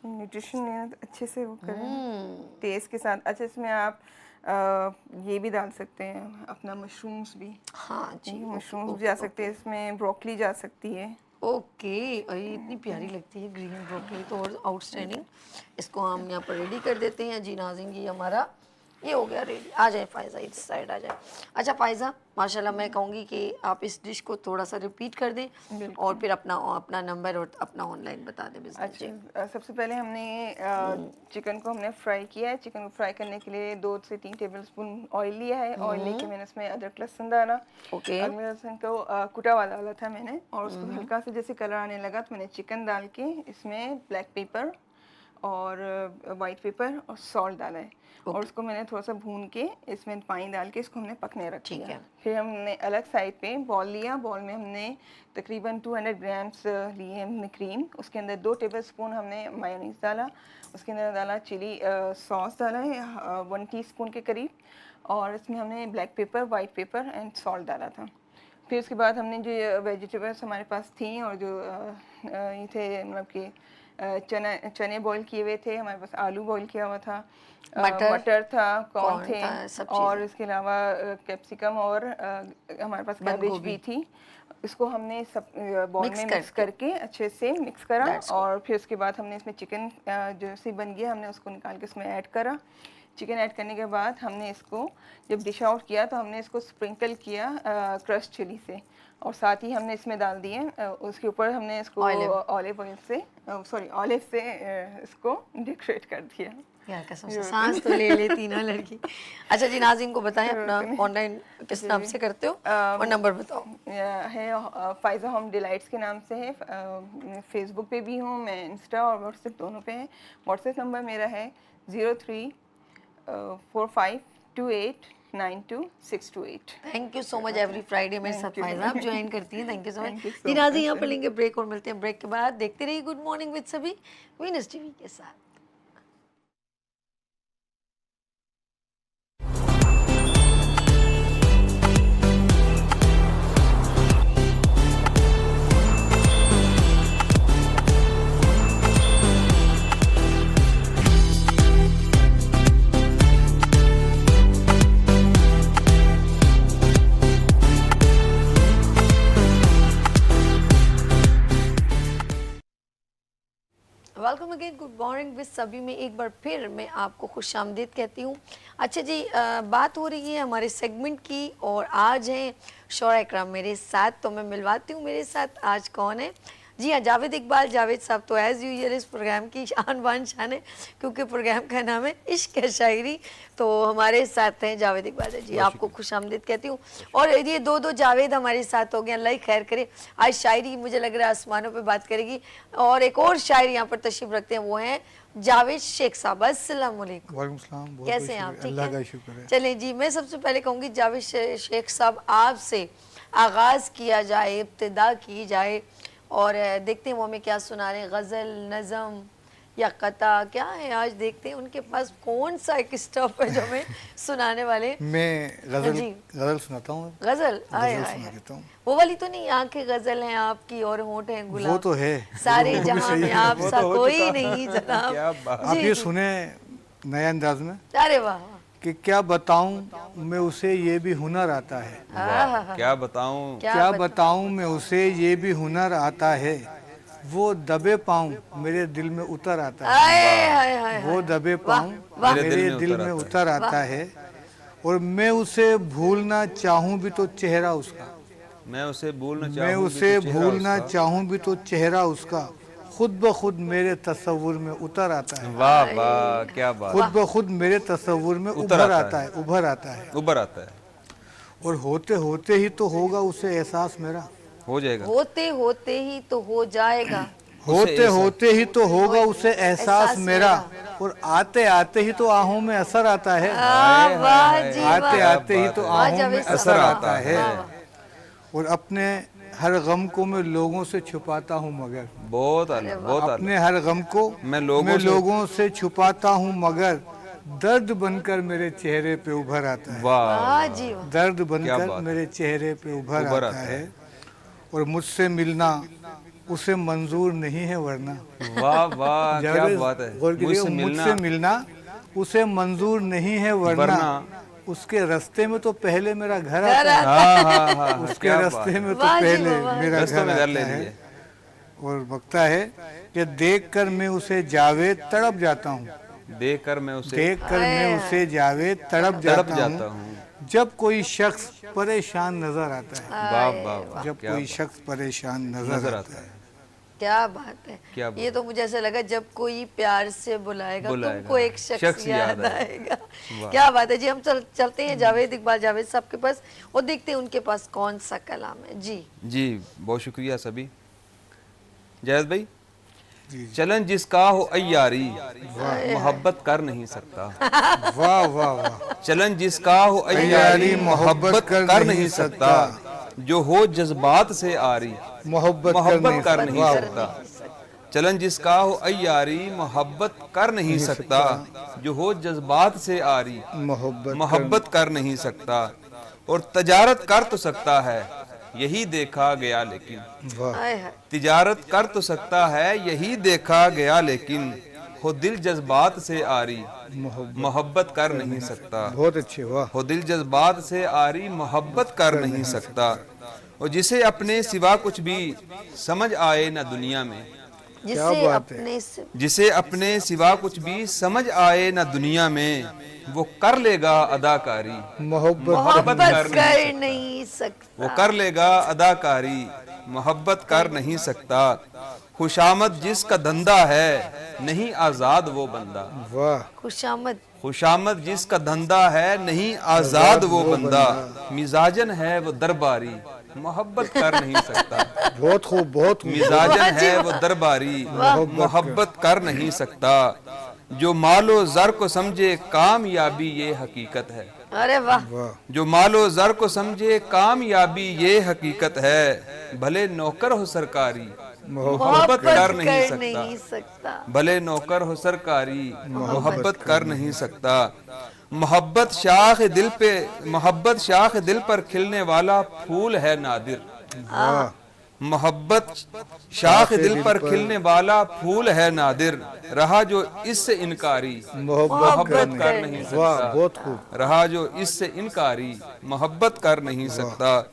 Speaker 6: न्यूट्रिशन अच्छे से वो करें टेस्ट के साथ। अच्छा इसमें आप ये भी डाल सकते हैं अपना मशरूम्स भी।
Speaker 1: हाँ जी
Speaker 6: मशरूम्स जा सकते हैं इसमें, ब्रोकली जा सकती है।
Speaker 1: ओके। अरे इतनी प्यारी लगती है ग्रीन ब्रोकली तो, और आउटस्टैंडिंग। इसको हम यहाँ पर रेडी कर देते हैं जी नाज़रीन, ये हमारा ये हो गया रेडी। आ जाए फ़ायज़ा इस साइड आ जाए। अच्छा फ़ायज़ा माशाल्लाह मैं कहूँगी कि आप इस डिश को थोड़ा सा रिपीट कर दें और फिर अपना नंबर और अपना ऑनलाइन बता दें बिज़नेस।
Speaker 6: अच्छा सबसे पहले हमने चिकन को हमने फ्राई किया है। चिकन को फ्राई करने के लिए 2 से 3 टेबलस्पून ऑयल लिया है। ऑयल लेके मैंने इसमें अदरक लहसुन डाला।
Speaker 1: ओके
Speaker 6: अदरक लहसुन को कुटा वाला था मैंने, और उसको हल्का से जैसे कलर आने लगा तो मैंने चिकन डाल के इसमें ब्लैक पेपर और वाइट पेपर और सॉल्ट डाला है। और उसको मैंने थोड़ा सा भून के इसमें पानी डाल के इसको हमने पकने रख दिया।
Speaker 1: ठीक है।
Speaker 6: फिर हमने अलग साइड पे बॉल लिया। बॉल में हमने तकरीबन 200 ग्राम्स लिए हमने क्रीम। उसके अंदर 2 टेबलस्पून हमने मायोनीज डाला। उसके अंदर डाला चिली सॉस डाला है 1 टीस्पून के करीब, और इसमें हमने black pepper, white paper and salt डाला था। फिर उसके बाद हमने जो वेजिटेबल्स हमारे पास थी और जो ये थे मतलब कि चने बॉईल किए हुए थे, हमारे पास आलू बॉईल किया हुआ था, मटर था, कॉर्न थे, और इसके अलावा कैप्सिकम और हमारे पास कैबेज भी थी। इसको हमने सब बॉल में मिक्स करके अच्छे से मिक्स करा, और फिर उसके बाद हमने इसमें चिकन जो सी बन गया हमने उसको निकाल के इसमें ऐड करा। चिकन ऐड करने के बाद हमने इसको जब डिश आउट किया तो हमने इसको स्प्रिंकल किया क्रश चिली से, और साथ ही हमने इसमें डाल दिए उसके ऊपर हमने इसको ऑलिव ऑयल से इसको डेकोरेट कर दिया।
Speaker 1: यार कसम से सांस तो ले लेती ना लड़की। अच्छा जी, नाज़रीन को बताएं अपना ऑनलाइन किस नाम से करते हो और नंबर बताओ।
Speaker 6: है फाइज़ा होम डिलाइट्स के नाम से है, फेसबुक पे भी हूँ मैं, इंस्टा और व्हाट्सएप दोनों पे है। व्हाट्सएप नंबर मेरा है 0345289268।
Speaker 1: Thank you so much. Every Friday मेरे साथ फाइज़ा आप ज्वाइन करती हैं, थैंक यू सो मच जी। नाज़रीन यहाँ पर लेंगे ब्रेक और मिलते हैं ब्रेक के बाद। देखते रहिए गुड मॉर्निंग विद सभी वीनस टीवी के साथ। Welcome again good morning with सभी में एक बार फिर मैं आपको खुशामदीद कहती हूँ। अच्छा जी, बात हो रही है हमारे सेगमेंट की और आज हैं शोरा इकराम मेरे साथ, तो मैं मिलवाती हूँ मेरे साथ आज कौन है। जी हाँ, जावेद इकबाल। जावेद साहब तो एज़ यूजुअल इस प्रोग्राम की शान बान शान है, क्योंकि प्रोग्राम का नाम है इश्क है शायरी, तो हमारे साथ हैं जावेद इकबाल जी। आपको खुशामदीद कहती हूँ। और ये दो जावेद हमारे साथ हो गए, अल्लाह ही खैर करे। आज शायरी मुझे लग रहा है आसमानों पे बात करेगी, और एक और शायर यहाँ पर तशरीफ रखते हैं, वो हैं जावेद शेख साहब। अस्सलाम वालेकुम।
Speaker 7: वालेकुम सलाम।
Speaker 1: कैसे हैं आप? ठीक
Speaker 7: अल्लाह का
Speaker 1: है,
Speaker 7: शुक्र है।
Speaker 1: चलें जी, मैं सबसे पहले कहूँगी जावेद शेख साहब आपसे आगाज़ किया जाए, इब्तिदा की जाए, और देखते हैं वो हमें क्या सुना रहे हैं, गज़ल, नज़म या कता क्या है। आज देखते हैं उनके पास कौन सा एक स्टफ है जो हमें सुनाने वाले।
Speaker 7: मैं
Speaker 1: जी।
Speaker 7: गज़ल सुनाता हूँ।
Speaker 1: गज़ल आए
Speaker 7: गज़ल
Speaker 1: आए
Speaker 7: सुना देता हूँ।
Speaker 1: वो वाली तो नहीं, आंखें गज़ल हैं आपकी और होंठ हैं गुलाब।
Speaker 7: वो तो है,
Speaker 1: सारे
Speaker 7: वो भी
Speaker 1: जहां
Speaker 7: सही
Speaker 1: में
Speaker 7: है।
Speaker 1: आप
Speaker 2: वो
Speaker 1: सा
Speaker 2: तो हो
Speaker 1: कोई
Speaker 2: चुका।
Speaker 1: नहीं जनाब।
Speaker 2: क्या बात।
Speaker 7: आप
Speaker 1: जी,
Speaker 7: ये
Speaker 1: जी।
Speaker 7: सुने नए अंदाज में
Speaker 1: अरे वाह वाह।
Speaker 7: कि क्या बताऊँ मैं उसे ये भी हुनर आता है।
Speaker 2: क्या बताऊं,
Speaker 7: क्या बताऊँ मैं उसे ये भी हुनर आता है। वो दबे पाँव मेरे दिल में उतर आता है।
Speaker 1: हाय हाय हाय।
Speaker 7: वो दबे पाँव
Speaker 1: वाह।
Speaker 7: मेरे दिल में उतर आता है। और मैं उसे भूलना चाहूँ भी तो चेहरा उसका।
Speaker 2: मैं उसे भूलना चाहूं
Speaker 7: मैं
Speaker 2: भी
Speaker 7: उसे
Speaker 2: तो चेहरा
Speaker 7: भूलना
Speaker 2: उसका।
Speaker 7: चाहूँ भी तो चेहरा उसका खुद ब खुद मेरे तस्वुर में उतर आता है।
Speaker 2: वाह वाह, क्या बात।
Speaker 7: खुद ब खुद मेरे तस्वुर में उभर आता है, उभर आता है।
Speaker 2: उभर आता है,
Speaker 7: और होते होते ही तो होगा उसे एहसास मेरा।
Speaker 2: हो जाएगा।
Speaker 1: होते होते ही तो हो जाएगा।
Speaker 7: होते होते ही तो होगा उसे एहसास मेरा। और आते आते ही तो आहों में असर आता है।
Speaker 1: वाह जी वाह।
Speaker 7: आते आते ही तो
Speaker 2: वाह,
Speaker 7: आहों में
Speaker 1: जावेद
Speaker 7: असर
Speaker 1: साहब।
Speaker 7: आता है। और अपने हर गम को मैं लोगों से छुपाता हूँ मगर।
Speaker 2: बहुत आला, बहुत आला।
Speaker 7: अपने हर गम को
Speaker 2: मैं
Speaker 7: लोगों से छुपाता हूँ मगर दर्द बनकर मेरे चेहरे पे उभर आता है।
Speaker 2: वाह,
Speaker 1: वाह जी वाह।
Speaker 7: दर्द
Speaker 2: क्या
Speaker 7: बनकर
Speaker 2: बात है।
Speaker 7: मेरे चेहरे पे उभर
Speaker 2: उभर
Speaker 7: आता
Speaker 2: आता
Speaker 7: है। और मुझसे मिलना उसे मंजूर नहीं है वरना।
Speaker 2: वाह वाह, क्या
Speaker 7: जावेद,
Speaker 2: बात है।
Speaker 7: गौर कीजिए, मुझसे मिलना उसे मंजूर नहीं है वरना उसके रास्ते में तो पहले मेरा घर आता है।
Speaker 2: हाँ हाँ हाँ,
Speaker 7: उसके
Speaker 2: क्या बात
Speaker 7: रास्ते
Speaker 2: है।
Speaker 7: में तो
Speaker 1: वाह जी
Speaker 7: पहले
Speaker 1: वाह।
Speaker 7: मेरा
Speaker 2: रस्तों
Speaker 7: घर
Speaker 2: में घर ले
Speaker 7: आता है।
Speaker 2: लिए।
Speaker 7: और बकता है कि देखकर मैं उसे जावेद तड़प जाता हूँ।
Speaker 2: देखकर मैं उसे
Speaker 7: देखकर मैं उसे जावेद तड़प
Speaker 2: जाता
Speaker 7: जाता
Speaker 2: हूँ।
Speaker 7: हूँ जब कोई शख्स परेशान नजर आता है।
Speaker 2: वाह वाह वाह,
Speaker 7: जब
Speaker 2: क्या
Speaker 7: कोई
Speaker 2: बात।
Speaker 7: शख्स परेशान
Speaker 2: नजर
Speaker 7: नजर
Speaker 2: आता
Speaker 7: आता
Speaker 2: है।
Speaker 7: है।
Speaker 1: क्या बात है।
Speaker 2: क्या बात
Speaker 1: ये तो मुझे ऐसा लगा जब कोई प्यार से बुलाएगा
Speaker 2: बुलाएगा,
Speaker 1: तुमको एक शख्स
Speaker 2: शख्स याद
Speaker 1: याद आएगा।
Speaker 2: वाह।
Speaker 1: क्या बात है जी। हम चलते हैं जावेद इकबाल जावेद साहब के पास और देखते हैं उनके पास कौन सा कलाम है। जी
Speaker 2: जी, बहुत शुक्रिया सभी। जायद भाई,
Speaker 7: जी।
Speaker 2: चलन जिसका हो अय्यारी मोहब्बत कर नहीं सकता।
Speaker 7: वाह वाह वाह।
Speaker 2: चलन जिसका हो अय्यारी मोहब्बत कर नहीं सकता। जो हो जज्बात से आरी
Speaker 7: मोहब्बत
Speaker 2: कर नहीं
Speaker 7: वाह।
Speaker 2: सकता। चलन जिसका हो अय्यारी मोहब्बत कर नहीं सकता। जो हो जज्बात से आरी मोहब्बत कर नहीं सकता। और तजारत कर तो सकता है यही देखा गया लेकिन।
Speaker 7: वाह।
Speaker 1: हाय हाय।
Speaker 2: तिजारत कर तो सकता है यही देखा गया लेकिन। हो दिल जज्बात से आरी मोहब्बत कर नहीं सकता।
Speaker 7: बहुत अच्छे। वाह।
Speaker 2: हो दिल जज्बात से आरी मोहब्बत कर नहीं सकता। और जिसे अपने सिवा कुछ भी समझ आए ना दुनिया में।
Speaker 1: जिसे
Speaker 7: बात है।
Speaker 1: अपने से
Speaker 2: जिसे अपने सिवा कुछ भी समझ आए ना दुनिया में। वो कर लेगा अदाकारी
Speaker 1: मोहब्बत कर नहीं सकता।
Speaker 2: वो कर लेगा अदाकारी मोहब्बत कर नहीं सकता। खुशामद जिसका धंधा है नहीं आजाद वो बंदा।
Speaker 7: वाह,
Speaker 1: खुशामद,
Speaker 2: खुशामद जिसका धंधा है नहीं आजाद वो बंदा। मिजाजन है वो दरबारी मोहब्बत कर नहीं सकता।
Speaker 7: बहुत खूब, बहुत खूब।
Speaker 2: मिजाजन है वो दरबारी मोहब्बत कर नहीं सकता। जो मालो जर को समझे कामयाबी ये हकीकत है।
Speaker 1: अरे वाह,
Speaker 2: जो मालो जर को समझे कामयाबी ये हकीकत है। भले नौकर हो सरकारी मोहब्बत कर नहीं सकता। भले नौकर हो सरकारी मोहब्बत कर नहीं सकता। मोहब्बत शाख दिल पर खिलने वाला फूल है नादिर। मोहब्बत शाख दिल पर खिलने वाला फूल है नादिर। रहा जो इससे इनकारी मोहब्बत कर नहीं सकता।
Speaker 7: बहुत खूब।
Speaker 2: रहा जो इससे इनकारी मोहब्बत कर नहीं सकता।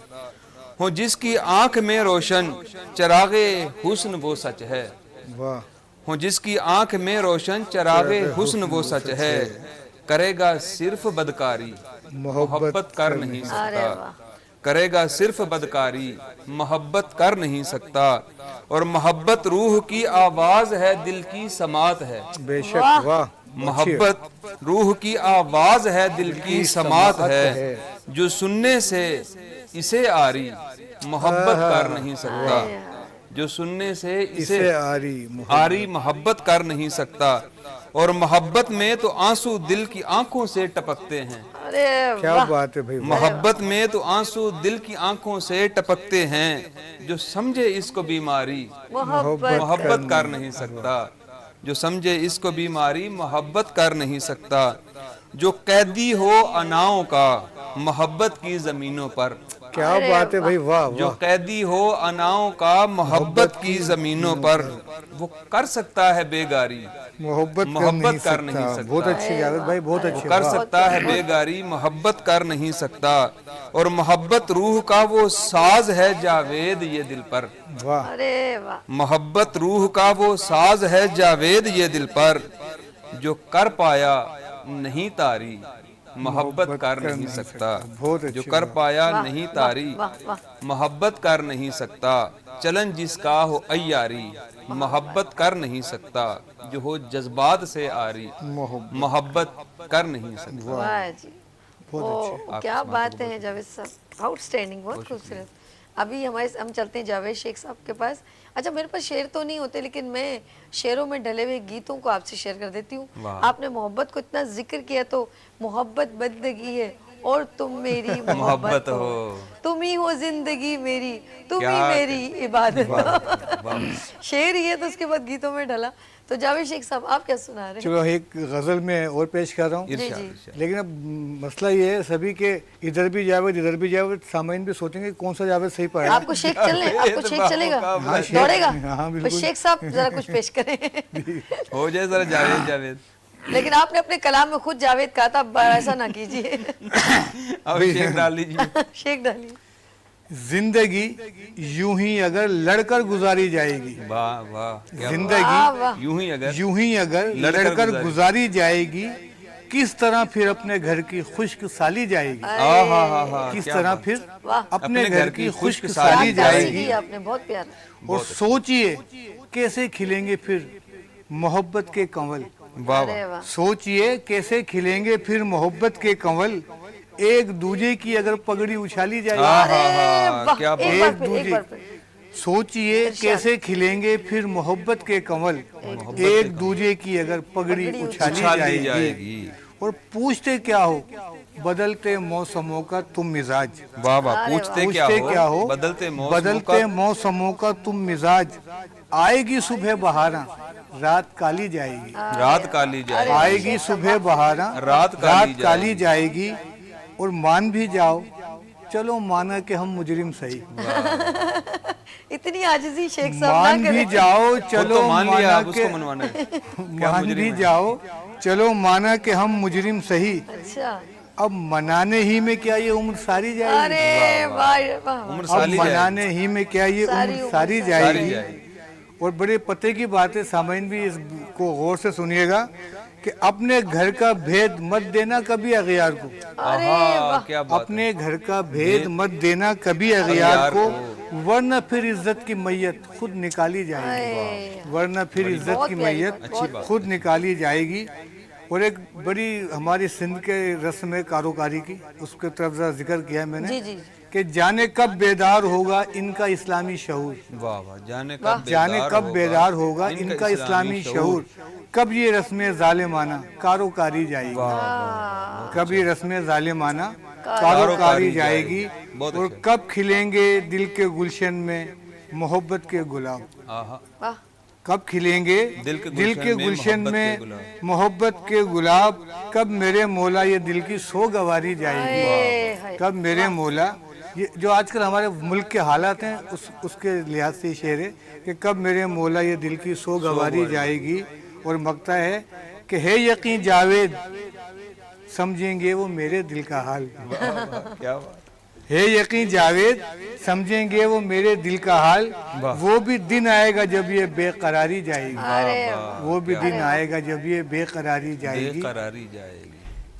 Speaker 2: हो जिसकी आंख में रोशन चरागे हुस्न वो सच है।
Speaker 7: वाह,
Speaker 2: हो जिसकी आंख में रोशन चरागे हुस्न वो सच है। करेगा सिर्फ बदकारी मोहब्बत कर नहीं सकता। करेगा सिर्फ बदकारी मोहब्बत कर नहीं सकता। और मोहब्बत रूह की आवाज है, दिल की समात है।
Speaker 7: बेशक, वाह।
Speaker 2: मोहब्बत रूह की आवाज है, दिल की समात है। जो सुनने से इसे आरी मोहब्बत कर नहीं सकता। जो सुनने से इसे आरी मोहब्बत कर नहीं सकता। और मोहब्बत में तो आंसू दिल की आंखों से टपकते हैं।
Speaker 1: अरे
Speaker 7: क्या बात है भाई।
Speaker 2: मोहब्बत में तो आंसू दिल की आंखों से टपकते हैं। जो समझे इसको बीमारी मोहब्बत कर नहीं सकता। जो समझे इसको बीमारी मोहब्बत कर नहीं सकता। जो कैदी हो अनाओं का मोहब्बत की जमीनों पर।
Speaker 7: क्या बात है भाई, वाह।
Speaker 2: जो कैदी हो अनाओं का मोहब्बत की जमीनों पर। वो कर सकता है बेगारी मोहब्बत कर नहीं सकता।
Speaker 7: बहुत अच्छी जावेद भाई, बहुत अच्छी।
Speaker 2: कर सकता है बेगारी मोहब्बत कर नहीं सकता। और मोहब्बत रूह का वो साज है जावेद ये दिल पर।
Speaker 7: वाह,
Speaker 1: अरे वाह,
Speaker 2: मोहब्बत रूह का वो साज है जावेद ये दिल पर। जो कर पाया नहीं तारी मोहब्बत कर नहीं सकता। जो कर पाया नहीं तारी मोहब्बत कर नहीं सकता। चलन जिसका हो अय्यारी मोहब्बत कर नहीं सकता। जो हो जज्बात से आरी मोहब्बत कर नहीं सकता।
Speaker 1: वाह जी, क्या बात है जावेद साहब, आउटस्टैंडिंग, बहुत खूबसूरत। अभी हम चलते हैं जावेद शेख साहब के पास। अच्छा, मेरे पास शेर तो नहीं होते, लेकिन मैं शेरों में ढले हुए गीतों को आपसे शेयर कर देती हूँ। आपने मोहब्बत को इतना जिक्र किया, तो मोहब्बत बंदगी है और तुम मेरी मोहब्बत हो। तुम ही हो जिंदगी मेरी, तुम ही मेरी इबादत हो। शेर ही है तो उसके बाद गीतों में ढला। तो जावेद शेख साहब, आप क्या सुना रहे हैं?
Speaker 7: चलो एक गजल में और पेश कर रहा हूँ। लेकिन अब मसला ये है सभी के, इधर भी जावेद, सामाइन भी सोचेंगे कौन सा जावेद सही पड़ा।
Speaker 1: आपको शेख चलने, आपको शेख चलेगा, दौड़ेगा? तो शेख साहब जरा कुछ पेश करें।
Speaker 2: हो जाए जरा जावेद।
Speaker 1: लेकिन आपने अपने कलाम में खुद जावेद कहा था, ऐसा ना कीजिए।
Speaker 2: अब शेख डाल लीजिए।
Speaker 1: शेख डालिए।
Speaker 7: जिंदगी यूं ही अगर लड़कर गुजारी जाएगी।
Speaker 2: वाह वाह।
Speaker 7: जिंदगी यूं ही अगर लड़कर गुजारी जाएगी। किस तरह फिर अपने घर की खुश्क साली जाएगी। किस तरह फिर अपने घर की खुश्क साली जाएगी।
Speaker 1: आपने बहुत प्यारा।
Speaker 7: और सोचिए कैसे खिलेंगे फिर मोहब्बत के कंवल। सोचिए कैसे खिलेंगे फिर मोहब्बत के कंवल। एक दूजे की अगर पगड़ी उछाली जाएगी। एक दूजे, सोचिए कैसे खिलेंगे फिर मोहब्बत के कंवल। एक दूजे की अगर पगड़ी उछाली जाएगी। और पूछते क्या हो बदलते मौसमों का तुम मिजाज।
Speaker 2: पूछते क्या हो
Speaker 7: बदलते मौसमों का तुम मिजाज। आएगी सुबह बहारा रात काली जाएगी। आएगी सुबह बहारा रात काली जाएगी। और मान भी जाओ चलो माना कि हम मुजरिम सही।
Speaker 1: इतनी आजिज़ी शेख साहब,
Speaker 7: मान भी जाओ चलो माना कि मान भी जाओ चलो माना कि हम मुजरिम सही।
Speaker 1: अच्छा,
Speaker 7: अब मनाने ही में क्या ये उम्र सारी जाएगी।
Speaker 1: अरे वाह,
Speaker 7: अब मनाने ही में क्या ये उम्र सारी जाएगी। और बड़े पते की बात है, सामाइन भी इसको गौर से सुनिएगा کہ اپنے گھر کا بھید مت دینا کبھی اغیار کو.
Speaker 2: کیا بات ہے.
Speaker 7: اپنے گھر کا بھید مت دینا کبھی اغیار کو، ورنہ پھر عزت کی میت خود نکالی جائے گی. ورنہ پھر عزت کی میت خود نکالی جائے گی. اور ایک بڑی ہماری سندھ کے رسم کاروکاری کی، اس کے طرف ذرا ذکر کیا میں نے کہ جانے کب بیدار ہوگا ان کا اسلامی شعور. جانے کب بیدار ہوگا ان کا اسلامی شعور، کب یہ رسم ظالمانہ کاروکاری جائے گی. کب یہ رسم ظالمانہ کاروکاری جائے گی، اور کب کھلیں گے دل کے گلشن میں محبت کے گلاب. کب کھلیں گے دل کے گلشن میں محبت کے گلاب، کب میرے مولا یہ دل کی سوگواری جائے گی. کب میرے مولا، یہ جو آج کل ہمارے ملک کے حالات ہیں اس کے لحاظ سے شعر ہے کہ کب میرے مولا یہ دل کی سوگواری جائے گی. اور مقطع ہے کہ ہے یقین جاوید سمجھیں گے وہ میرے دل کا حال. ہے یقین جاوید سمجھیں گے وہ میرے دل کا حال، وہ بھی دن آئے گا جب یہ بے قراری جائے گی. وہ بھی دن آئے گا جب یہ بے قراری جائے گی.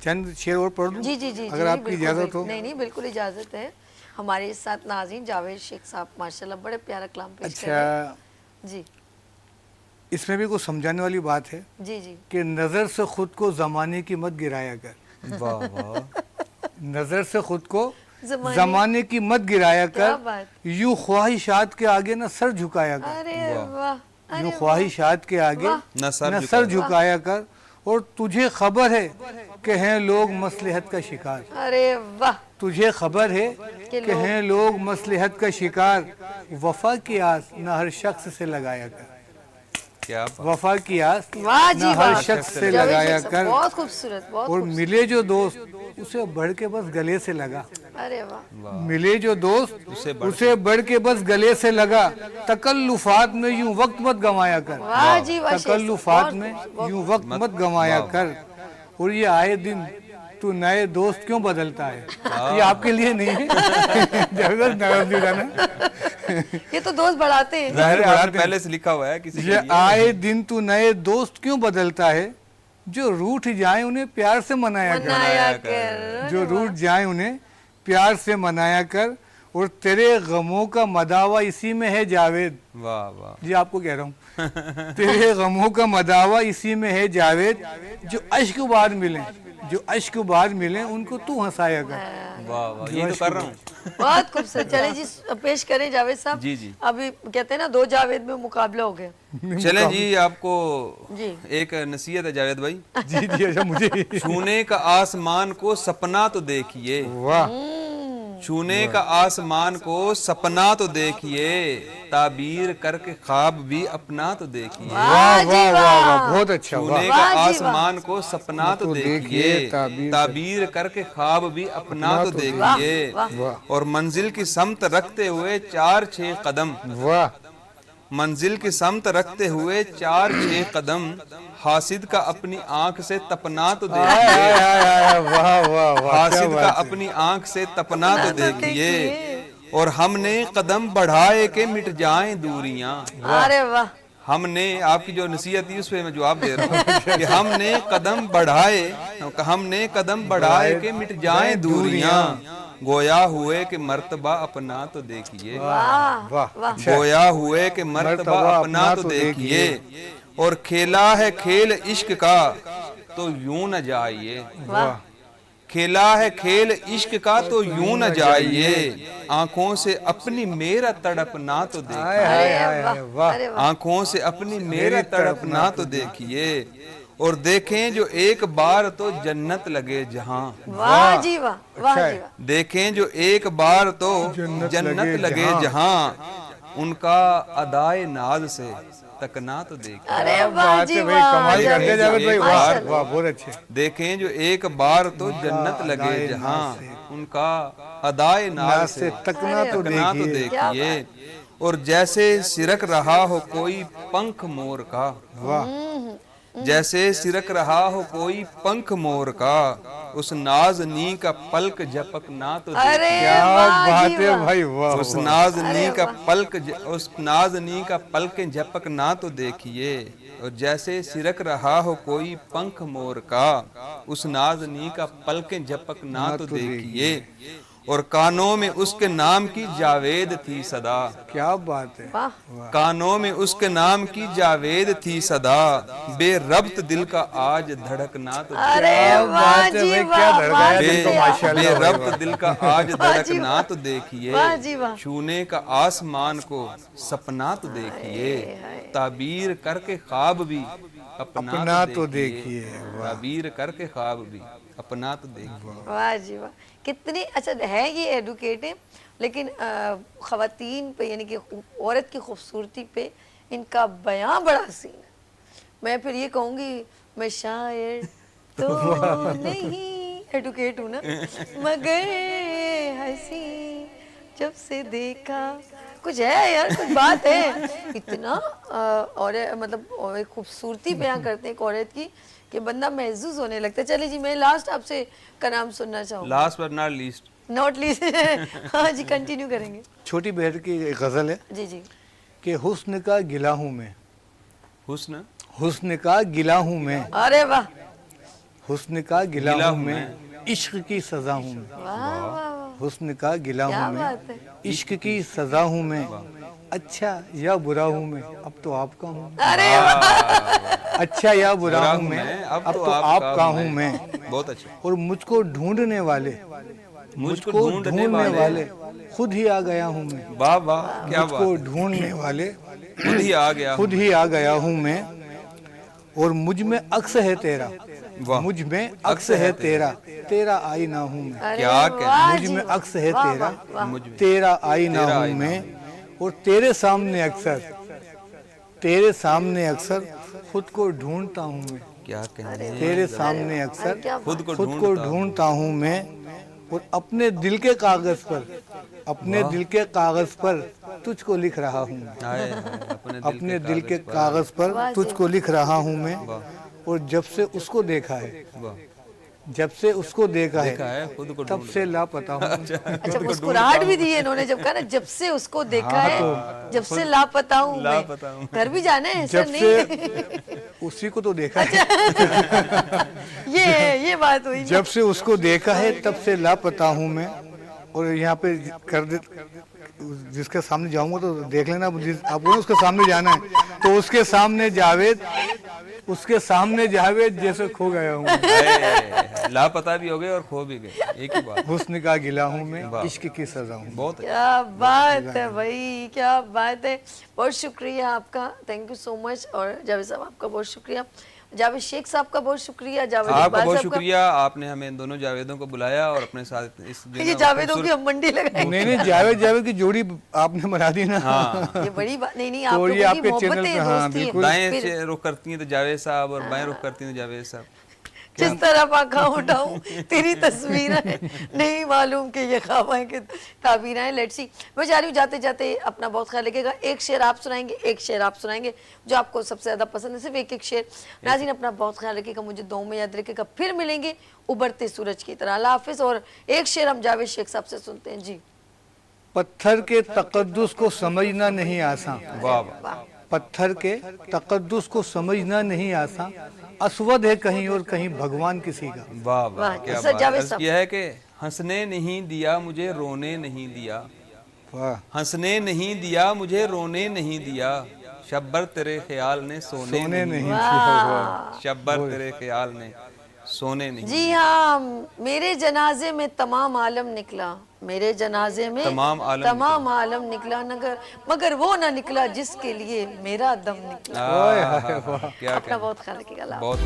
Speaker 7: چند شعر اور پڑھ دوں
Speaker 1: جی
Speaker 7: اگر آپ کی اجازت ہو.
Speaker 1: نہیں بالکل اجازت ہے. ہمارے ساتھ ناظرین جاوید شیخ صاحب ماشاءاللہ بڑے پیارا کلام پیش کر رہے ہیں. جی
Speaker 7: اس میں بھی کوئی سمجھانے والی بات ہے کہ نظر سے خود کو زمانے کی مت گرایا کر. نظر سے خود کو زمانے کی مت گرایا کر، یوں خواہشات کے آگے نہ سر جھکایا کر. یوں خواہشات کے آگے نہ سر جھکایا کر. اور تجھے خبر ہے کہ ہیں لوگ مصلحت کا شکار. تجھے خبر ہے کہ ہیں لوگ مصلحت کا شکار، وفا کی آس نہ ہر شخص سے لگایا کر. وفا کی آس نہ ہر شخص سے لگایا کر.
Speaker 1: بہت خوبصورت.
Speaker 7: اور ملے جو دوست اسے بڑھ کے بس گلے سے لگا. ملے جو دوست اسے بڑھ کے بس گلے سے لگا. تکلفات میں یوں وقت مت گنوایا کر. تکلفات میں یوں وقت مت گنوایا کر. اور یہ آئے دن تو نئے دوست کیوں بدلتا ہے. یہ آپ کے لیے نہیں ہے،
Speaker 1: یہ تو دوست بڑھاتے ہیں،
Speaker 2: پہلے سے لکھا ہوا ہے کسی.
Speaker 7: یہ آئے دن تو نئے دوست کیوں بدلتا ہے، جو روٹھ جائیں انہیں پیار سے منایا کر. جو روٹھ جائیں انہیں پیار سے منایا کر. اور تیرے غموں کا مداوا اسی میں ہے جاوید. جی آپ کو کہہ رہا ہوں، تیرے غموں کا مداوا اسی میں ہے جاوید. جو اشک بار ملیں ان کو تو ہنسایا کر.
Speaker 2: یہ تو کر رہا ہوں.
Speaker 1: بہت خوبصورت. چلیں جی پیش کریں جاوید صاحب.
Speaker 2: جی
Speaker 1: ابھی کہتے ہیں نا دو جاوید میں مقابلہ ہو گیا.
Speaker 2: چلیں جی آپ کو ایک نصیحت ہے جاوید بھائی.
Speaker 7: جی اچھا مجھے.
Speaker 2: چھونے کا آسمان کو سپنا تو دیکھیے. چھونے کا آسمان کو سپنا تو دیکھیے، تعبیر کر کے خواب بھی اپنا تو دیکھیے.
Speaker 7: بہت اچھا.
Speaker 2: چھونے کا آسمان کو سپنا تو دیکھیے، تعبیر کر کے خواب بھی اپنا تو دیکھیے. اور منزل کی سمت رکھتے ہوئے 4-6 قدم، منزل کی سمت رکھتے ہوئے 4-6 قدم، حاسد کا اپنی آنکھ سے تپنا تو دیکھیے. حاسد کا اپنی آنکھ سے تپنا تو دیکھیے. اور ہم نے قدم بڑھائے کہ مٹ جائیں دوریاں. ہم نے، آپ کی جو نصیحت تھی اس پہ میں جواب دے رہا ہوں کہ ہم نے قدم بڑھائے کہ مٹ جائیں دوریاں. گویا ہوئے کہ مرتبہ اپنا تو دیکھیے. گویا ہوئے کہ مرتبہ اپنا تو دیکھیے. اور کھیلا ہے کھیل عشق کا تو یوں نہ جائیے. کھیلا ہے کھیل عشق کا تو یوں نہ جائیے. آنکھوں سے اپنی میرا تڑپنا تو دیکھیے. آنکھوں سے اپنی میرا تڑپنا تو دیکھیے. اور دیکھیں جو ایک بار تو جنت لگے جہاں. دیکھیں جو ایک بار تو جنت لگے جہاں. ان کا ادائے ناز سے تکنا تو دیکھیے. دیکھیں جو ایک بار تو جنت لگے جہاں. ان کا ادائے ناز سے تکنا تو دیکھیے. اور جیسے سرک رہا ہو کوئی پنکھ مور کا. जैसे सिरक रहा हो कोई पंख मोर का, उस नाज़नी का पलक झपक ना तो
Speaker 1: अरे
Speaker 7: क्या
Speaker 1: वाह
Speaker 7: बात
Speaker 1: जी
Speaker 7: है
Speaker 1: वाह।
Speaker 7: भाई, वाह
Speaker 2: उस
Speaker 7: वाह।
Speaker 2: नाज़नी का उस नाज़नी का पलक झपक ना तो देखिए, और जैसे सिरक रहा हो कोई पंख मोर का, उस नाज़नी का पलक झपक ना तो देखिए, और कानों में उसके नाम की जावेद थी सदा।
Speaker 7: क्या बात है।
Speaker 1: वाह
Speaker 2: कानों में उसके नाम की जावेद थी सदा, बेरब्त दिल का आज धड़कना तो
Speaker 1: अरे
Speaker 7: क्या
Speaker 1: वाह
Speaker 7: बात है
Speaker 1: जी
Speaker 7: भाई,
Speaker 1: वाह,
Speaker 7: क्या धड़काया दिल को,
Speaker 1: वाह,
Speaker 7: माशाल्लाह।
Speaker 2: बेरब्त दिल का आज
Speaker 1: वाह जी
Speaker 2: धड़कना
Speaker 1: वाह।
Speaker 2: तो देखिए,
Speaker 1: वाह जी वाह।
Speaker 2: छूने का आसमान को सपना तो देखिए, ताबीर करके ख्वाब भी
Speaker 7: अपना तो देखिए।
Speaker 2: ताबीर करके ख्वाब भी अपना तो देखिए।
Speaker 1: वाह जी वाह। कितनी अच्छा है ये एडुकेटिव, लेकिन ख़वातीन पे यानी कि औरत की खूबसूरती पे इनका बयां बड़ा हसीन है। मैं फिर ये कहूँगी मैं शायर तो नहीं, एडुकेट हूँ ना, मगर हंसी जब से देखा, कुछ है यार, कुछ बात है। इतना और मतलब और एक खूबसूरती बयां करते हैं एक औरत की कि बंदा महसूस होने लगता है। चलिए जी, मैं लास्ट आपसे का नाम सुनना चाहूँगी।
Speaker 2: Last but not least.
Speaker 1: Not least हाँ जी, कंटिन्यू करेंगे।
Speaker 7: छोटी बहर की एक गजल है
Speaker 1: जी जी।
Speaker 7: कि हुस्न का गिला हूँ मैं,
Speaker 2: हुस्न
Speaker 7: हुस्न का गिला हूँ मैं,
Speaker 1: अरे वाह
Speaker 7: हुस्न का गिला
Speaker 2: गिला
Speaker 7: हूँ
Speaker 2: हूँ
Speaker 7: मैं, इश्क की सजा हूँ मैं।
Speaker 1: वाह वाह वाह,
Speaker 7: हुस्न का गिला
Speaker 1: क्या
Speaker 7: हूँ
Speaker 1: बात
Speaker 7: मैं,
Speaker 1: है।
Speaker 7: इश्क की सजा हूँ मैं, अच्छा या बुरा हूँ मैं, अब तो आपका हूँ।
Speaker 1: अरे वाह,
Speaker 7: अच्छा या बुरा
Speaker 2: बुरा
Speaker 7: हूँ
Speaker 2: हूँ
Speaker 7: मैं,
Speaker 2: मैं,
Speaker 7: अब तो आपका हूँ मैं।
Speaker 2: बहुत अच्छा।
Speaker 7: और मुझको ढूंढने वाले,
Speaker 2: मुझको
Speaker 7: मुझको
Speaker 2: ढूंढने
Speaker 7: वाले खुद ही आ गया हूँ मैं।
Speaker 2: वाह वाह, क्या
Speaker 7: मुझको
Speaker 2: बात,
Speaker 7: ढूंढने वाले
Speaker 2: खुद ही आ गया।
Speaker 7: खुद ही आ गया हूँ मैं, और मुझ में अक्स है तेरा,
Speaker 2: वाह।
Speaker 7: मुझ में अक्स है तेरा, तेरा आईना हूँ मैं।
Speaker 1: अरे
Speaker 2: क्या कहना।
Speaker 1: वाह
Speaker 7: मुझ
Speaker 1: जी
Speaker 7: में
Speaker 1: वाह,
Speaker 7: अक्स है
Speaker 1: वाह,
Speaker 7: तेरा,
Speaker 1: वाह, वाह।
Speaker 2: मुझ में
Speaker 7: तेरा आईना
Speaker 2: तेरा
Speaker 7: हूँ
Speaker 2: आईना
Speaker 7: मैं, और तेरे सामने अक्सर, तेरे सामने अक्सर खुद को ढूंढता हूँ मैं।
Speaker 2: क्या कहना।
Speaker 7: तेरे सामने अक्सर
Speaker 1: अरे क्या
Speaker 2: खुद को
Speaker 7: खुद को ढूंढता हूँ मैं, और अपने दिल के कागज पर, अपने दिल के कागज पर तुझको लिख रहा हूँ मैं।
Speaker 2: हाय हाय,
Speaker 7: अपने दिल के कागज पर तुझको लिख रहा हूँ मैं, और जब से उसको देखा है,
Speaker 2: वाह,
Speaker 7: जब से उसको देखा
Speaker 2: देखा
Speaker 7: है,
Speaker 2: है खुद को
Speaker 7: तब से लापता हूँ।
Speaker 1: अच्छा, मुस्कुराहट भी दी है इन्होंने जब कहा ना जब से उसको देखा है, जब से लापता हूँ
Speaker 2: लापता हूँ।
Speaker 1: मैं। घर भी जाना है ऐसा
Speaker 7: जब
Speaker 1: नहीं
Speaker 7: से उसी को तो देखा है,
Speaker 1: ये बात हुई ना।
Speaker 7: जब से उसको देखा है तब से लापता हूँ मैं। और यहाँ पे कर दे, जिसके सामने जाऊंगा तो देख लेना, आपको ना उसके सामने जाना है, तो उसके सामने जावेद, उसके सामने जावेद जैसे खो गया हूँ।
Speaker 2: हाय, लापता भी हो गए और खो भी गए, एक ही बात।
Speaker 7: हुस्न का गिला हूँ मैं, इश्क की सजा हूँ।
Speaker 2: बहुत अच्छा।
Speaker 1: क्या बात है भाई, क्या बात है। बहुत शुक्रिया आपका, थैंक यू सो मच। और जावेद साहब आपका बहुत शुक्रिया, जावेद शेख साहब का बहुत शुक्रिया, जावेद
Speaker 2: आपका
Speaker 1: इकबाल
Speaker 2: बहुत
Speaker 1: साहब का।
Speaker 2: शुक्रिया, आपने हमें इन दोनों जावेदों को बुलाया और अपने साथ इस
Speaker 1: ये जावेदों की हम मंडी लगाई।
Speaker 7: नहीं जावेद जावेद की जोड़ी आपने बना दी ना।
Speaker 1: ये बड़ी बात नहीं, आप
Speaker 7: तो
Speaker 1: लोगों
Speaker 7: ये
Speaker 1: की
Speaker 7: आपके
Speaker 1: मोहब्बत
Speaker 7: चैनल
Speaker 1: है,
Speaker 7: पे, हाँ,
Speaker 1: दोस्ती है।
Speaker 7: बिल्कुल।
Speaker 2: दाएं
Speaker 1: फिर
Speaker 2: से रुख करती हैं तो जावेद साहब और बाएं रुख करती हैं तो जावेद साहब।
Speaker 1: जिस तरफ आँखा उठाऊं तेरी तस्वीर है, नहीं मालूम कि ये ख्वाबें कि ताबीर हैं। Let's see. मैं जा रही हूँ, जाते जाते अपना बहुत ख्याल रखिएगा। एक शेर आप सुनाएंगे, एक शेर आप सुनाएंगे, जो आपको सबसे ज़्यादा पसंद है, सिर्फ एक एक शेर। नाज़रीन अपना बहुत ख्याल रखिएगा, मुझे दुआओं में याद रखिएगा। फिर मिलेंगे उभरते सूरज की तरह। अल्लाह हाफिज़। और एक शेर हम जावेद शेख साहब से सुनते हैं जी।
Speaker 7: पत्थर के तकद्दुस को समझना नहीं आसान,
Speaker 2: वाह वाह,
Speaker 7: पत्थर के तकद्दुस को समझना नहीं आसान, असवद है कहीं और कहीं भगवान किसी का।
Speaker 2: वाह
Speaker 1: वाह,
Speaker 2: वाह, क्या
Speaker 1: सर
Speaker 2: बात।
Speaker 1: जावेद
Speaker 2: अर्ज़
Speaker 1: साहब।
Speaker 2: किया है कि हंसने नहीं दिया मुझे रोने नहीं दिया,
Speaker 7: वाह,
Speaker 2: हंसने नहीं दिया मुझे रोने नहीं दिया, शब्बर तेरे ख्याल ने सोने नहीं
Speaker 7: नहीं
Speaker 2: दिया,
Speaker 7: किया। वाह,
Speaker 2: शब्बर तेरे ख्याल ने सोने नहीं
Speaker 1: जी हाँ, मेरे जनाजे में तमाम आलम निकला, मेरे जनाजे में
Speaker 2: तमाम आलम
Speaker 1: निकला मगर वो ना निकला जिसके लिए मेरा दम निकला।
Speaker 2: दिया। क्या
Speaker 1: अपना बहुत ख्याल रखिएगा।
Speaker 2: बहुत